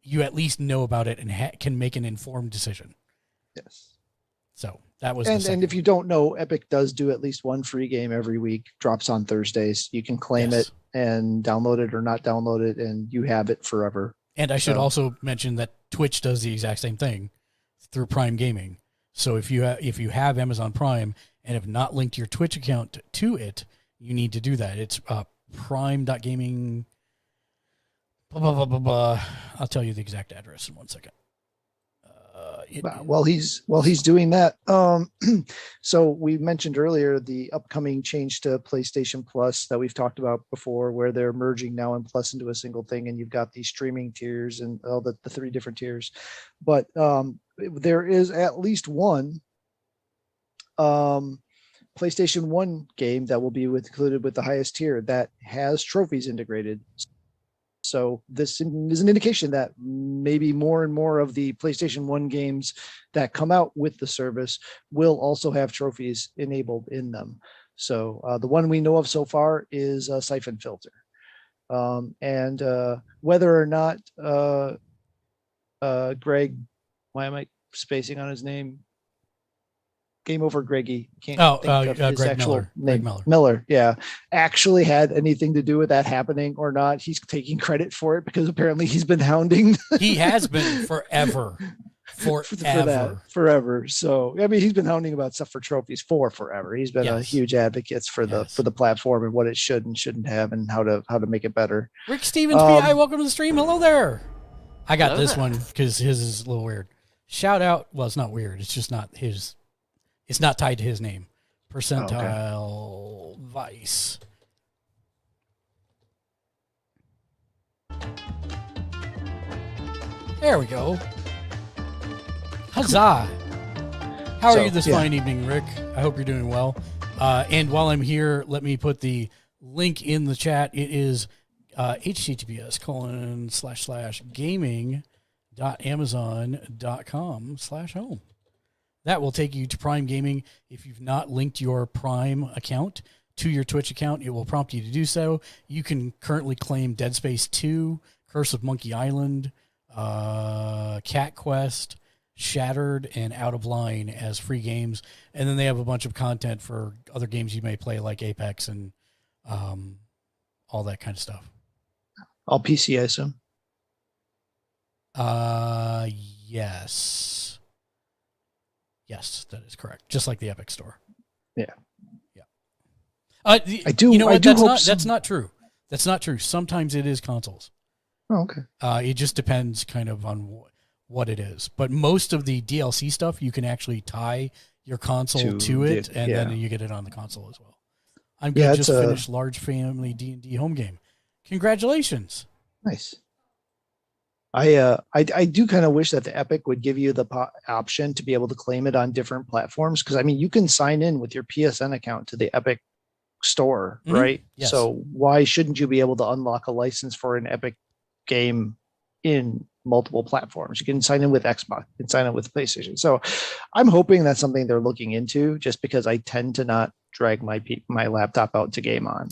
S1: you at least know about it and can make an informed decision.
S2: Yes.
S1: So that was
S2: And if you don't know, Epic does do at least one free game every week. Drops on Thursdays. You can claim
S1: Yes.
S2: it and download it or not download it, and you have it forever.
S1: And I should
S2: So-
S1: also mention that Twitch does the exact same thing through Prime Gaming. So if you have Amazon Prime and have not linked your Twitch account to it, you need to do that. It's prime.gaming. Blah, blah, blah, blah, blah. I'll tell you the exact address in 1 second.
S2: While he's doing that, so we mentioned earlier the upcoming change to PlayStation Plus that we've talked about before, where they're merging now and Plus into a single thing, and you've got these streaming tiers and all the three different tiers. But there is at least one PlayStation 1 game that will be included with the highest tier that has trophies integrated. So this is an indication that maybe more and more of the PlayStation 1 games that come out with the service will also have trophies enabled in them. So the one we know of so far is Siphon Filter. And whether or not Greg, why am I spacing on his name? Game Over Greggy. Can't think of his
S1: Greg
S2: actual
S1: Miller.
S2: name.
S1: Greg Miller.
S2: Miller, yeah. Actually had anything to do with that happening or not. He's taking credit for it because apparently he's been hounding.
S1: He has been forever.
S2: Forever. So I mean, he's been hounding about stuff for trophies for forever. He's been a
S1: Yes.
S2: huge advocate for the platform and what it should and shouldn't have and how to make it better.
S1: Rick Stevens, PI, welcome to the stream. Hello there. I got
S6: Hello
S1: this
S6: there.
S1: one because his is a little weird. Shout out. Well, it's not weird. It's just not his. It's not tied to his name. Percentile Vice. There we go. Huzzah. How are
S2: So,
S1: you this
S2: yeah.
S1: fine evening, Rick? I hope you're doing well. And while I'm here, let me put the link in the chat. It is https://gaming.amazon.com/home. That will take you to Prime Gaming. If you've not linked your Prime account to your Twitch account, it will prompt you to do so. You can currently claim Dead Space 2, Curse of Monkey Island, Cat Quest, Shattered, and Out of Line as free games. And then they have a bunch of content for other games you may play, like Apex and all that kind of stuff.
S2: All PC, I assume.
S1: Yes. Yes, that is correct. Just like the Epic Store.
S2: Yeah.
S1: Yeah.
S2: I do.
S1: You know
S2: I
S1: what?
S2: do
S1: That's
S2: hope
S1: not.
S2: some-
S1: That's not true. That's not true. Sometimes it is consoles.
S2: Oh, okay.
S1: It just depends kind of on what it is. But most of the DLC stuff, you can actually tie your console to it, and then you get it on the console as well. I'm good.
S2: Yeah,
S1: Just
S2: it's a-
S1: finished large family D&D home game. Congratulations.
S2: Nice. I do kind of wish that the Epic would give you the option to be able to claim it on different platforms, because I mean you can sign in with your PSN account to the Epic store,
S1: Mhm.
S2: right?
S1: Yes.
S2: So why shouldn't you be able to unlock a license for an Epic game in multiple platforms? You can sign in with Xbox, you can sign in with PlayStation. So I'm hoping that's something they're looking into, just because I tend to not drag my laptop out to game on.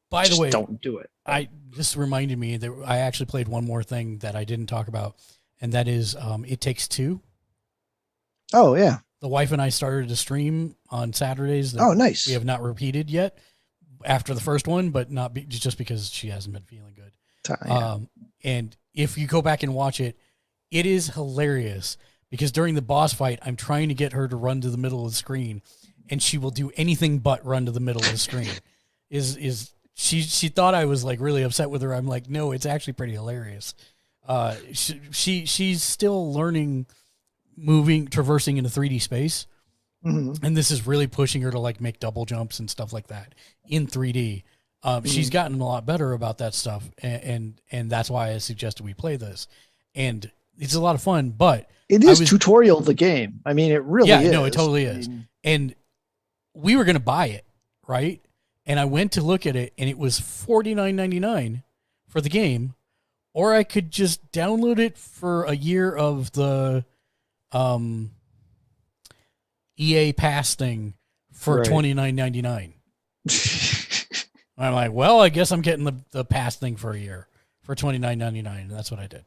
S1: By the
S2: Just
S1: way,
S2: don't do it.
S1: I just reminded me that I actually played one more thing that I didn't talk about, and that is It Takes Two.
S2: Oh yeah.
S1: The wife and I started to stream on Saturdays. That
S2: Oh, nice.
S1: We have not repeated yet after the first one, but just because she hasn't been feeling good.
S2: Yeah.
S1: And if you go back and watch it, it is hilarious because during the boss fight, I'm trying to get her to run to the middle of the screen, and she will do anything but run to the middle of the screen. She thought I was like really upset with her. I'm like, no, it's actually pretty hilarious. She's still learning, traversing in a 3D space.
S2: Mm-hmm.
S1: And this is really pushing her to like make double jumps and stuff like that in 3D. She's gotten a lot better about that stuff. And that's why I suggested we play this. And it's a lot of fun, but
S2: it is tutorial the game. I mean, it really is.
S1: Yeah, no, it totally is. And we were going to buy it, right? And I went to look at it, and it was $49.99 for the game, or I could just download it for a year of the EA Pass thing for $29.99. I'm like, well, I guess I'm getting the Pass thing for a year for $29.99. That's what I did.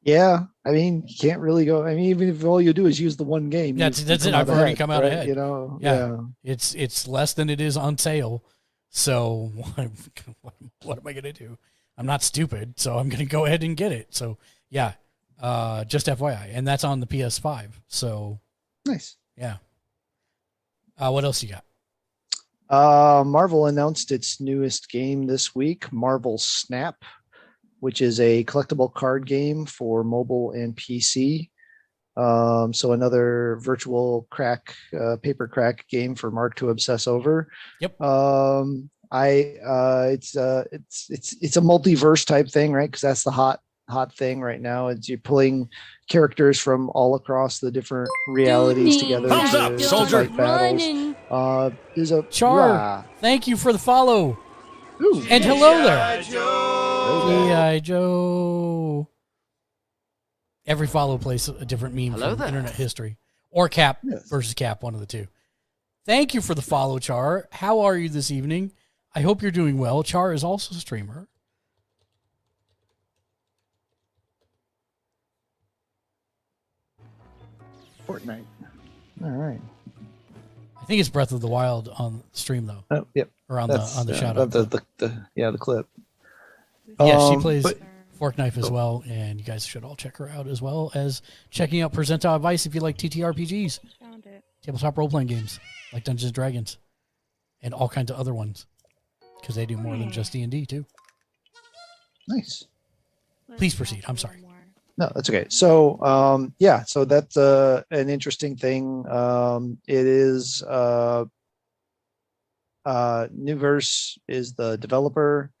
S2: Yeah, I mean, you can't really go. I mean, even if all you do is use the one game,
S1: that's it. I've already come out ahead.
S2: You know,
S1: yeah. It's less than it is on sale. So what am I gonna do? I'm not stupid, so I'm gonna go ahead and get it. So yeah, just FYI, and that's on the PS5. So
S2: nice.
S1: Yeah. What else you got?
S2: Marvel announced its newest game this week, Marvel Snap, which is a collectible card game for mobile and PC. So another virtual paper crack game for Mark to obsess over.
S1: Yep.
S2: It's a multiverse type thing, right? Because that's the hot thing right now. It's you're pulling characters from all across the different realities together.
S5: Thumbs up, soldier.
S2: Fight battles. There's a
S1: Char. Thank you for the follow. Ooh, and hello there. G.I. Joe. Every follow plays a different meme from internet history. Or Cap versus Cap, one of the two. Thank you for the follow, Char. How are you this evening? I hope you're doing well. Char is also a streamer.
S2: Fortnite. All right.
S1: I think it's Breath of the Wild on stream though.
S2: Oh, yep.
S1: Or on the shout out.
S2: The clip.
S1: Yeah, she plays Fork Knife as well, and you guys should all check her out as well as checking out Presenta Advice if you like TTRPGs.
S4: Found it.
S1: Tabletop role-playing games like Dungeons and Dragons and all kinds of other ones because they do more than just D&D too.
S2: Nice.
S1: Please proceed. I'm sorry.
S2: No, that's okay. So, so that's an interesting thing. It is Newverse is the developer.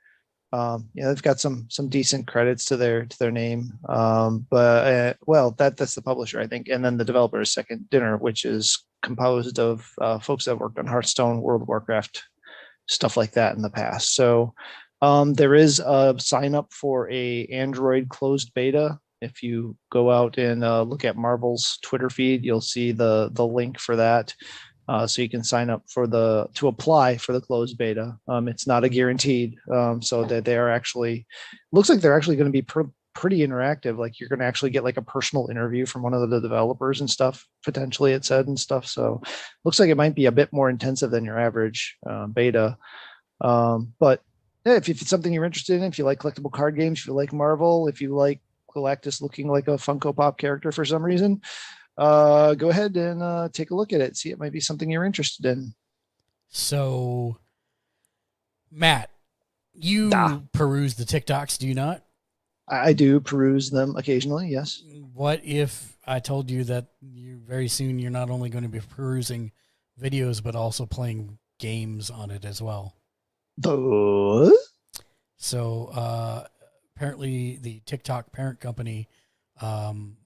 S2: They've got some decent credits to their name. That's the publisher, I think, and then the developer is Second Dinner, which is composed of folks that worked on Hearthstone, World of Warcraft, stuff like that in the past. So, there is a sign up for a Android closed beta. If you go out and look at Marvel's Twitter feed, you'll see the link for that. So you can sign up to apply for the closed beta. It's not a guaranteed, so that they are actually, looks like they're actually going to be pretty interactive. Like you're going to actually get like a personal interview from one of the developers and stuff, potentially it said and stuff. So looks like it might be a bit more intensive than your average beta. But yeah, if it's something you're interested in, if you like collectible card games, if you like Marvel, if you like Galactus looking like a Funko Pop character for some reason, go ahead and take a look at it. See, it might be something you're interested in.
S1: So, Matt, you peruse the TikToks, do you not?
S2: I do peruse them occasionally, yes.
S1: What if I told you that very soon you're not only going to be perusing videos, but also playing games on it as well? So, apparently the TikTok parent company,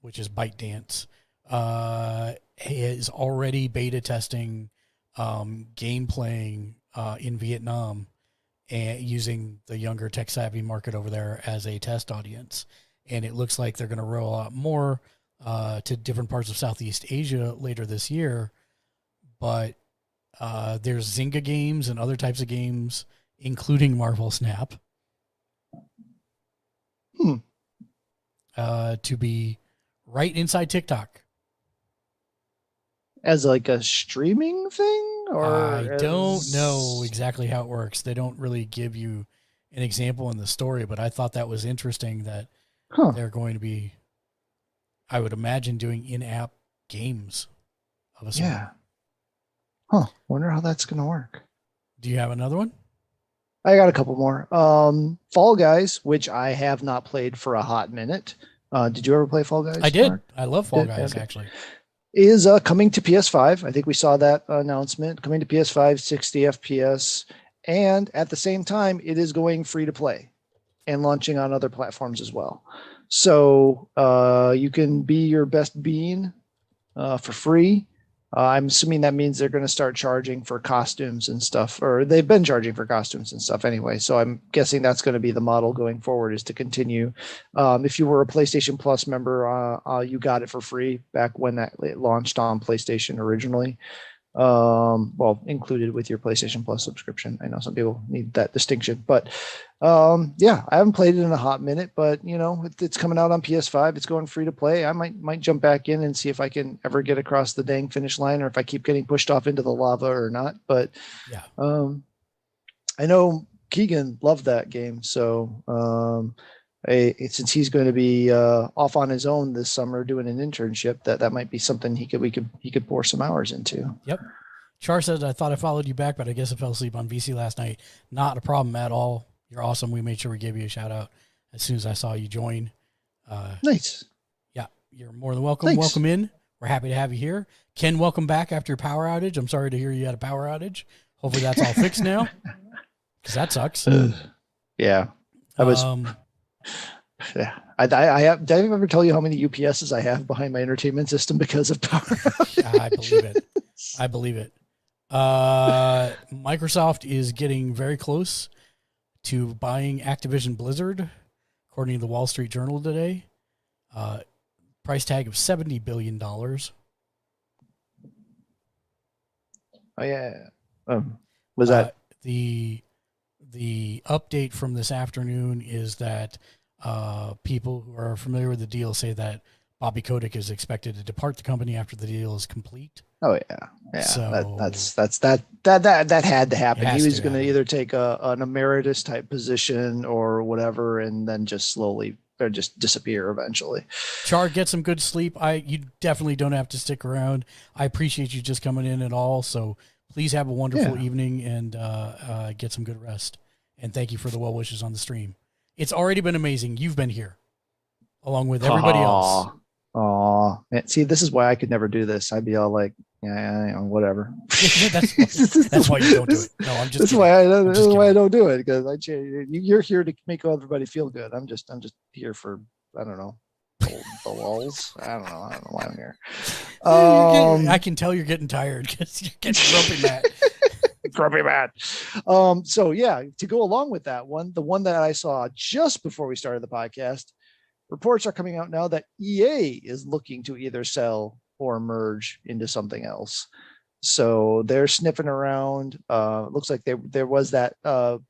S1: which is ByteDance, is already beta testing game playing in Vietnam and using the younger tech savvy market over there as a test audience. And it looks like they're going to roll out more to different parts of Southeast Asia later this year. But There's Zynga games and other types of games, including Marvel Snap. To be right inside TikTok.
S2: As like a streaming thing, or
S1: I don't know exactly how it works. They don't really give you an example in the story, but I thought that was interesting that they're going to be, I would imagine, doing in-app games of a sort.
S2: Yeah. Huh. Wonder how that's going to work.
S1: Do you have another one?
S2: I got a couple more. Fall Guys, which I have not played for a hot minute. Did you ever play Fall Guys?
S1: I did.
S2: Mark?
S1: I love Fall Guys, actually.
S2: Is coming to PS5. I think we saw that announcement. Coming to PS5, 60 FPS. And at the same time, it is going free to play and launching on other platforms as well. So you can be your best bean for free. I'm assuming that means they're going to start charging for costumes and stuff, or they've been charging for costumes and stuff anyway. So I'm guessing that's going to be the model going forward, is to continue. If you were a PlayStation Plus member, you got it for free back when it launched on PlayStation originally. Well, included with your PlayStation Plus subscription. I know some people need that distinction, but yeah, I haven't played it in a hot minute, but it's coming out on PS5. It's going free to play. I might jump back in and see if I can ever get across the dang finish line, or if I keep getting pushed off into the lava or not. But
S1: yeah,
S2: I know Keegan loved that game, so since he's going to be off on his own this summer doing an internship, that might be something he could pour some hours into.
S1: Yep. Char said, I thought I followed you back, but I guess I fell asleep on VC last night. Not a problem at all. You're awesome. We made sure we gave you a shout out as soon as I saw you join.
S2: Nice.
S1: Yeah, you're more than welcome.
S2: Thanks.
S1: Welcome in. We're happy to have you here. Ken, welcome back after your power outage. I'm sorry to hear you had a power outage. Hopefully that's all fixed now, because that sucks.
S2: Yeah, I was. Yeah, I have. Did I ever tell you how many UPSs I have behind my entertainment system because of power outage?
S1: I believe it. I believe it. Microsoft is getting very close to buying Activision Blizzard, according to the Wall Street Journal today. Price tag of $70 billion.
S2: Oh yeah. Was that
S1: the update from this afternoon? Is that people who are familiar with the deal say that Bobby Kotick is expected to depart the company after the deal is complete.
S2: Oh yeah.
S1: So
S2: that had to happen.
S1: It
S2: He
S1: has
S2: was
S1: to
S2: going to
S1: happen.
S2: either take an emeritus type position or whatever, and then just slowly or just disappear eventually.
S1: Char, get some good sleep. You definitely don't have to stick around. I appreciate you just coming in and all. So please have a wonderful evening and get some good rest. And thank you for the well wishes on the stream. It's already been amazing. You've been here along with everybody else.
S2: Oh, see, this is why I could never do this. I'd be all like, yeah, whatever.
S1: That's why you don't do it. No, I'm just.
S2: This is why I don't do it, because you're here to make everybody feel good. I'm just here for, I don't know, the lulls. I don't know why I'm here.
S1: I can tell you're getting tired because you're getting grumpy, Matt.
S2: Grumpy Matt. So yeah, to go along with that one, the one that I saw just before we started the podcast, reports are coming out now that EA is looking to either sell or merge into something else. So they're sniffing around. It looks like there was that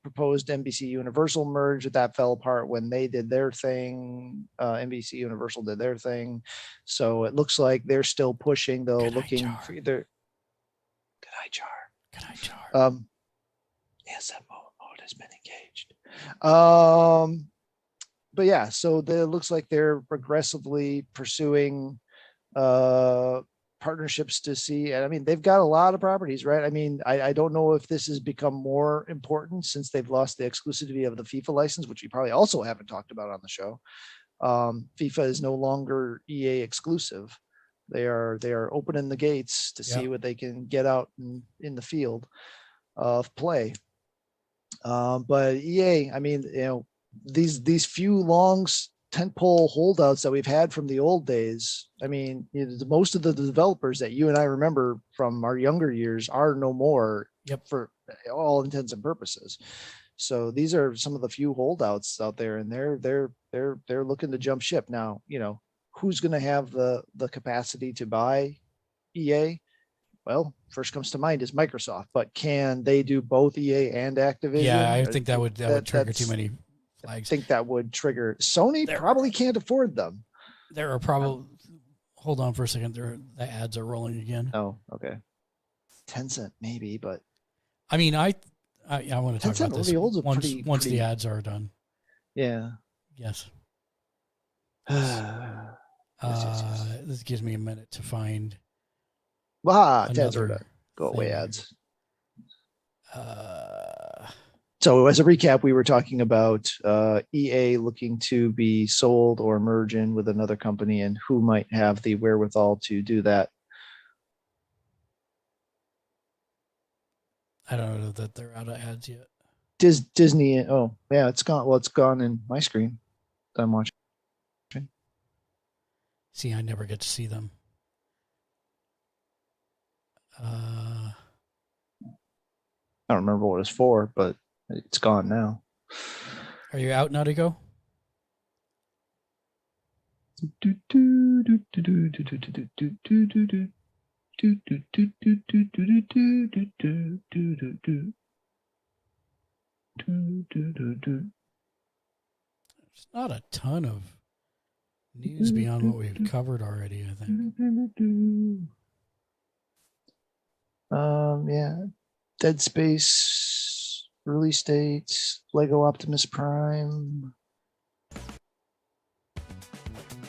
S2: proposed NBC Universal merge that fell apart when they did their thing. NBC Universal did their thing. So it looks like they're still pushing, though, looking for either. Good eye, Char.
S1: Good eye, Char.
S2: Yes, that mode has been engaged. But yeah, so it looks like they're progressively pursuing partnerships to see. And I mean, they've got a lot of properties, right? I mean, I don't know if this has become more important since they've lost the exclusivity of the FIFA license, which we probably also haven't talked about on the show. FIFA is no longer EA exclusive. They are opening the gates to see what they can get out in the field of play. But EA, I mean, these few long tentpole holdouts that we've had from the old days. I mean, most of the developers that you and I remember from our younger years are no more.
S1: Yep.
S2: For all intents and purposes. So these are some of the few holdouts out there, and they're looking to jump ship now. Who's going to have the capacity to buy EA? well, first comes to mind is Microsoft, but can they do both EA and Activision?
S1: Yeah, I think that would trigger too
S2: that's-
S1: many
S2: I
S1: flags.
S2: think that would trigger. Sony probably can't afford them.
S1: There are probably. Hold on for a second. The ads are rolling again.
S2: Oh, okay. Tencent maybe, but
S1: I mean, I want to talk
S2: Tencent
S1: about this
S2: already holds a
S1: once
S2: pretty-
S1: the ads are done.
S2: yeah.
S1: Yes.
S2: Yes.
S1: This gives me a minute to find.
S2: Ads are
S1: another
S2: done. Go away,
S1: thing.
S2: ads.
S1: Uh,
S2: So as a recap, we were talking about EA looking to be sold or merge in with another company, and who might have the wherewithal to do that.
S1: I don't know that they're out of ads yet.
S2: Disney. Oh, yeah, it's gone. Well, it's gone in my screen that I'm watching.
S1: See, I never get to see them.
S2: I don't remember what it's for, but it's gone now.
S1: Are you out now to go? There's not a ton of news beyond what we've covered already, I think.
S2: Yeah. Dead Space release dates, Lego Optimus Prime,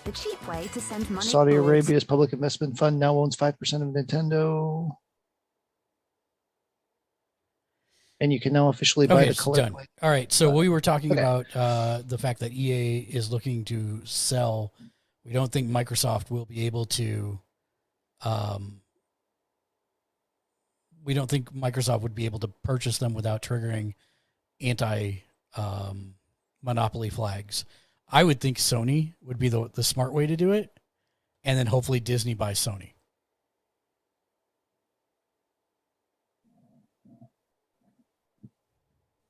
S10: The cheap way to send money.
S2: Saudi Arabia's public investment fund now owns 5% of Nintendo. And you can now officially buy
S1: Okay,
S2: the
S1: it's
S2: collect.
S1: done. All right, so we were talking
S2: Okay.
S1: about the fact that EA is looking to sell. We don't think Microsoft will be able to. We don't think Microsoft would be able to purchase them without triggering anti-monopoly flags. I would think Sony would be the smart way to do it, and then hopefully Disney buys Sony.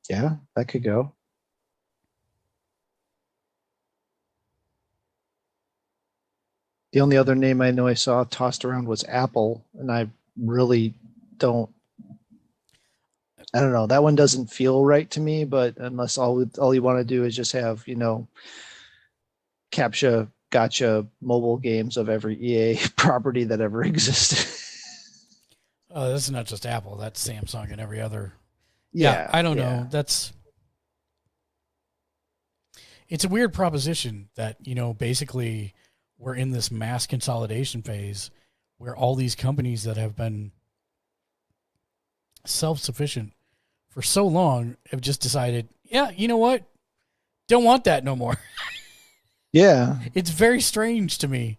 S2: Yeah, that could go. The only other name I know I saw tossed around was Apple, and I really don't. I don't know. That one doesn't feel right to me. But unless all you want to do is just have captcha, gotcha mobile games of every EA property that ever existed.
S1: Oh, that's not just Apple. That's Samsung and every other.
S2: Yeah,
S1: I don't know. It's a weird proposition that, basically we're in this mass consolidation phase where all these companies that have been self-sufficient for so long have just decided, yeah, you know what? Don't want that no more.
S2: Yeah.
S1: It's very strange to me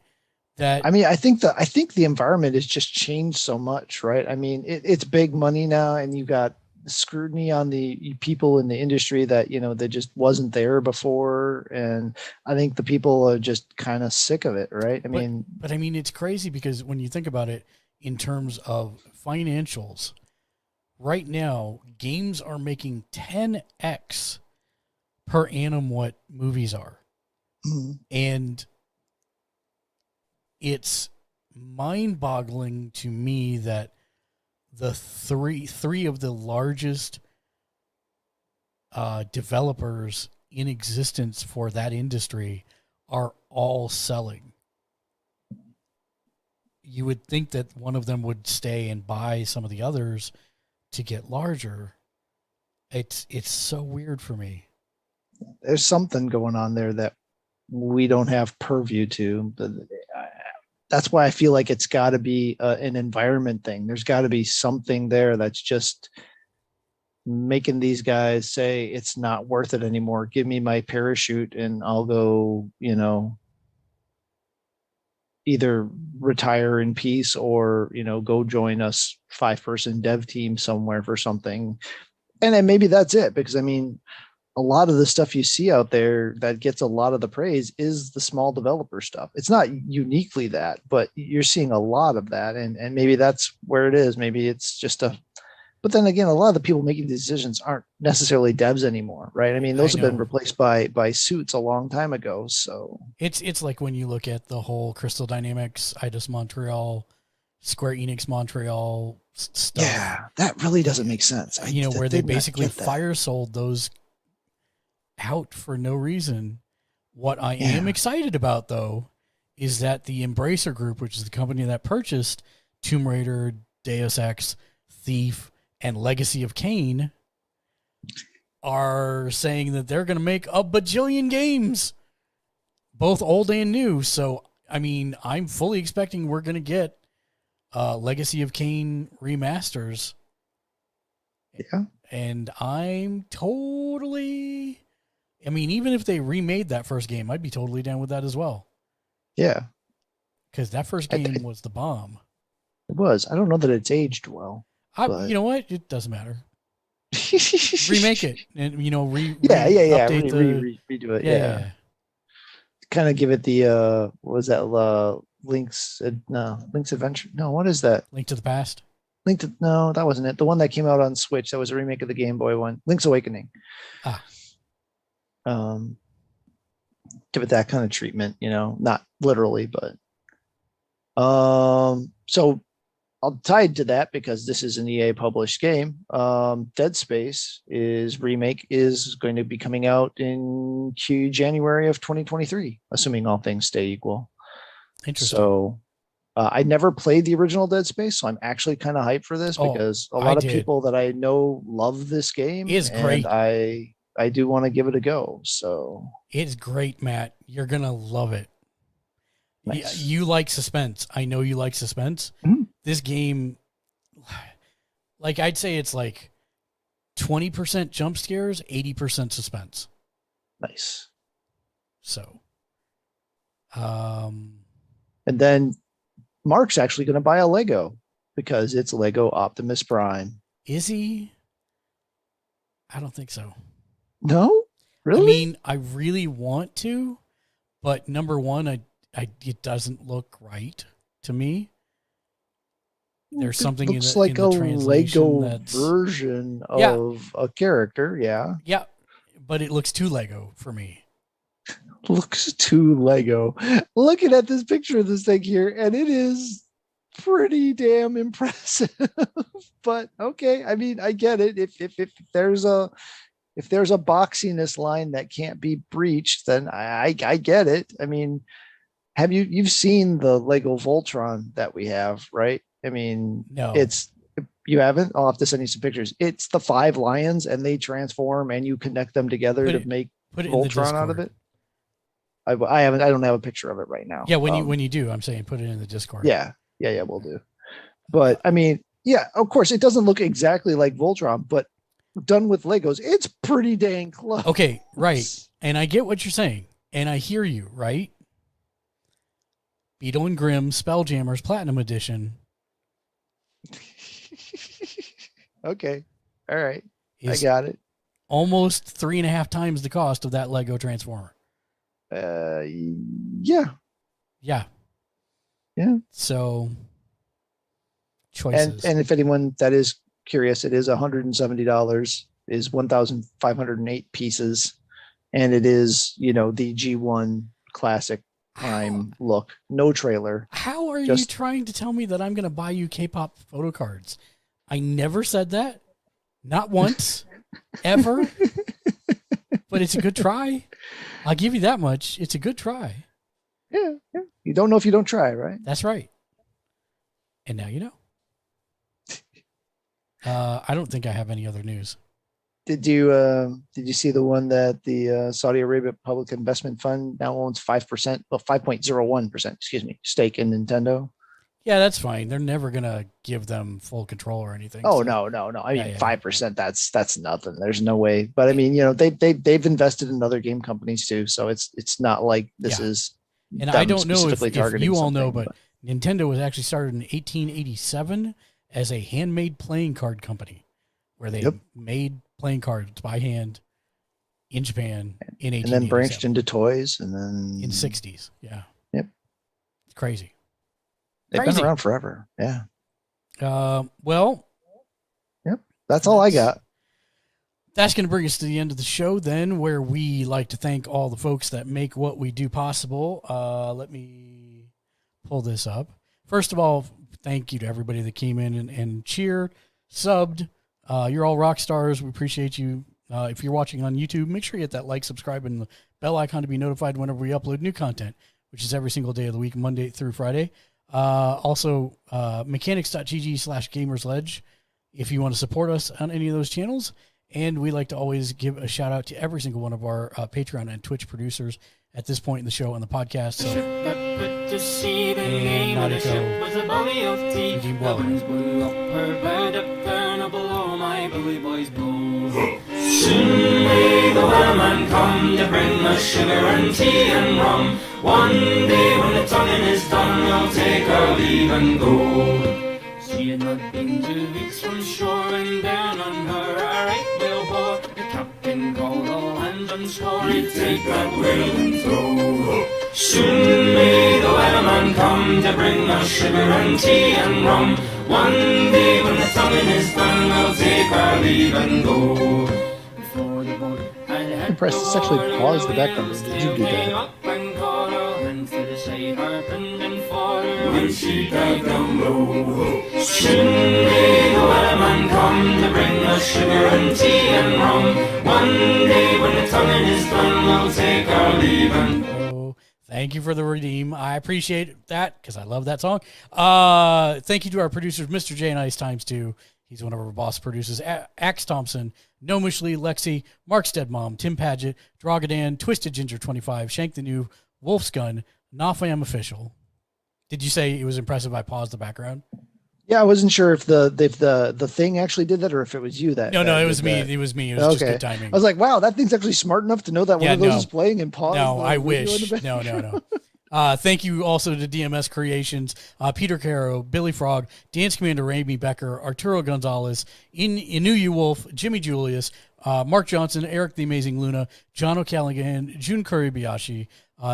S1: that.
S2: I mean, I think the environment has just changed so much, right? I mean, it's big money now, and you've got scrutiny on the people in the industry that that just wasn't there before, and I think the people are just kind of sick of it, right? I mean,
S1: it's crazy because when you think about it in terms of financials, right now games are making 10x per annum what movies are, and it's mind-boggling to me that the three of the largest developers in existence for that industry are all selling. You would think that one of them would stay and buy some of the others to get larger. It's so weird for me.
S2: there's something going on there that we don't have purview to. That's why I feel like it's got to be an environment thing. There's got to be something there that's just making these guys say it's not worth it anymore. Give me my parachute and I'll go, either retire in peace or, go join us 5-person dev team somewhere for something. And then maybe that's it, because I mean, a lot of the stuff you see out there that gets a lot of the praise is the small developer stuff. It's not uniquely that, but you're seeing a lot of that. And maybe that's where it is. Maybe it's just but then again, a lot of the people making decisions aren't necessarily devs anymore, right? I mean, those have been replaced by suits a long time ago. So
S1: it's like when you look at the whole Crystal Dynamics, Eidos Montreal Square Enix Montreal stuff.
S2: Yeah, that really doesn't make sense.
S1: Where they
S2: did not
S1: basically
S2: get that.
S1: fire sold those out for no reason. What I am excited about, though, is that the Embracer Group, which is the company that purchased Tomb Raider, Deus Ex, Thief, and Legacy of Kain, are saying that they're going to make a bajillion games, both old and new. So, I mean, I'm fully expecting we're going to get Legacy of Kain remasters.
S2: Yeah.
S1: And I'm totally... I mean, even if they remade that first game, I'd be totally down with that as well.
S2: Yeah.
S1: Because that first game was the bomb.
S2: It was. I don't know that it's aged well.
S1: You know what? It doesn't matter. Remake it and update
S2: redo it. Yeah. Kind of give it the what was that Link's Adventure? No, what is that?
S1: Link to the Past.
S2: No, that wasn't it. The one that came out on Switch, that was a remake of the Game Boy one. Link's Awakening. Give it that kind of treatment, not literally, but so I'll tie it to that because this is an EA published game. Dead Space remake is going to be coming out in January of 2023, assuming all things stay equal.
S1: Interesting.
S2: So I never played the original Dead Space, so I'm actually kind of hyped for this because a lot of people that I know love this game.
S1: It's great.
S2: I do want to give it a go. So
S1: it's great, Matt. You're gonna love it.
S2: Nice.
S1: You like suspense. I know you like suspense.
S2: Mm-hmm.
S1: This game, like I'd say, it's like 20% jump scares, 80% suspense.
S2: Nice.
S1: So,
S2: and then Mark's actually going to buy a Lego because it's Lego Optimus Prime.
S1: Is he? I don't think so.
S2: No, really?
S1: I mean, I really want to, but number one, it doesn't look right to me. There's something
S2: looks
S1: in
S2: like
S1: the
S2: a
S1: translation
S2: Lego version of a character. Yeah,
S1: but it looks too Lego for me.
S2: Looks too Lego. Looking at this picture of this thing here, and it is pretty damn impressive. But okay, I mean, I get it. If there's a boxiness line that can't be breached, then I get it. I mean, you've seen the Lego Voltron that we have, right? I mean,
S1: no,
S2: you haven't. I'll have to send you some pictures. It's the 5 lions, and they transform, and you connect them together to make Voltron out of it. I don't have a picture of it right now.
S1: Yeah, when you do, I'm saying put it in the Discord.
S2: Yeah, we'll do. But I mean, yeah, of course, it doesn't look exactly like Voltron, but done with Legos, it's pretty dang close.
S1: Okay, right. And I get what you're saying, and I hear you, right? Beetle and Grimm Spelljammers Platinum Edition.
S2: Okay, all right, I got it.
S1: Almost 3.5 times the cost of that Lego Transformer.
S2: Yeah.
S1: So choices.
S2: And if anyone that is curious, it is $170, is 1,508 pieces, and it is the G1 classic Prime look. No trailer.
S1: How are you trying to tell me that I'm going to buy you K-pop photo cards? I never said that. Not once. Ever. But it's a good try. I'll give you that much. It's a good try.
S2: Yeah. You don't know if you don't try, right?
S1: That's right. And now you know. I don't think I have any other news.
S2: Did you see the one that the Saudi Arabia Public Investment Fund now owns 5.01%, stake in Nintendo?
S1: Yeah, that's fine. They're never gonna give them full control or anything.
S2: Oh, so. No. I mean, 5%. That's nothing. There's no way. But I mean, they've invested in other game companies too, so it's not like this is.
S1: And I don't know if you all know, but Nintendo was actually started in 1887 as a handmade playing card company, where they made playing cards by hand in Japan in 1887.
S2: And then branched into toys, and then
S1: in 60s. Yeah.
S2: Yep.
S1: It's crazy.
S2: They've been around forever. Yeah.
S1: Well.
S2: Yep. That's all I got.
S1: That's going to bring us to the end of the show then, where we like to thank all the folks that make what we do possible. Let me pull this up. First of all, thank you to everybody that came in and cheered, subbed. You're all rock stars. We appreciate you. If you're watching on YouTube, make sure you hit that like, subscribe, and the bell icon to be notified whenever we upload new content, which is every single day of the week, Monday through Friday. Also, mechanics.gg/gamersledge if you want to support us on any of those channels. And we like to always give a shout out to every single one of our Patreon and Twitch producers at this point in the show and the podcast. So,
S12: To see the name of the ship was a belly of tea. The winds blew up her bow, up down below my bully boys blow. Soon may the wellman come to bring us sugar and tea and rum. One day when the tonguing is done, we'll take our leave and go. She had not been 2 weeks from shore, and down on her a right whale bore. The captain called all hands on shore, he'd take that whale and throw. Soon may the weatherman come to bring us sugar and tea and rum. One day when the tonguing is done, we'll take our leave and go. Before the boat had
S2: I'm impressed. It's actually paused the background. Did you do that?
S12: When she died down low. Soon may the weatherman come to bring us sugar and tea and rum. One day when the tonguing is done, we'll take our leave and
S1: go. Thank you for the redeem. I appreciate that because I love that song. Thank you to our producers, Mr. J and Ice times 2. He's one of our boss producers. Axe Thompson, Nomishly, Lexi, Mark Stedmom, Tim Paget, Drogadan, Twisted Ginger 25, Shank the New, Wolf's Gun, Nafam Official. Did you say it was impressive I paused the background?
S2: Yeah, I wasn't sure if the thing actually did that or if it was you that.
S1: No,
S2: that
S1: it was me.
S2: that.
S1: It was me. It was just good timing.
S2: I was like, wow, that thing's actually smart enough to know that one of those is playing and pause.
S1: No, I wish. No. Thank you also to DMS Creations, Peter Caro, Billy Frog, Dance Commander Amy Becker, Arturo Gonzalez, Inuyu Wolf, Jimmy Julius, Mark Johnson, Eric the Amazing Luna, John O'Callaghan, Jun Kuribayashi,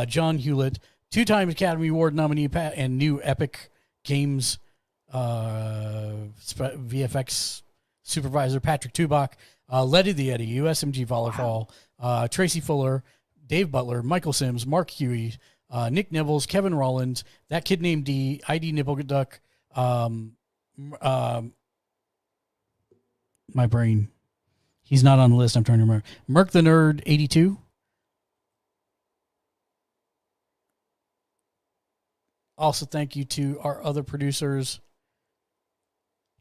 S1: John Hewlett, 2-time Academy Award nominee and new Epic Games VFX supervisor Patrick Tubach, Letty the Eddie, USMG Volleyball, Tracy Fuller, Dave Butler, Michael Sims, Mark Huey, Nick Nibbles, Kevin Rollins, That Kid Named D, ID Nibbleduck, my brain. He's not on the list. I'm trying to remember. Merc the Nerd 82. Also, thank you to our other producers,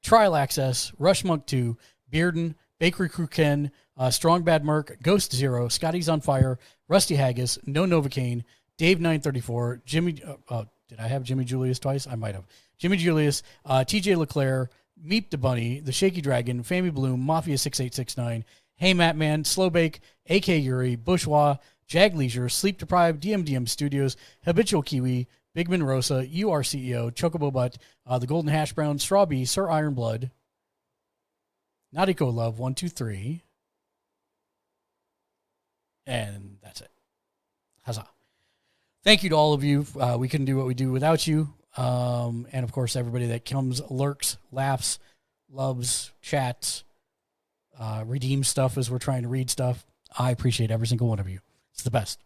S1: Trial Access, Rush Monk 2, Bearden, Bakery Crew Ken, Strong Bad Merc, Ghost Zero, Scotty's on Fire, Rusty Haggis, No Novocaine, Dave 934, Jimmy. Did I have Jimmy Julius twice? I might have. Jimmy Julius, TJ Leclerc, Meep the Bunny, The Shaky Dragon, Fammy Bloom, Mafia 6869, Hey Matt Man, Slowbake, AK Yuri, Bourgeois, Jag Leisure, Sleep Deprived, DMDM Studios, Habitual Kiwi, Bigman Rosa, URCEO, Chocobo Butt, The Golden Hash Brown, Strawbee, Sir Iron Blood, Nautico Love 123, and that's it. Huzzah. Thank you to all of you. We couldn't do what we do without you. And of course, everybody that comes, lurks, laughs, loves, chats, redeems stuff as we're trying to read stuff. I appreciate every single one of you. It's the best.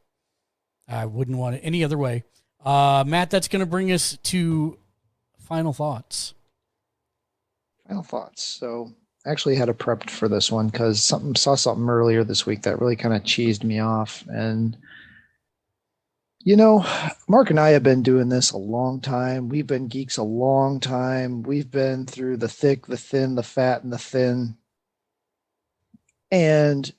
S1: I wouldn't want it any other way. Matt, that's going to bring us to final thoughts.
S2: Final thoughts. So I actually had a prepped for this one because saw something earlier this week that really kind of cheesed me off. And, you know, Mark and I have been doing this a long time. We've been geeks a long time. We've been through the thick, the thin, the fat, and the thin. And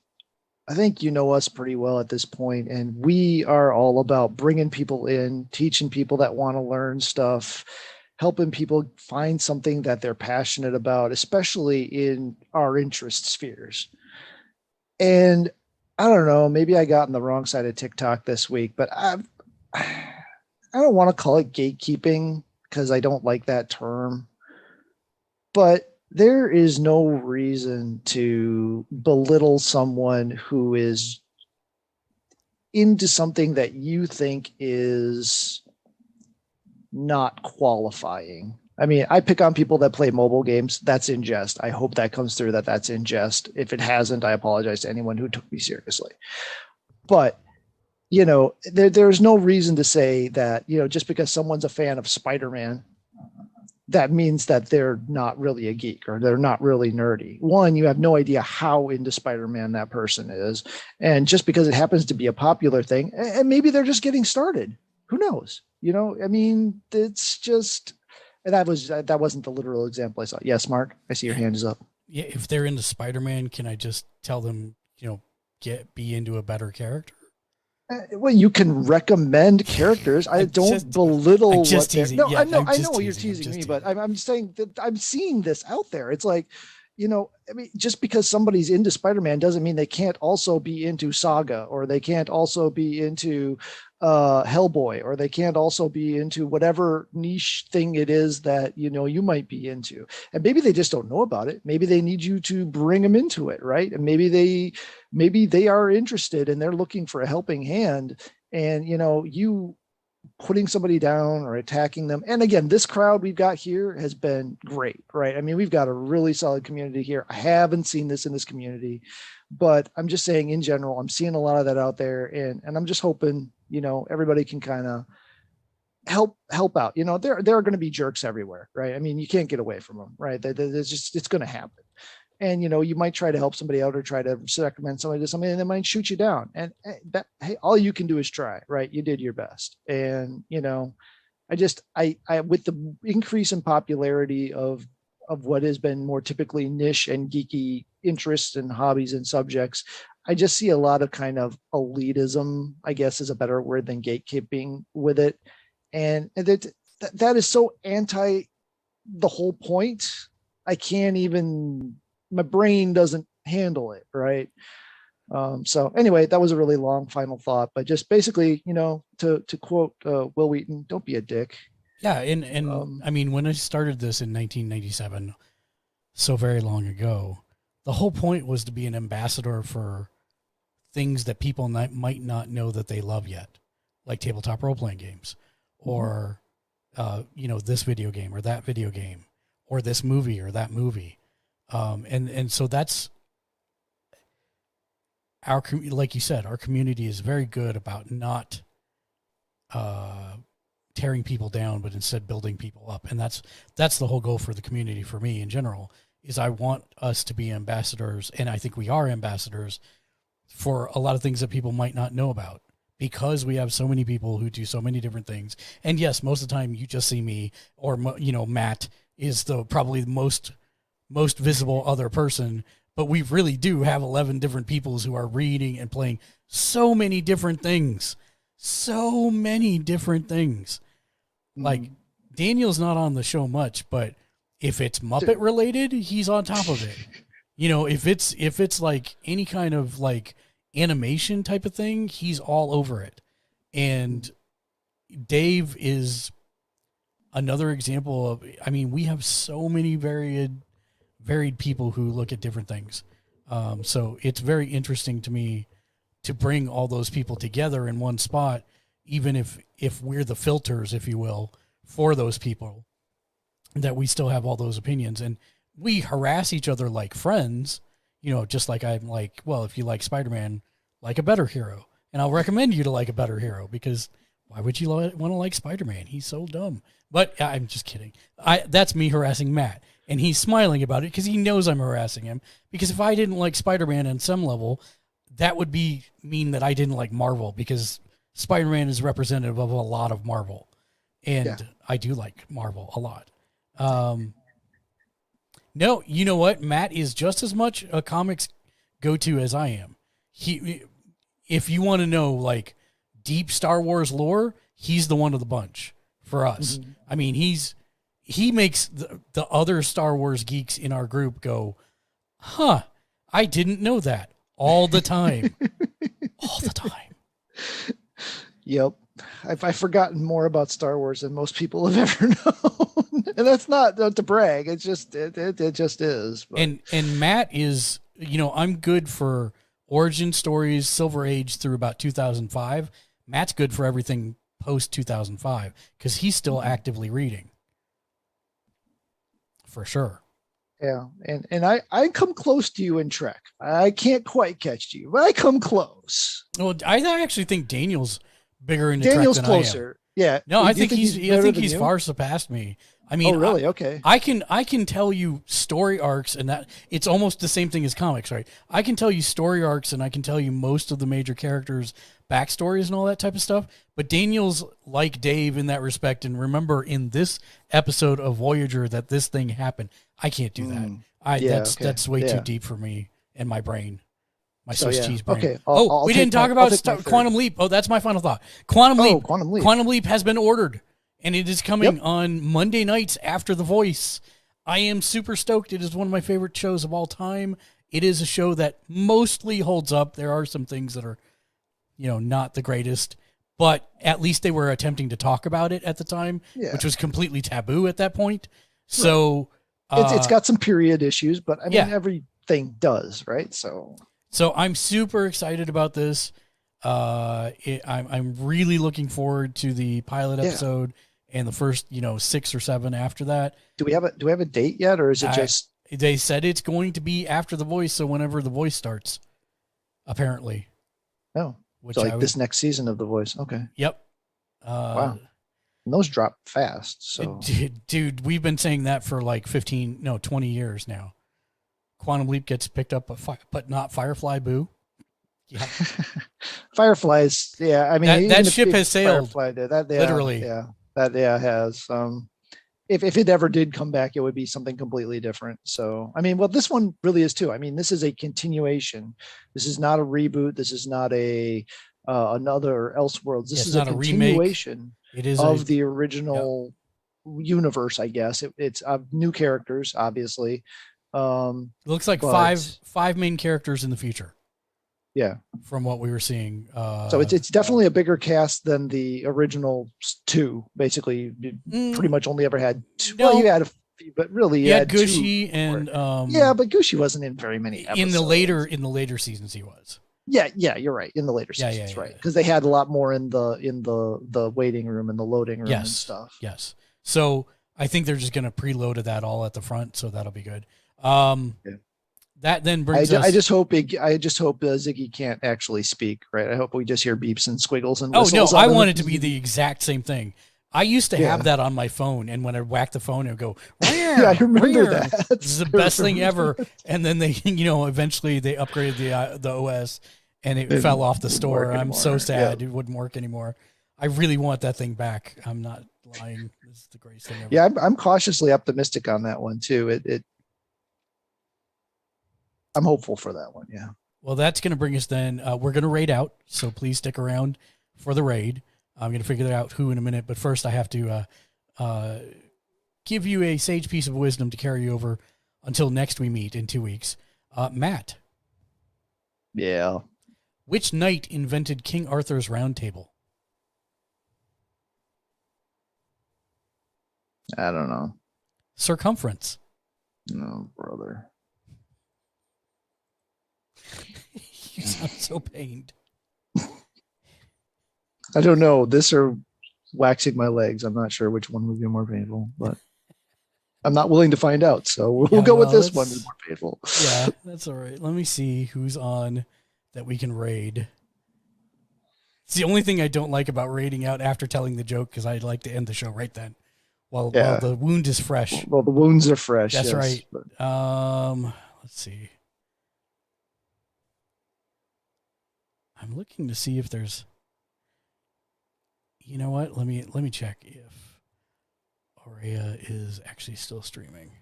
S2: I think you know us pretty well at this point, and we are all about bringing people in, teaching people that want to learn stuff, helping people find something that they're passionate about, especially in our interest spheres. And I don't know, maybe I got on the wrong side of TikTok this week, but I don't want to call it gatekeeping because I don't like that term, but there is no reason to belittle someone who is into something that you think is not qualifying. I mean, I pick on people that play mobile games. That's in jest. I hope that comes through that that's in jest. If it hasn't, I apologize to anyone who took me seriously. But, you know, there's no reason to say that, you know, just because someone's a fan of Spider-Man that means that they're not really a geek or they're not really nerdy. One, you have no idea how into Spider-Man that person is. And just because it happens to be a popular thing, and maybe they're just getting started. Who knows? You know, I mean, it's just, and that wasn't the literal example I saw. Yes, Mark, I see your hand is up.
S1: Yeah. If they're into Spider-Man, can I just tell them, you know, be into a better character?
S2: Well, you can recommend characters. I don't belittle what they're. No, yeah, I know you're teasing me, but I'm just saying that I'm seeing this out there. It's like, you know, I mean, just because somebody's into Spider-Man doesn't mean they can't also be into Saga, or they can't also be into Hellboy, or they can't also be into whatever niche thing it is that, you know, you might be into. And maybe they just don't know about it. Maybe they need you to bring them into it, right? And maybe they are interested and they're looking for a helping hand. And, you know, you putting somebody down or attacking them. And again, this crowd we've got here has been great, right? I mean, we've got a really solid community here. I haven't seen this in this community, but I'm just saying in general, I'm seeing a lot of that out there. And I'm just hoping, you know, everybody can kind of help out. You know, there are going to be jerks everywhere, right? I mean, you can't get away from them, right? There's just, it's going to happen. And, you know, you might try to help somebody out or try to recommend somebody to somebody, and they might shoot you down. And that, hey, all you can do is try, right? You did your best. And, you know, I with the increase in popularity of what has been more typically niche and geeky interests and hobbies and subjects, I just see a lot of kind of elitism, I guess is a better word than gatekeeping with it. And that is so anti the whole point. I can't even, my brain doesn't handle it, right? So anyway, that was a really long final thought, but just basically, you know, to quote Will Wheaton, don't be a dick.
S1: Yeah, and I mean, when I started this in 1997, so very long ago, the whole point was to be an ambassador for things that people might not know that they love yet, like tabletop role-playing games, or you know, this video game or that video game, or this movie or that movie. And so that's our, like you said, our community is very good about not tearing people down, but instead building people up. And that's the whole goal for the community, for me in general, is I want us to be ambassadors. And I think we are ambassadors for a lot of things that people might not know about, because we have so many people who do so many different things. And yes, most of the time you just see me, or, you know, Matt is probably the most visible other person, but we really do have 11 different peoples who are reading and playing so many different things. Like, Daniel's not on the show much, but if it's Muppet related, he's on top of it. You know, if it's like any kind of like animation type of thing, he's all over it. And Dave is another example of, I mean, we have so many varied people who look at different things. So it's very interesting to me to bring all those people together in one spot, even if we're the filters, if you will, for those people, that we still have all those opinions. And we harass each other like friends, you know, just like I'm like, well, if you like Spider-Man, like a better hero. And I'll recommend you to like a better hero, because why would you want to like Spider-Man? He's so dumb. But I'm just kidding. That's me harassing Matt. And he's smiling about it because he knows I'm harassing him. Because if I didn't like Spider-Man on some level, that would mean that I didn't like Marvel, because Spider-Man is representative of a lot of Marvel. And I do like Marvel a lot. No, you know what? Matt is just as much a comics go-to as I am. If you want to know like deep Star Wars lore, he's the one of the bunch for us. Mm-hmm. I mean, he makes the other Star Wars geeks in our group go, huh, I didn't know that, all the time. All the time.
S2: Yep. I've forgotten more about Star Wars than most people have ever known. And that's not to brag. It's just, it just is. But.
S1: And Matt is, you know, I'm good for origin stories, Silver Age through about 2005. Matt's good for everything post 2005 because he's still actively reading. For sure.
S2: Yeah. And I come close to you in Trek. I can't quite catch you, but I come close.
S1: Well, I actually think Daniel's bigger into
S2: Daniel's
S1: Trek than
S2: closer.
S1: I am.
S2: Yeah.
S1: No, I think he's far surpassed me. I mean,
S2: Oh, really? Okay.
S1: I can tell you story arcs, and that it's almost the same thing as comics, right? I can tell you story arcs, and I can tell you most of the major characters' backstories and all that type of stuff. But Daniel's like Dave in that respect, and remember in this episode of Voyager that this thing happened. I can't do that. That's way too deep for me and my brain. My Swiss cheese brain.
S2: Okay.
S1: We didn't talk about Quantum Leap. Oh, that's my final thought. Quantum Leap. Quantum Leap has been ordered, and it is coming on Monday nights after The Voice. I am super stoked. It is one of my favorite shows of all time. It is a show that mostly holds up. There are some things that are, not the greatest, but at least they were attempting to talk about it at the time, which was completely taboo at that point. So
S2: it's got some period issues, but I mean, everything does, right?
S1: So I'm super excited about this. I'm really looking forward to the pilot episode and the first, 6 or 7 after that.
S2: Do we have a date yet, or is it just?
S1: They said it's going to be after The Voice, so whenever The Voice starts, apparently.
S2: Oh, so like this next season of The Voice. Okay.
S1: Yep.
S2: Wow. And those drop fast. So,
S1: dude, we've been saying that for like 20 years now. Quantum Leap gets picked up, but not Firefly. Boo. Yeah.
S2: Fireflies. Yeah. I mean,
S1: that ship has sailed.
S2: Firefly did,
S1: literally.
S2: Yeah. That has. If it ever did come back, it would be something completely different. So, I mean, well, this one really is too. I mean, this is a continuation. This is not a reboot. This is not another Elseworlds. This is a continuation of the original universe, I guess. It's new characters, obviously.
S1: Looks like five main characters in the future.
S2: Yeah,
S1: from what we were seeing.
S2: So it's definitely a bigger cast than the original 2. Basically, you pretty much only ever had 2.
S1: No.
S2: Well, you had a few, but really you had
S1: Gushi
S2: 2.
S1: And
S2: but Gushi wasn't in very many episodes.
S1: In the later seasons he was.
S2: Yeah, you're right. In the later seasons, right? Because they had a lot more in the waiting room and the loading room and stuff.
S1: Yes. So I think they're just going to preload that all at the front, so that'll be good. That then brings us.
S2: I just hope Ziggy can't actually speak, right? I hope we just hear beeps and squiggles and whistles.
S1: I want it to be the exact same thing. I used to have that on my phone, and when I whack the phone, it would go.
S2: I remember that.
S1: This is the best thing ever. And then they, eventually they upgraded the OS, and it fell off the store. I'm so sad it wouldn't work anymore. I really want that thing back. I'm not lying. This is the greatest thing ever.
S2: Yeah, I'm cautiously optimistic on that one too. I'm hopeful for that one. Yeah.
S1: Well, that's going to bring us then. We're going to raid out, so please stick around for the raid. I'm going to figure out who in a minute, but first I have to give you a sage piece of wisdom to carry you over until next we meet in 2 weeks. Matt.
S2: Yeah.
S1: Which knight invented King Arthur's Round Table?
S2: I don't know.
S1: Circumference.
S2: No, brother.
S1: You sound so pained.
S2: I don't know. This or waxing my legs. I'm not sure which one would be more painful, but I'm not willing to find out. So we'll go with this one. Is more painful.
S1: Yeah, that's all right. Let me see who's on that we can raid. It's the only thing I don't like about raiding out after telling the joke, because I'd like to end the show right then. While the wound is fresh.
S2: Well, the wounds are fresh.
S1: That's right.
S2: But...
S1: let's see. I'm looking to see if there's. You know what? Let me check if Aurea is actually still streaming.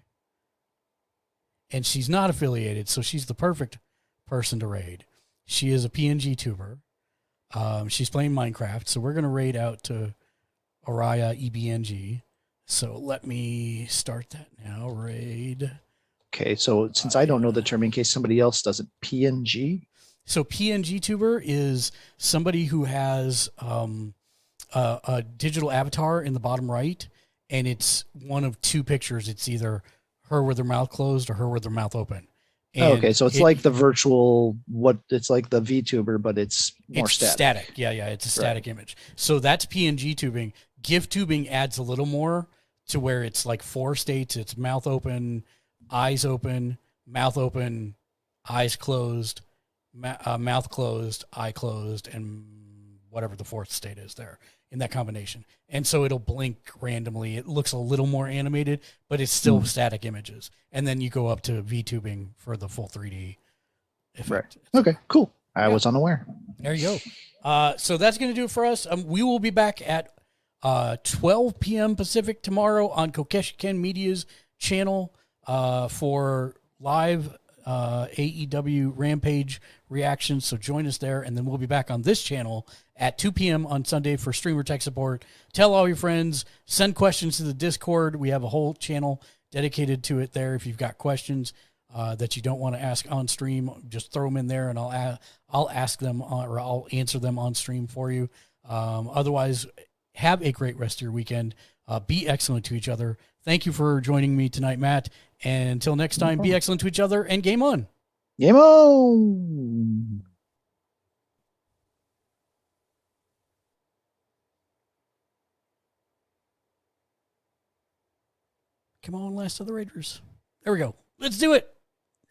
S1: And she's not affiliated, so she's the perfect person to raid. She is a PNG tuber. She's playing Minecraft, so we're gonna raid out to Aurea EBNG. So let me start that now. Raid.
S2: Okay, so since I don't know the term, in case somebody else doesn't, PNG.
S1: So PNG tuber is somebody who has a digital avatar in the bottom right, and it's one of two pictures. It's either her with her mouth closed or her with her mouth open. And
S2: okay, so it's like the virtual, it's like the VTuber, but it's more static.
S1: Yeah, it's a static image. So that's PNG tubing. GIF tubing adds a little more to where it's like 4 states. It's mouth open, eyes open, mouth open, eyes closed, mouth closed, eye closed, and whatever the 4th state is there in that combination. And so it'll blink randomly. It looks a little more animated, but it's still static images. And then you go up to VTubing for the full 3D effect.
S2: Right. Okay, cool. I was unaware.
S1: There you go. So that's going to do it for us. We will be back at 12 p.m. Pacific tomorrow on Kokeshi Ken Media's channel for live AEW Rampage reactions. So join us there, and then we'll be back on this channel at 2 p.m. on Sunday for streamer tech support. Tell all your friends, send questions to the Discord. We have a whole channel dedicated to it there. If you've got questions that you don't want to ask on stream, just throw them in there, and I'll ask them or I'll answer them on stream for you. Otherwise, have a great rest of your weekend. Be excellent to each other. Thank you for joining me tonight, Matt. And until next time, be excellent to each other and game on.
S2: Game on.
S1: Come on, last of the Raiders. There we go. Let's do it.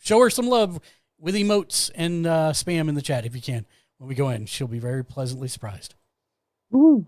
S1: Show her some love with emotes and spam in the chat if you can. When we go in, she'll be very pleasantly surprised.
S2: Woo.